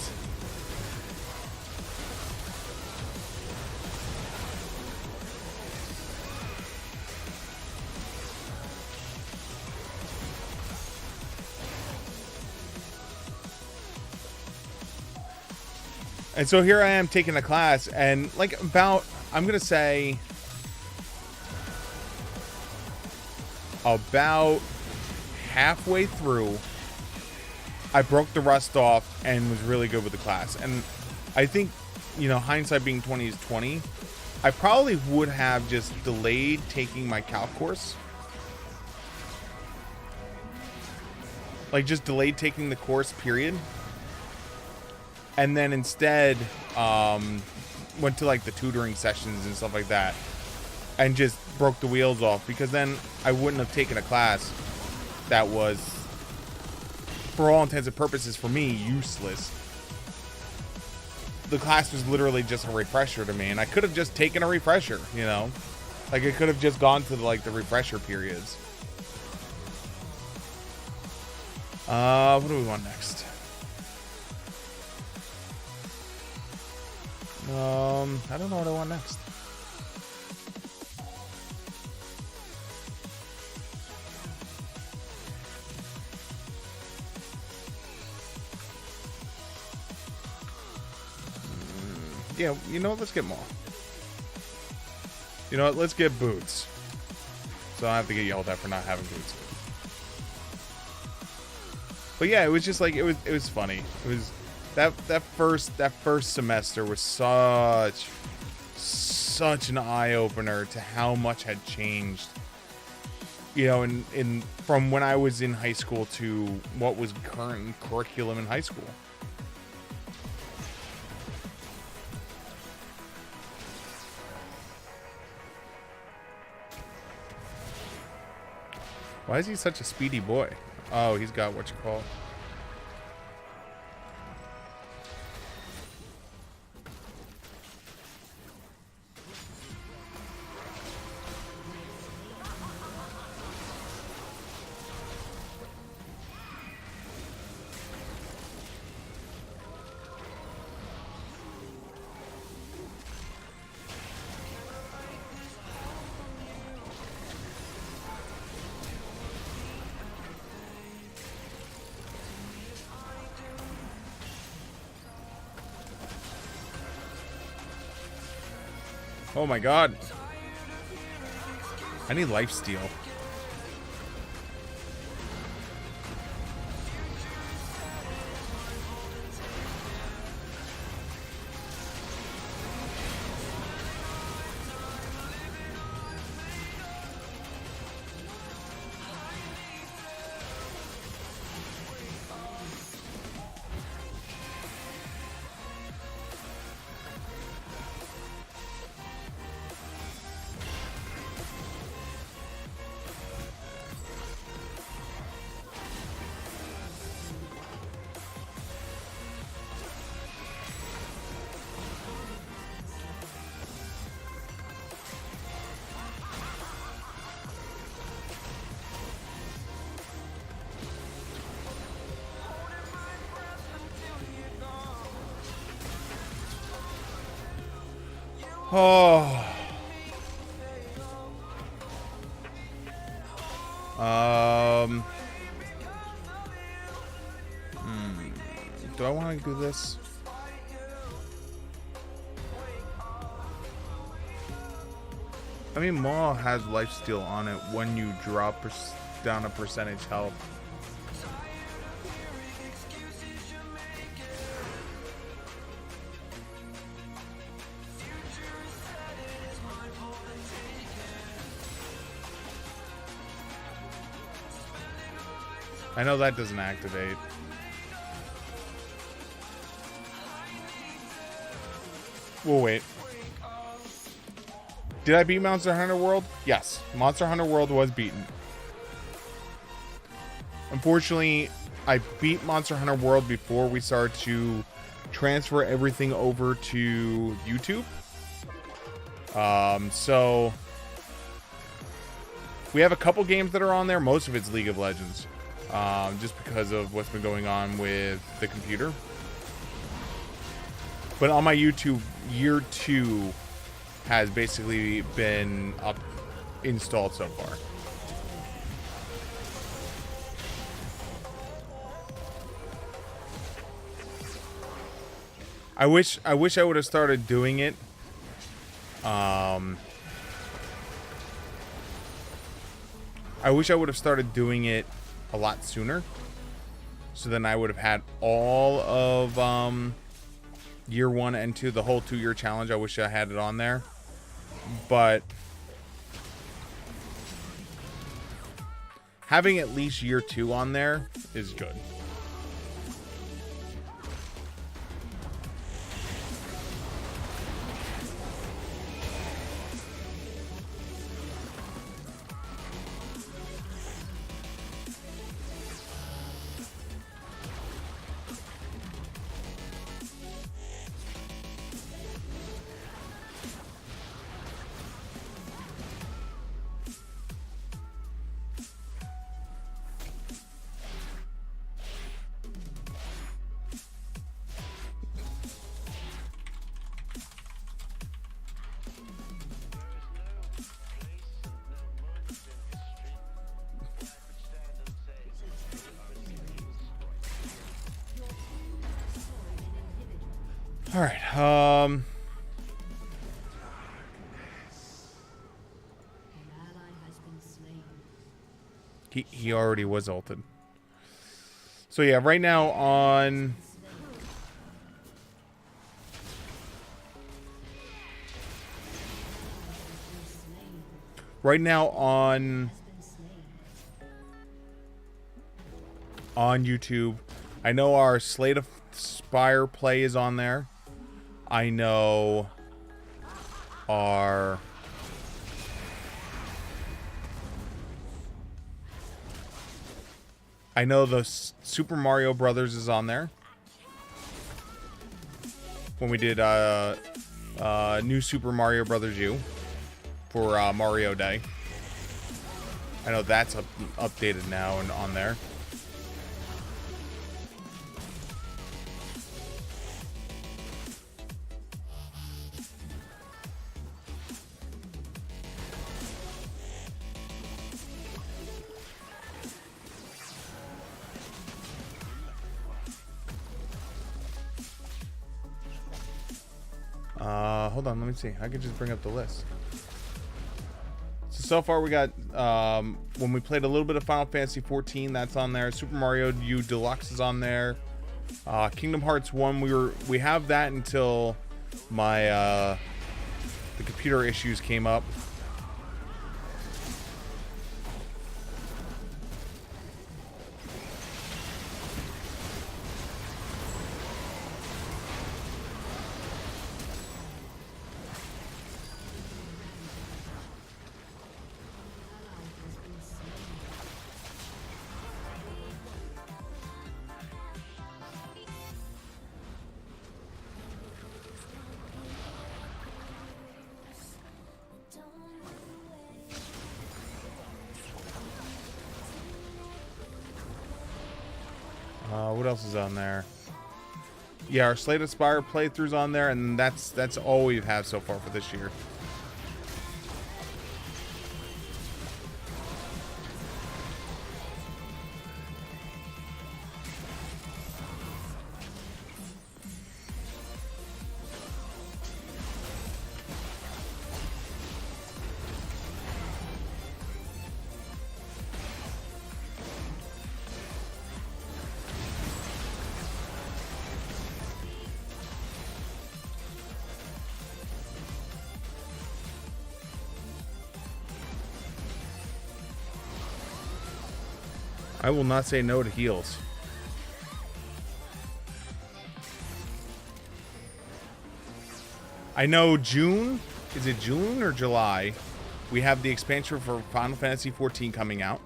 And so here I am taking a class, and like I'm gonna say about halfway through, I broke the rust off and was really good with the class. And I think, you know, hindsight being 20 is 20. I probably would have just delayed taking my calc course. Like, just delayed taking the course, period. And then instead went to like the tutoring sessions and stuff like that and just broke the wheels off, because then I wouldn't have taken a class that was, for all intents and purposes for me, useless. The class was literally just a refresher to me, and I could have just taken a refresher, you know, like I could have just gone to like the refresher periods. What do we want next? I don't know what I want next. Yeah, you know what? Let's get more. You know what? Let's get boots. So I have to get yelled at for not having boots. But yeah, it was just like, it was funny. It was that first semester was such an eye-opener to how much had changed, you know, in from when I was in high school to what was current curriculum in high school. Why is he such a speedy boy? Oh, he's got what you call. Oh my god. I need lifesteal. Oh. Do I want to do this? I mean, Maul has lifesteal on it when you drop down a percentage health. I know that doesn't activate. We'll wait. Did I beat Monster Hunter World? Yes. Monster Hunter World was beaten. Unfortunately, I beat Monster Hunter World before we started to transfer everything over to YouTube. So we have a couple games that are on there. Most of it's League of Legends. Just because of what's been going on with the computer. But on my YouTube, year 2 has basically been installed so far. I wish I would have started doing it. I wish I would have started doing it a lot sooner, so then I would have had all of year 1 and 2, the whole 2-year challenge. I wish I had it on there, but having at least year 2 on there is good. All right. An ally has been slain. He already was ulted. So yeah, right now on YouTube, I know our Slate of Spire play is on there. I know our the Super Mario Brothers is on there. When we did New Super Mario Brothers U for Mario Day. I know that's updated now and on there. Hold on, let me see. I could just bring up the list. So So far we got when we played a little bit of Final Fantasy 14, that's on there. Super Mario U Deluxe is on there. Kingdom Hearts 1, we have that until my the computer issues came up. What else is on there? Yeah, our Slate Aspire playthroughs on there, and that's all we've had so far for this year. I will not say no to heals. I know June, is it June or July? We have the expansion for Final Fantasy 14 coming out.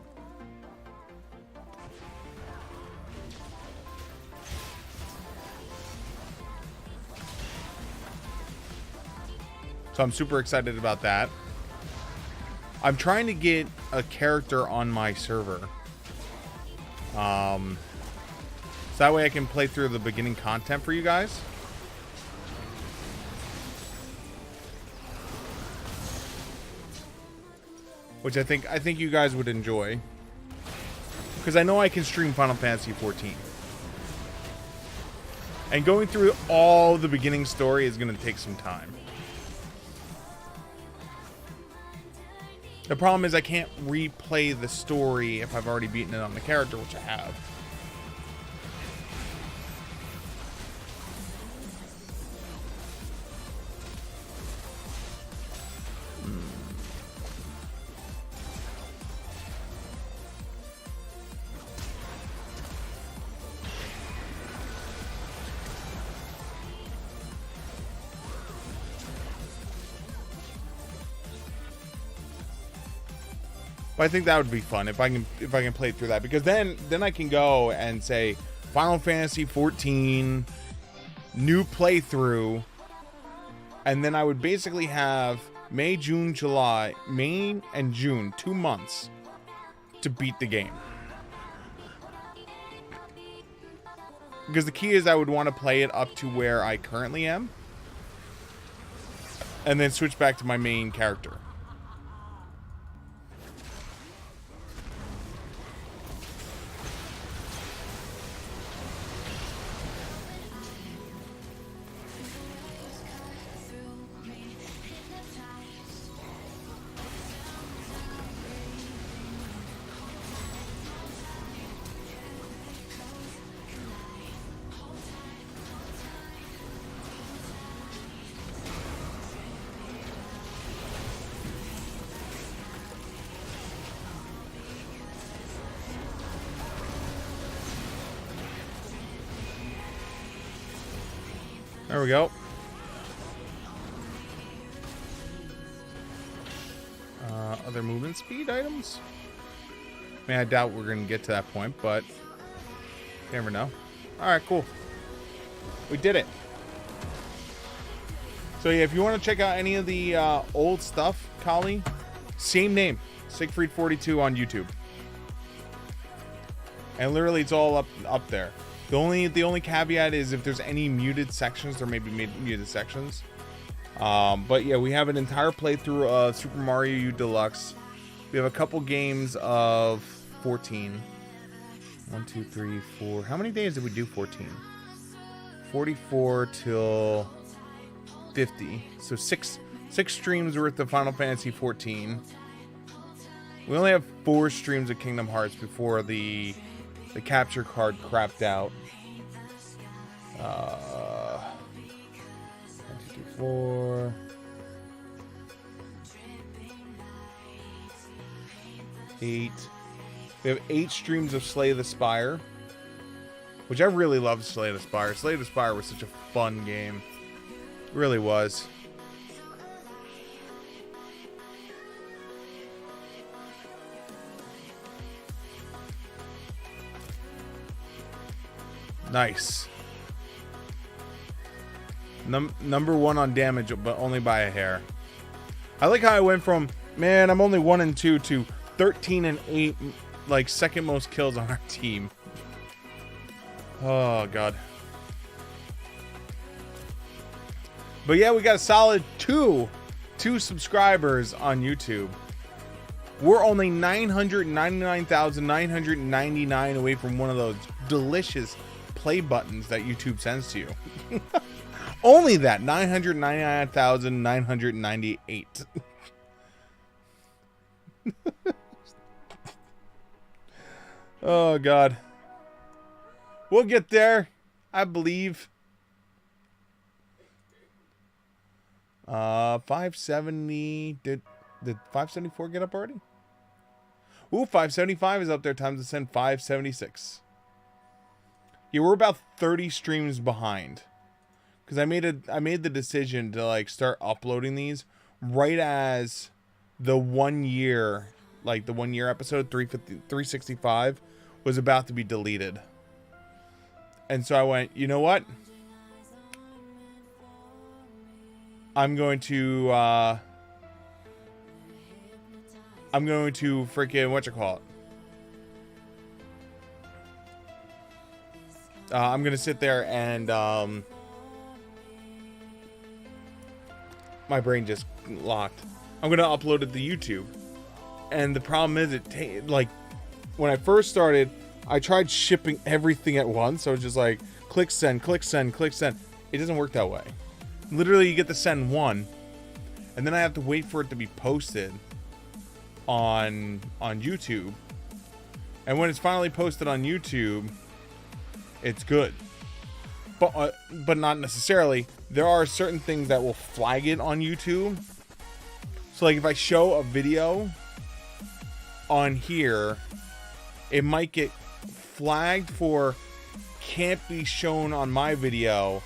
So I'm super excited about that. I'm trying to get a character on my server. So that way I can play through the beginning content for you guys. Which I think you guys would enjoy. Because I know I can stream Final Fantasy 14. And going through all the beginning story is going to take some time. The problem is I can't replay the story if I've already beaten it on the character, which I have. But I think that would be fun if I can play through that, because then I can go and say Final Fantasy 14 new playthrough, and then I would basically have May, June, July, May and June, 2 months to beat the game. Because the key is I would want to play it up to where I currently am, and then switch back to my main character. There we go. Other movement speed items? I mean, I doubt we're going to get to that point, but you never know. Alright, cool. We did it. So yeah, if you want to check out any of the old stuff, Kali, same name, Siegfried42 on YouTube. And literally it's all up there. The only caveat is if there's any muted sections, there may be muted sections. But yeah, we have an entire playthrough of Super Mario U Deluxe. We have a couple games of 14. 1, 2, 3, 4. How many days did we do 14? 44 till 50. So six streams worth of Final Fantasy 14. We only have 4 streams of Kingdom Hearts before the capture card crapped out. 1, 2, 3, 4. We have 8 streams of Slay the Spire, which I really loved. Slay the Spire. Slay the Spire was such a fun game. It really was. Nice. Number 1 on damage, but only by a hair. I like how I went from, man, I'm only 1 and 2 to 13 and 8, like second most kills on our team. Oh god. But yeah, we got a solid two subscribers on YouTube. We're only 999,999 away from one of those delicious play buttons that YouTube sends to you. Only that, 999,998. Oh god. We'll get there, I believe. 570. Did 574 get up already? Ooh, 575 is up there. Time to send 576. Yeah, we're about 30 streams behind. Because I made the decision to like start uploading these right as the 1 year, like the 1 year episode 365 was about to be deleted. And so I went, you know what? I'm going to freaking whatchamacallit. I'm gonna sit there and my brain just locked. I'm gonna upload it to YouTube, and the problem is like when I first started, I tried shipping everything at once. So I was just like click send, click send, click send. It doesn't work that way. Literally, you get to send one, and then I have to wait for it to be posted on YouTube. And when it's finally posted on YouTube, it's good. But not necessarily. There are certain things that will flag it on YouTube. So like if I show a video on here, it might get flagged for can't be shown on my video,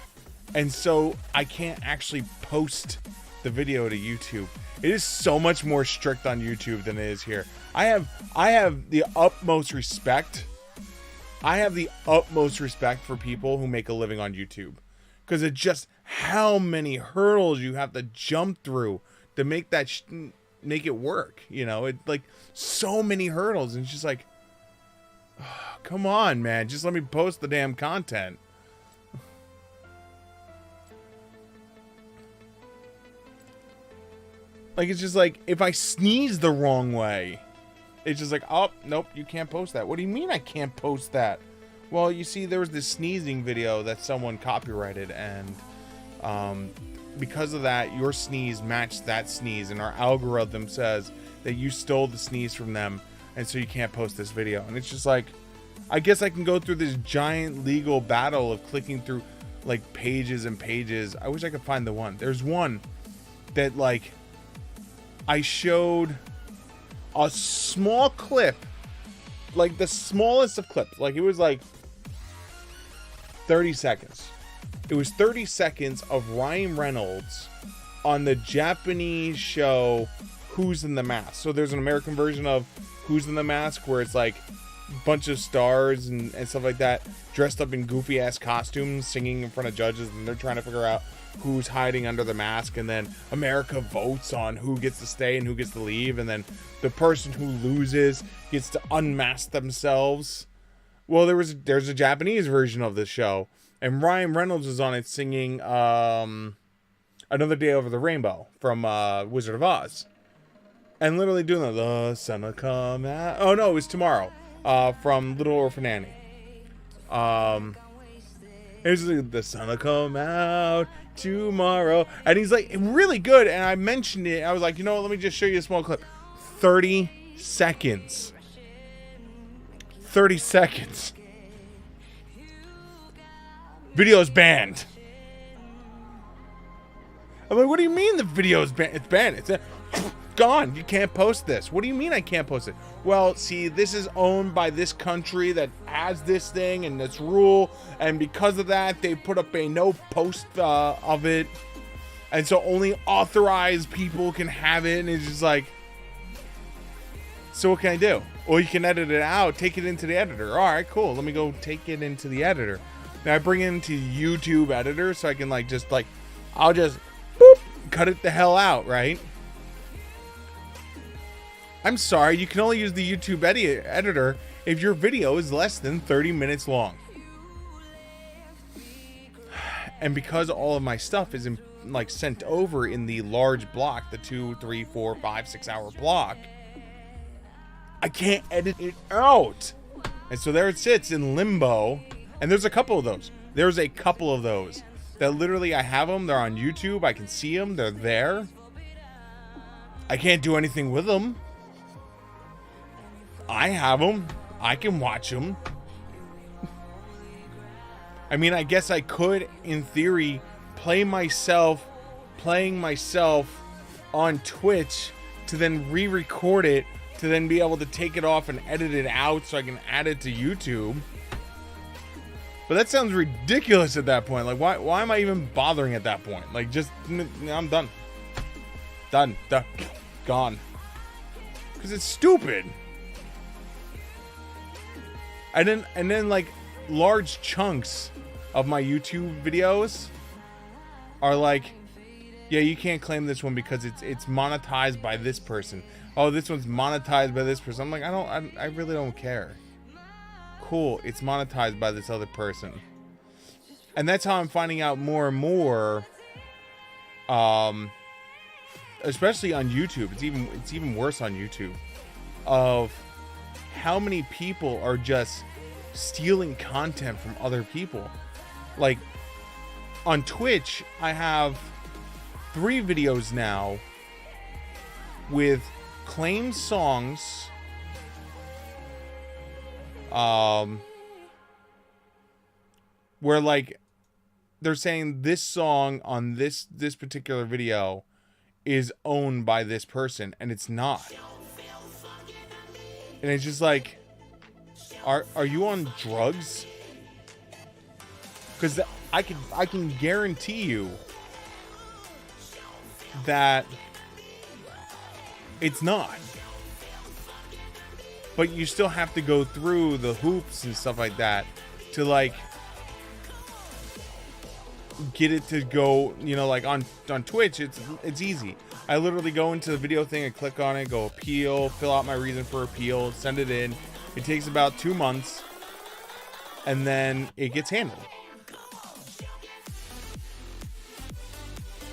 and so I can't actually post the video to YouTube. It is so much more strict on YouTube than it is here. I have the utmost respect. I have the utmost respect for people who make a living on YouTube, because it's just how many hurdles you have to jump through to make that make it work. You know, it like so many hurdles, and it's just like, oh, come on, man, just let me post the damn content. Like, it's just like, if I sneeze the wrong way, it's just like, oh, nope, you can't post that. What do you mean I can't post that? Well, you see, there was this sneezing video that someone copyrighted, and because of that, your sneeze matched that sneeze, and our algorithm says that you stole the sneeze from them, and so you can't post this video. And it's just like, I guess I can go through this giant legal battle of clicking through, like, pages and pages. I wish I could find the one. There's one that, like, I showed a small clip, like the smallest of clips. Like, it was like 30 seconds. It was 30 seconds of Ryan Reynolds on the Japanese show Who's in the Mask. So there's an American version of Who's in the Mask where it's like a bunch of stars and stuff like that dressed up in goofy ass costumes singing in front of judges, and they're trying to figure out who's hiding under the mask, and then America votes on who gets to stay and who gets to leave, and then the person who loses gets to unmask themselves. Well, there's a Japanese version of this show, and Ryan Reynolds was on it singing Another Day Over the Rainbow from Wizard of Oz, and literally doing the sun'll come out. Oh no, it was Tomorrow from Little Orphan Annie. It was like, the sun'll come out tomorrow, and he's like really good. And I mentioned it. I was like, you know what, let me just show you a small clip. 30 seconds. 30 seconds. Video is banned. I'm like, what do you mean the video is banned? It's banned. It's gone. You can't post this. What do you mean I can't post it? Well, see, this is owned by this country that has this thing and this rule, and because of that, they put up a no post of it, and so only authorized people can have it. And it's just like, so what can I do? Well, you can edit it out, take it into the editor. All right, cool. Let me go take it into the editor. Now I bring it into YouTube editor so I can like just like, I'll just boop, cut it the hell out, right? I'm sorry, you can only use the YouTube editor if your video is less than 30 minutes long. And because all of my stuff is like sent over in the large block, the 2, 3, 4, 5, 6 hour block, I can't edit it out. And so there it sits in limbo. And there's a couple of those. There's a couple of those that literally I have them. They're on YouTube. I can see them. They're there. I can't do anything with them. I have them. I can watch them. I mean, I guess I could, in theory, playing myself on Twitch to then re-record it, to then be able to take it off and edit it out so I can add it to YouTube. But that sounds ridiculous at that point. Like, why am I even bothering at that point? Like, just, I'm done. Done. Gone. Because it's stupid. And then like large chunks of my YouTube videos are like, yeah, you can't claim this one because it's monetized by this person. Oh, this one's monetized by this person. I'm like, I really don't care. Cool, it's monetized by this other person. And that's how I'm finding out more and more, especially on YouTube. It's even worse on YouTube, of how many people are just stealing content from other people. Like on Twitch, I have 3 videos now with claimed songs, where like they're saying this song on this particular video is owned by this person, and it's not. And it's just like, are you on drugs? Because I can guarantee you that it's not. But you still have to go through the hoops and stuff like that to like get it to go, you know, like on Twitch, it's easy. I literally go into the video thing and click on it, go appeal, fill out my reason for appeal, send it in. It takes about 2 months, and then it gets handled.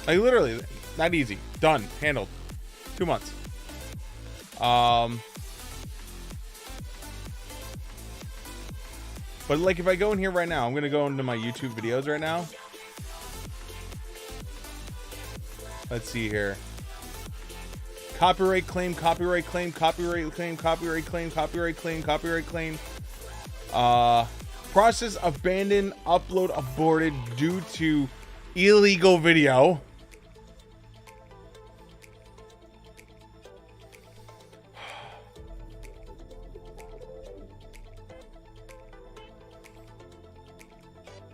Like literally, that easy. Done. Handled. 2 months. But like if I go in here right now, I'm gonna go into my YouTube videos right now. Let's see here. Copyright claim, copyright claim, copyright claim, copyright claim, copyright claim, copyright claim. Process abandoned, upload aborted due to illegal video.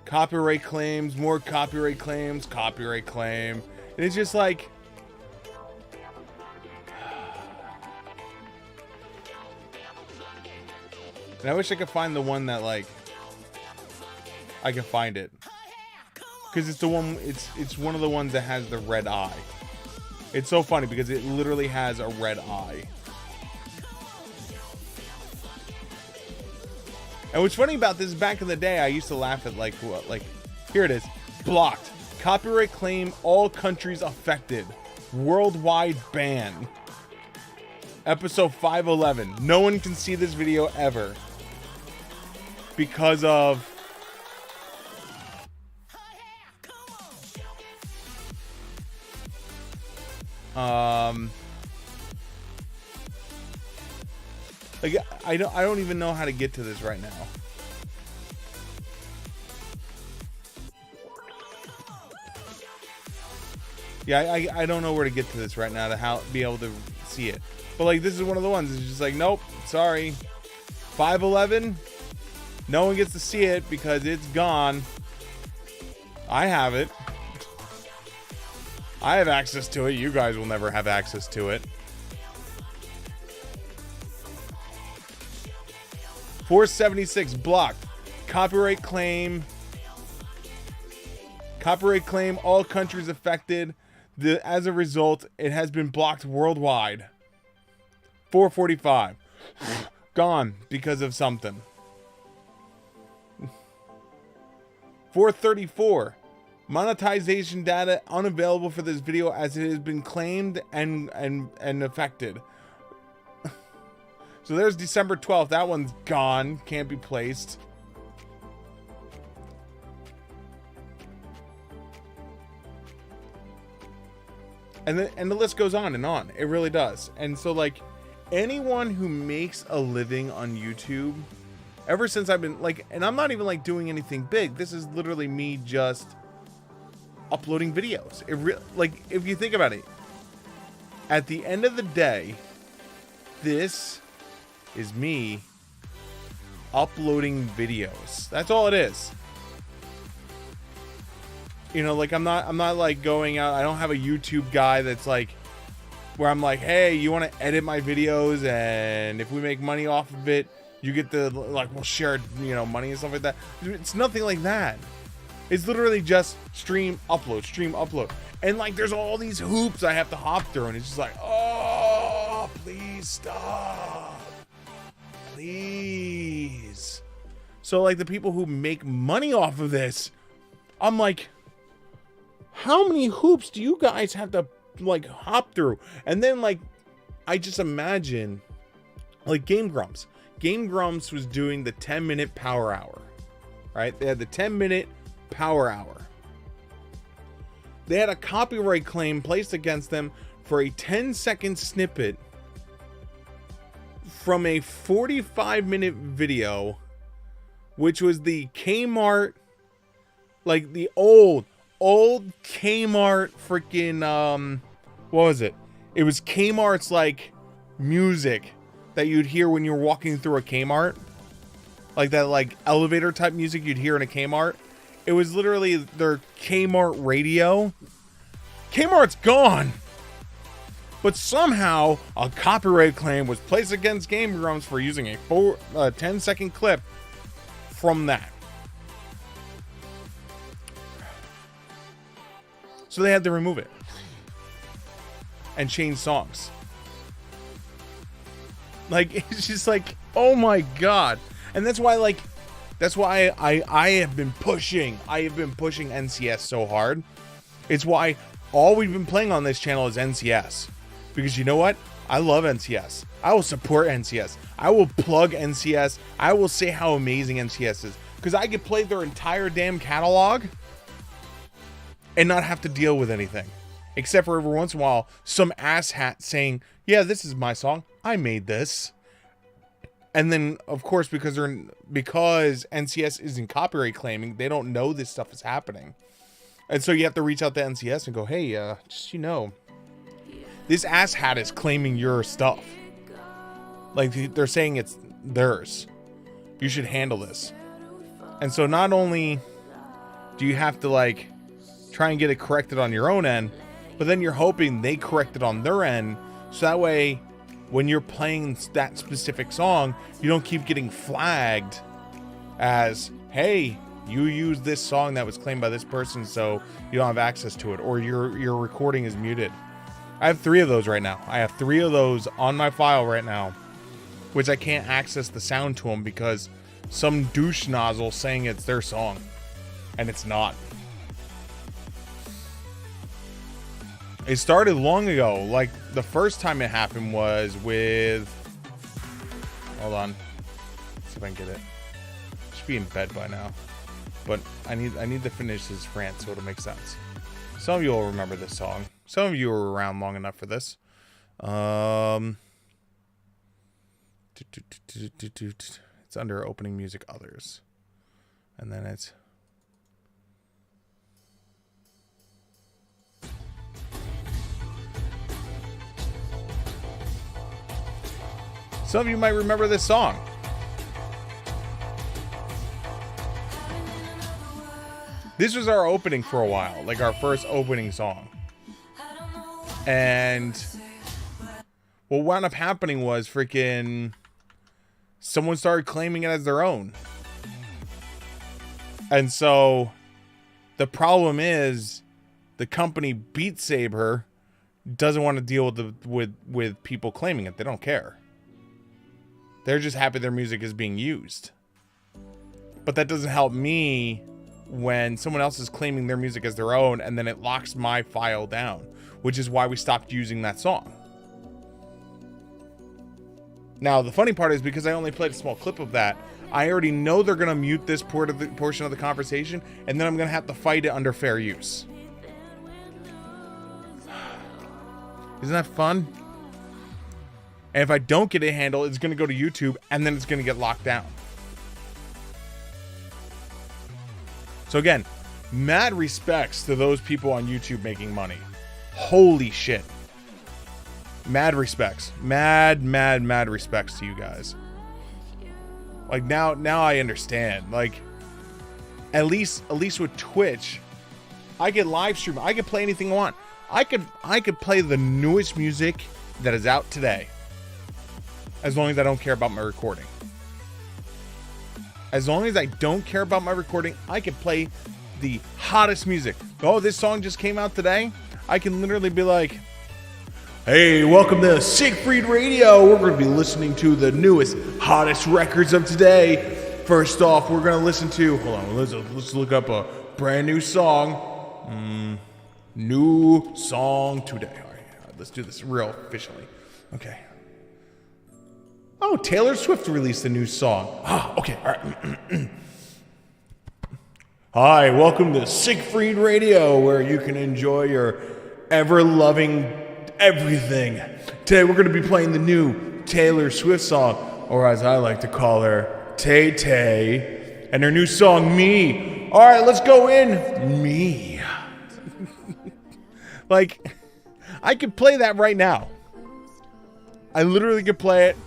Copyright claims, more copyright claims, copyright claim. And it's just like, and I wish I could find the one that like I can find it, because it's the one, it's one of the ones that has the red eye. It's so funny because it literally has a red eye. And what's funny about this, back in the day, I used to laugh at like, what, like, here it is, blocked. Copyright claim, all countries affected. Worldwide ban. Episode 511. No one can see this video ever. Because of... Like, I don't even know how to get to this right now. Yeah, I don't know where to get to this right now to be able to see it. But like, this is one of the ones. It's just like, nope, sorry. 511. No one gets to see it because it's gone. I have it. I have access to it. You guys will never have access to it. 476 blocked. Copyright claim. Copyright claim. All countries affected. As a result, it has been blocked worldwide. 445. Gone because of something. 434. Monetization data unavailable for this video as it has been claimed and affected. So there's December 12th. That one's gone. Can't be placed. And the list goes on and on. It really does. And so, like, anyone who makes a living on YouTube, ever since I've been, like, and I'm not even, like, doing anything big. This is literally me just uploading videos. Like, if you think about it, at the end of the day, this is me uploading videos. That's all it is. You know, like, I'm not like going out. I don't have a YouTube guy that's like, where I'm like, hey, you want to edit my videos, and if we make money off of it, you get the, like, we'll share, you know, money and stuff like that. It's nothing like that. It's literally just stream, upload. And, like, there's all these hoops I have to hop through, and it's just like, oh, please stop. Please. So, like, the people who make money off of this, I'm like, how many hoops do you guys have to, like, hop through? And then, like, I just imagine, like, Game Grumps. Game Grumps was doing the 10-minute power hour, right? They had the 10-minute power hour. They had a copyright claim placed against them for a 10-second snippet from a 45-minute video, which was the Kmart, like, the old Kmart freaking, what was it? It was Kmart's, like, music that you'd hear when you're walking through a Kmart. Like that, like, elevator type music you'd hear in a Kmart. It was literally their Kmart radio. Kmart's gone. But somehow a copyright claim was placed against Game Grumps for using a 10-second clip from that. So they had to remove it and change songs. Like, it's just like, oh my god. And that's why, like, that's why I have been pushing NCS so hard. It's why all we've been playing on this channel is NCS. Because you know what? I love NCS. I will support NCS. I will plug NCS. I will say how amazing NCS is. Because I could play their entire damn catalog and not have to deal with anything. Except for every once in a while, some asshat saying, yeah, this is my song. I made this. And then, of course, because NCS isn't copyright claiming, they don't know this stuff is happening. And so you have to reach out to NCS and go, hey, just, you know, this asshat is claiming your stuff. Like, they're saying it's theirs. You should handle this. And so not only do you have to, like, try and get it corrected on your own end, but then you're hoping they correct it on their end, so that way when you're playing that specific song, you don't keep getting flagged as, hey, you used this song that was claimed by this person, so you don't have access to it, or your recording is muted. I have 3 of those right now. I have 3 of those on my file right now, which I can't access the sound to them because some douche nozzle saying it's their song, and it's not. It started long ago. Like, the first time it happened was with... Hold on. Let's see if I can get it. Should be in bed by now. But I need to finish this rant so it'll make sense. Some of you will remember this song. Some of you were around long enough for this. It's under opening music others. And then it's some of you might remember this song. This was our opening for a while, like our first opening song. And what wound up happening was freaking someone started claiming it as their own. And so the problem is the company Beat Saber doesn't want to deal with people claiming it. They don't care. They're just happy their music is being used. But that doesn't help me when someone else is claiming their music as their own and then it locks my file down, which is why we stopped using that song. Now, the funny part is because I only played a small clip of that, I already know they're going to mute this portion of the conversation, and then I'm going to have to fight it under fair use. Isn't that fun? And if I don't get it handled, it's going to go to YouTube, and then it's going to get locked down. So again, mad respects to those people on YouTube making money. Holy shit. Mad respects. Mad respects to you guys. Like now I understand. Like at least with Twitch, I can live stream. I can play anything I want. I could play the newest music that is out today. As long as I don't care about my recording. As long as I don't care about my recording, I can play the hottest music. Oh, this song just came out today. I can literally be like, hey, welcome to Siegfried Radio. We're going to be listening to the newest, hottest records of today. First off, we're going to listen to, hold on, let's look up a brand new song. New song today. All right, let's do this real officially. Okay. Oh, Taylor Swift released a new song. Okay, all right. Hi, welcome to Siegfried Radio, where you can enjoy your ever-loving everything. Today we're going to be playing the new Taylor Swift song, or as I like to call her, Tay Tay, and her new song, Me. All right, let's go in. Me. Like, I could play that right now. I literally could play it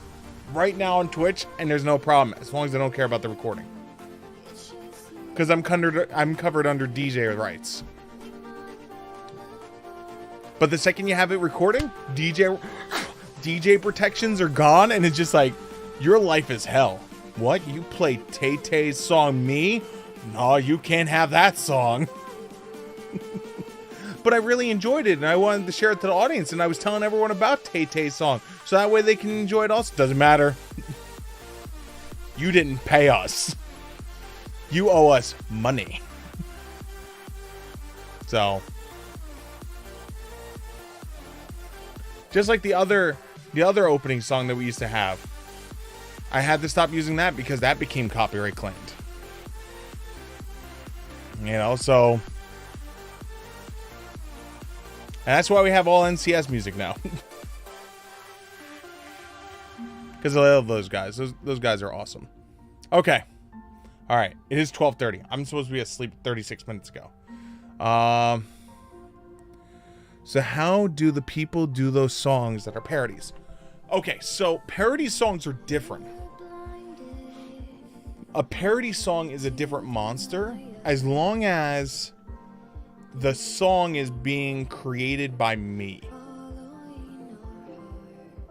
right now on Twitch, and there's no problem, as long as I don't care about the recording. Because I'm covered under DJ rights. But the second you have it recording, DJ protections are gone, and it's just like, your life is hell. What? You play Tay Tay's song, Me? No, you can't have that song. But I really enjoyed it, and I wanted to share it to the audience, and I was telling everyone about Tay Tay's song, so that way they can enjoy it also. Doesn't matter. You didn't pay us. You owe us money. So, just like the other opening song that we used to have, I had to stop using that because that became copyright claimed. You know, so, and that's why we have all NCS music now. Because I love those guys. Those guys are awesome. Okay. All right. It is 12:30. I'm supposed to be asleep 36 minutes ago. So how do the people do those songs that are parodies? Okay, so parody songs are different. A parody song is a different monster as long as the song is being created by me.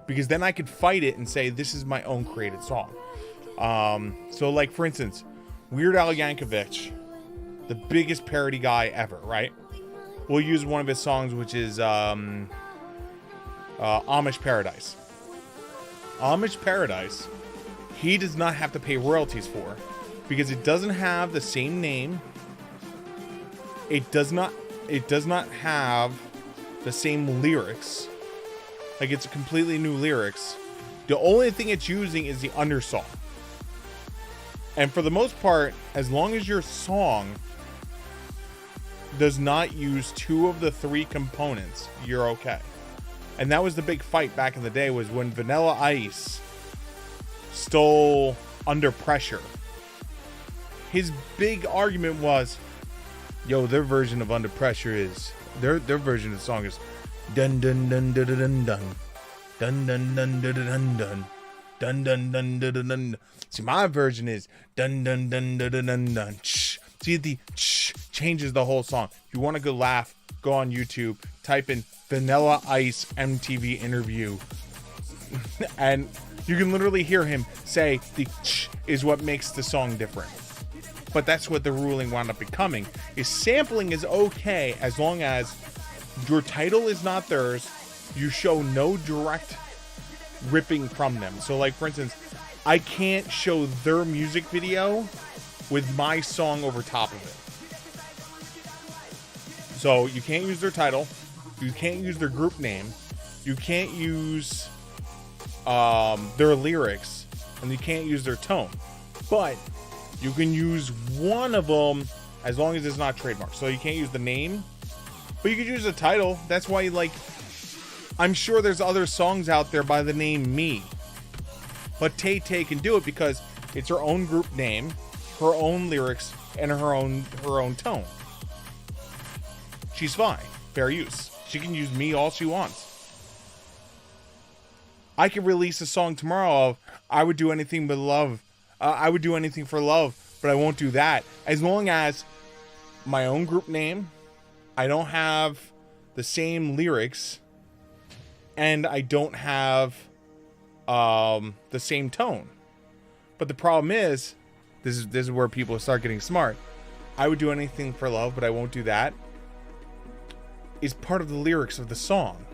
Because then I could fight it and say, this is my own created song. So like, for instance, Weird Al Yankovic, the biggest parody guy ever, right? We'll use one of his songs, which is Amish Paradise. Amish Paradise, he does not have to pay royalties for, because it doesn't have the same name. It does not have the same lyrics. Like, it's a completely new lyrics. The only thing it's using is the undersong. And for the most part, as long as your song does not use 2 of the 3 components, you're okay. And that was the big fight back in the day, was when Vanilla Ice stole Under Pressure. His big argument was, yo, their version of Under Pressure is their version of the song is dun dun dun dun dun dun dun dun dun dun dun dun dun dun dun dun dun. See, my version is dun dun dun dun dun dun dun. See, the changes the whole song. If you want to go laugh, go on YouTube, type in Vanilla Ice MTV interview, and you can literally hear him say the is what makes the song different. But that's what the ruling wound up becoming, is sampling is okay as long as your title is not theirs, you show no direct ripping from them. So like, for instance, I can't show their music video with my song over top of it. So you can't use their title, you can't use their group name, you can't use their lyrics, and you can't use their tone. But you can use one of them as long as it's not trademarked. So you can't use the name, but you can use the title. That's why, like, I'm sure there's other songs out there by the name Me, but Tay Tay can do it because it's her own group name, her own lyrics, and her own tone. She's fine. Fair use. She can use Me all she wants. I could release a song tomorrow of I would do anything but love. I would do anything for love, but I won't do that. As long as my own group name, I don't have the same lyrics, and I don't have the same tone. But the problem is, this is where people start getting smart. I would do anything for love, but I won't do that, is part of the lyrics of the song.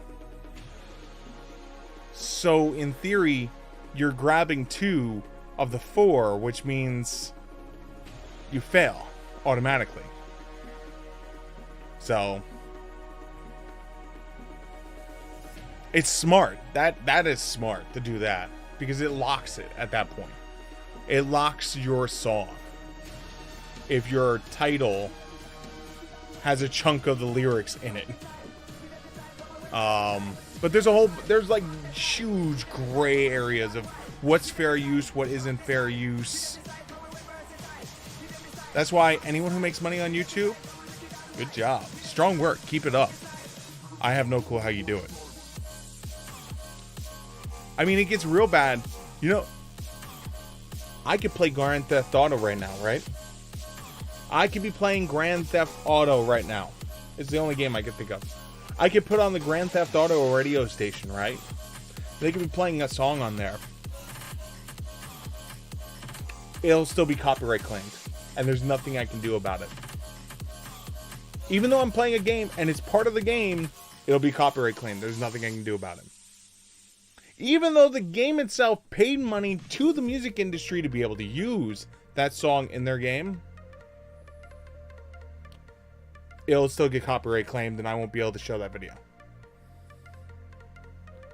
So in theory, you're grabbing 2 of the 4, which means you fail automatically. So it's smart. That is smart to do that, because it locks it at that point. It locks your song if your title has a chunk of the lyrics in it. But there's like huge gray areas of what's fair use, what isn't fair use. That's why anyone who makes money on YouTube, good job. Strong work. Keep it up. I have no clue how you do it. I mean, it gets real bad. You know, I could play Grand Theft Auto right now, right? I could be playing Grand Theft Auto right now. It's the only game I could think of. I could put on the Grand Theft Auto radio station, right? They could be playing a song on there. It'll still be copyright claimed, and there's nothing I can do about it. Even though I'm playing a game and it's part of the game, it'll be copyright claimed. There's nothing I can do about it. Even though the game itself paid money to the music industry to be able to use that song in their game, it'll still get copyright claimed, and I won't be able to show that video.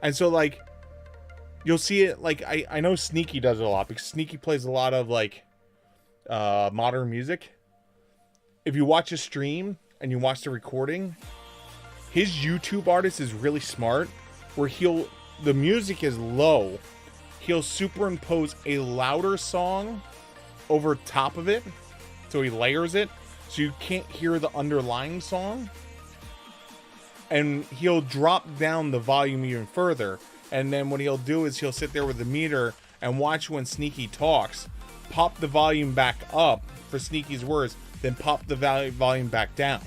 And so, like, you'll see it, like, I know Sneaky does it a lot, because Sneaky plays a lot of, like, modern music. If you watch a stream and you watch the recording, his YouTube artist is really smart, where the music is low, he'll superimpose a louder song over top of it, so he layers it, so you can't hear the underlying song, and he'll drop down the volume even further. And then what he'll do is he'll sit there with the meter and watch when Sneaky talks, pop the volume back up for Sneaky's words, then pop the volume back down.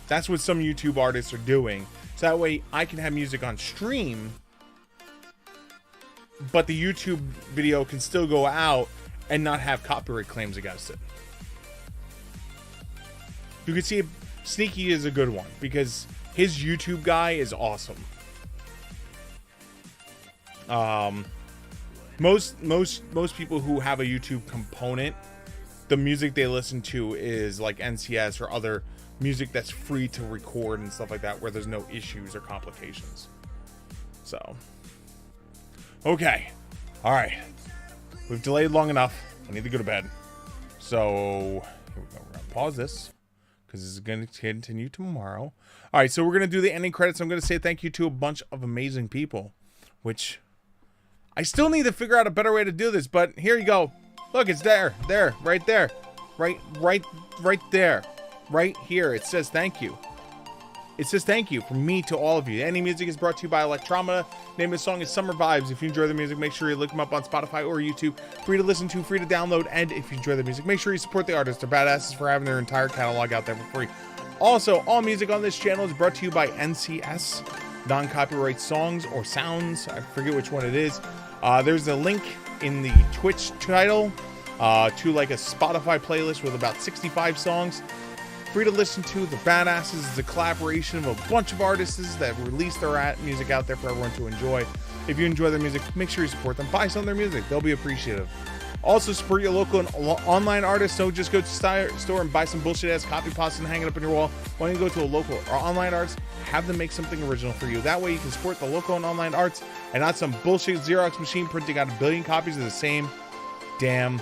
That's what some YouTube artists are doing. So that way I can have music on stream, but the YouTube video can still go out and not have copyright claims against it. You can see Sneaky is a good one, because his YouTube guy is awesome. Most people who have a YouTube component, the music they listen to is like NCS or other music that's free to record and stuff like that, where there's no issues or complications. So, okay, all right, we've delayed long enough. I need to go to bed. So here we go. We're gonna pause this, because this is going to continue tomorrow. All right, so we're going to do the ending credits. I'm going to say thank you to a bunch of amazing people, which I still need to figure out a better way to do this, but here you go. Look, it's there, right there, right there, right here. It says thank you. It says thank you from me to all of you. Any music is brought to you by Electromata. Name of the song is Summer Vibes. If you enjoy the music, make sure you look them up on Spotify or YouTube. Free to listen to, free to download, and if you enjoy the music, make sure you support the artists. They're badasses for having their entire catalog out there for free. Also, all music on this channel is brought to you by NCS, non-copyright songs or sounds. I forget which one it is. There's a link in the Twitch title to like a Spotify playlist with about 65 songs. Free to listen to. The Badasses is a collaboration of a bunch of artists that release their music out there for everyone to enjoy. If you enjoy their music, make sure you support them. Buy some of their music. They'll be appreciative. Also, support your local and online artists. Don't just go to the store and buy some bullshit-ass copy pasta and hang it up on your wall. Why don't you go to a local or online artist, have them make something original for you. That way you can support the local and online arts and not some bullshit Xerox machine printing out a billion copies of the same damn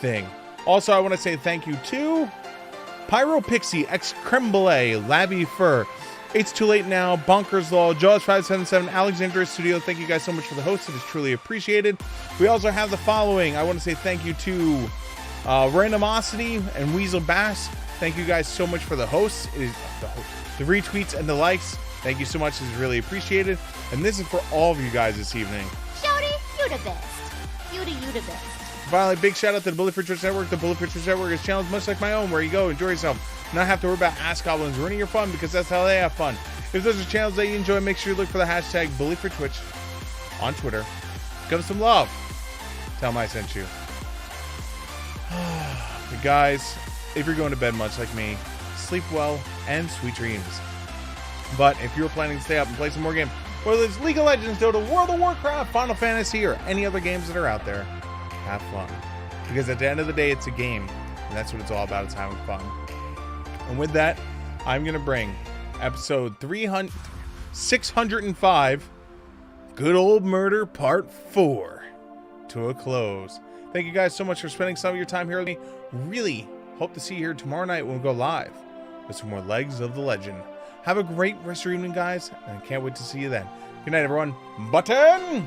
thing. Also, I want to say thank you to Pyro Pixie, X Crembele, Labby Fur, It's Too Late Now, Bonkers Law, Jaws577, Alexandria Studio. Thank you guys so much for the host. It is truly appreciated. We also have the following. I want to say thank you to Randomosity and Weasel Bass. Thank you guys so much for the hosts. It is the retweets and the likes. Thank you so much. It is really appreciated. And this is for all of you guys this evening. Shouty, you the best. You the best. Finally, big shout out to the Bully for Twitch Network. The Bully for Twitch Network is channels much like my own, where you go, enjoy yourself, not have to worry about ass goblins ruining your fun, because that's how they have fun. If those are channels that you enjoy, make sure you look for the hashtag Bully for Twitch on Twitter. Give them some love. Tell them I sent you. But guys, if you're going to bed much like me, sleep well and sweet dreams. But if you're planning to stay up and play some more games, whether it's League of Legends, Dota, World of Warcraft, Final Fantasy, or any other games that are out there, have fun. Because at the end of the day, it's a game. And that's what it's all about. It's having fun. And with that, I'm going to bring episode 605, Good Old Murder Part 4, to a close. Thank you guys so much for spending some of your time here with me. Really hope to see you here tomorrow night when we go live with some more Legs of the Legend. Have a great rest of your evening, guys. And I can't wait to see you then. Good night, everyone. Button!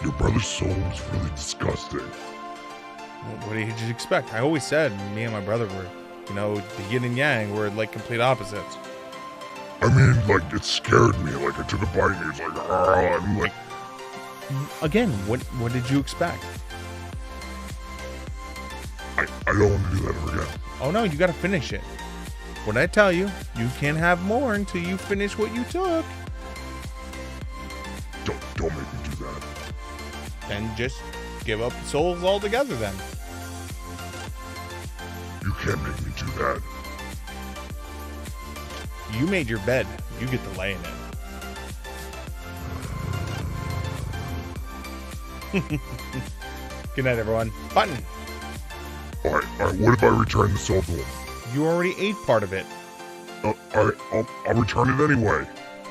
Your brother's soul is really disgusting. What did you expect? I always said me and my brother were, the yin and yang. We're like complete opposites. I mean, like, it scared me. Like, I took a bite and he was like, I'm like... Again, what did you expect? I don't want to do that ever again. Oh no, you gotta finish it. When I tell you, you can't have more until you finish what you took. Don't make me do that. Then just give up souls altogether then. You can't make me do that. You made your bed. You get to lay in it. Good night, everyone. Button. Alright, what if I return the soul to him? You already ate part of it. Alright, I'll return it anyway.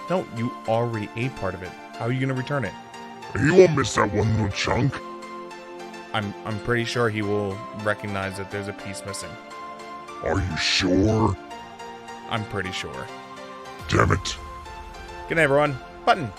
No, you already ate part of it. How are you gonna return it? He won't miss that one little chunk. I'm pretty sure he will recognize that there's a piece missing. Are you sure? I'm pretty sure. Damn it. Good night, everyone. Button.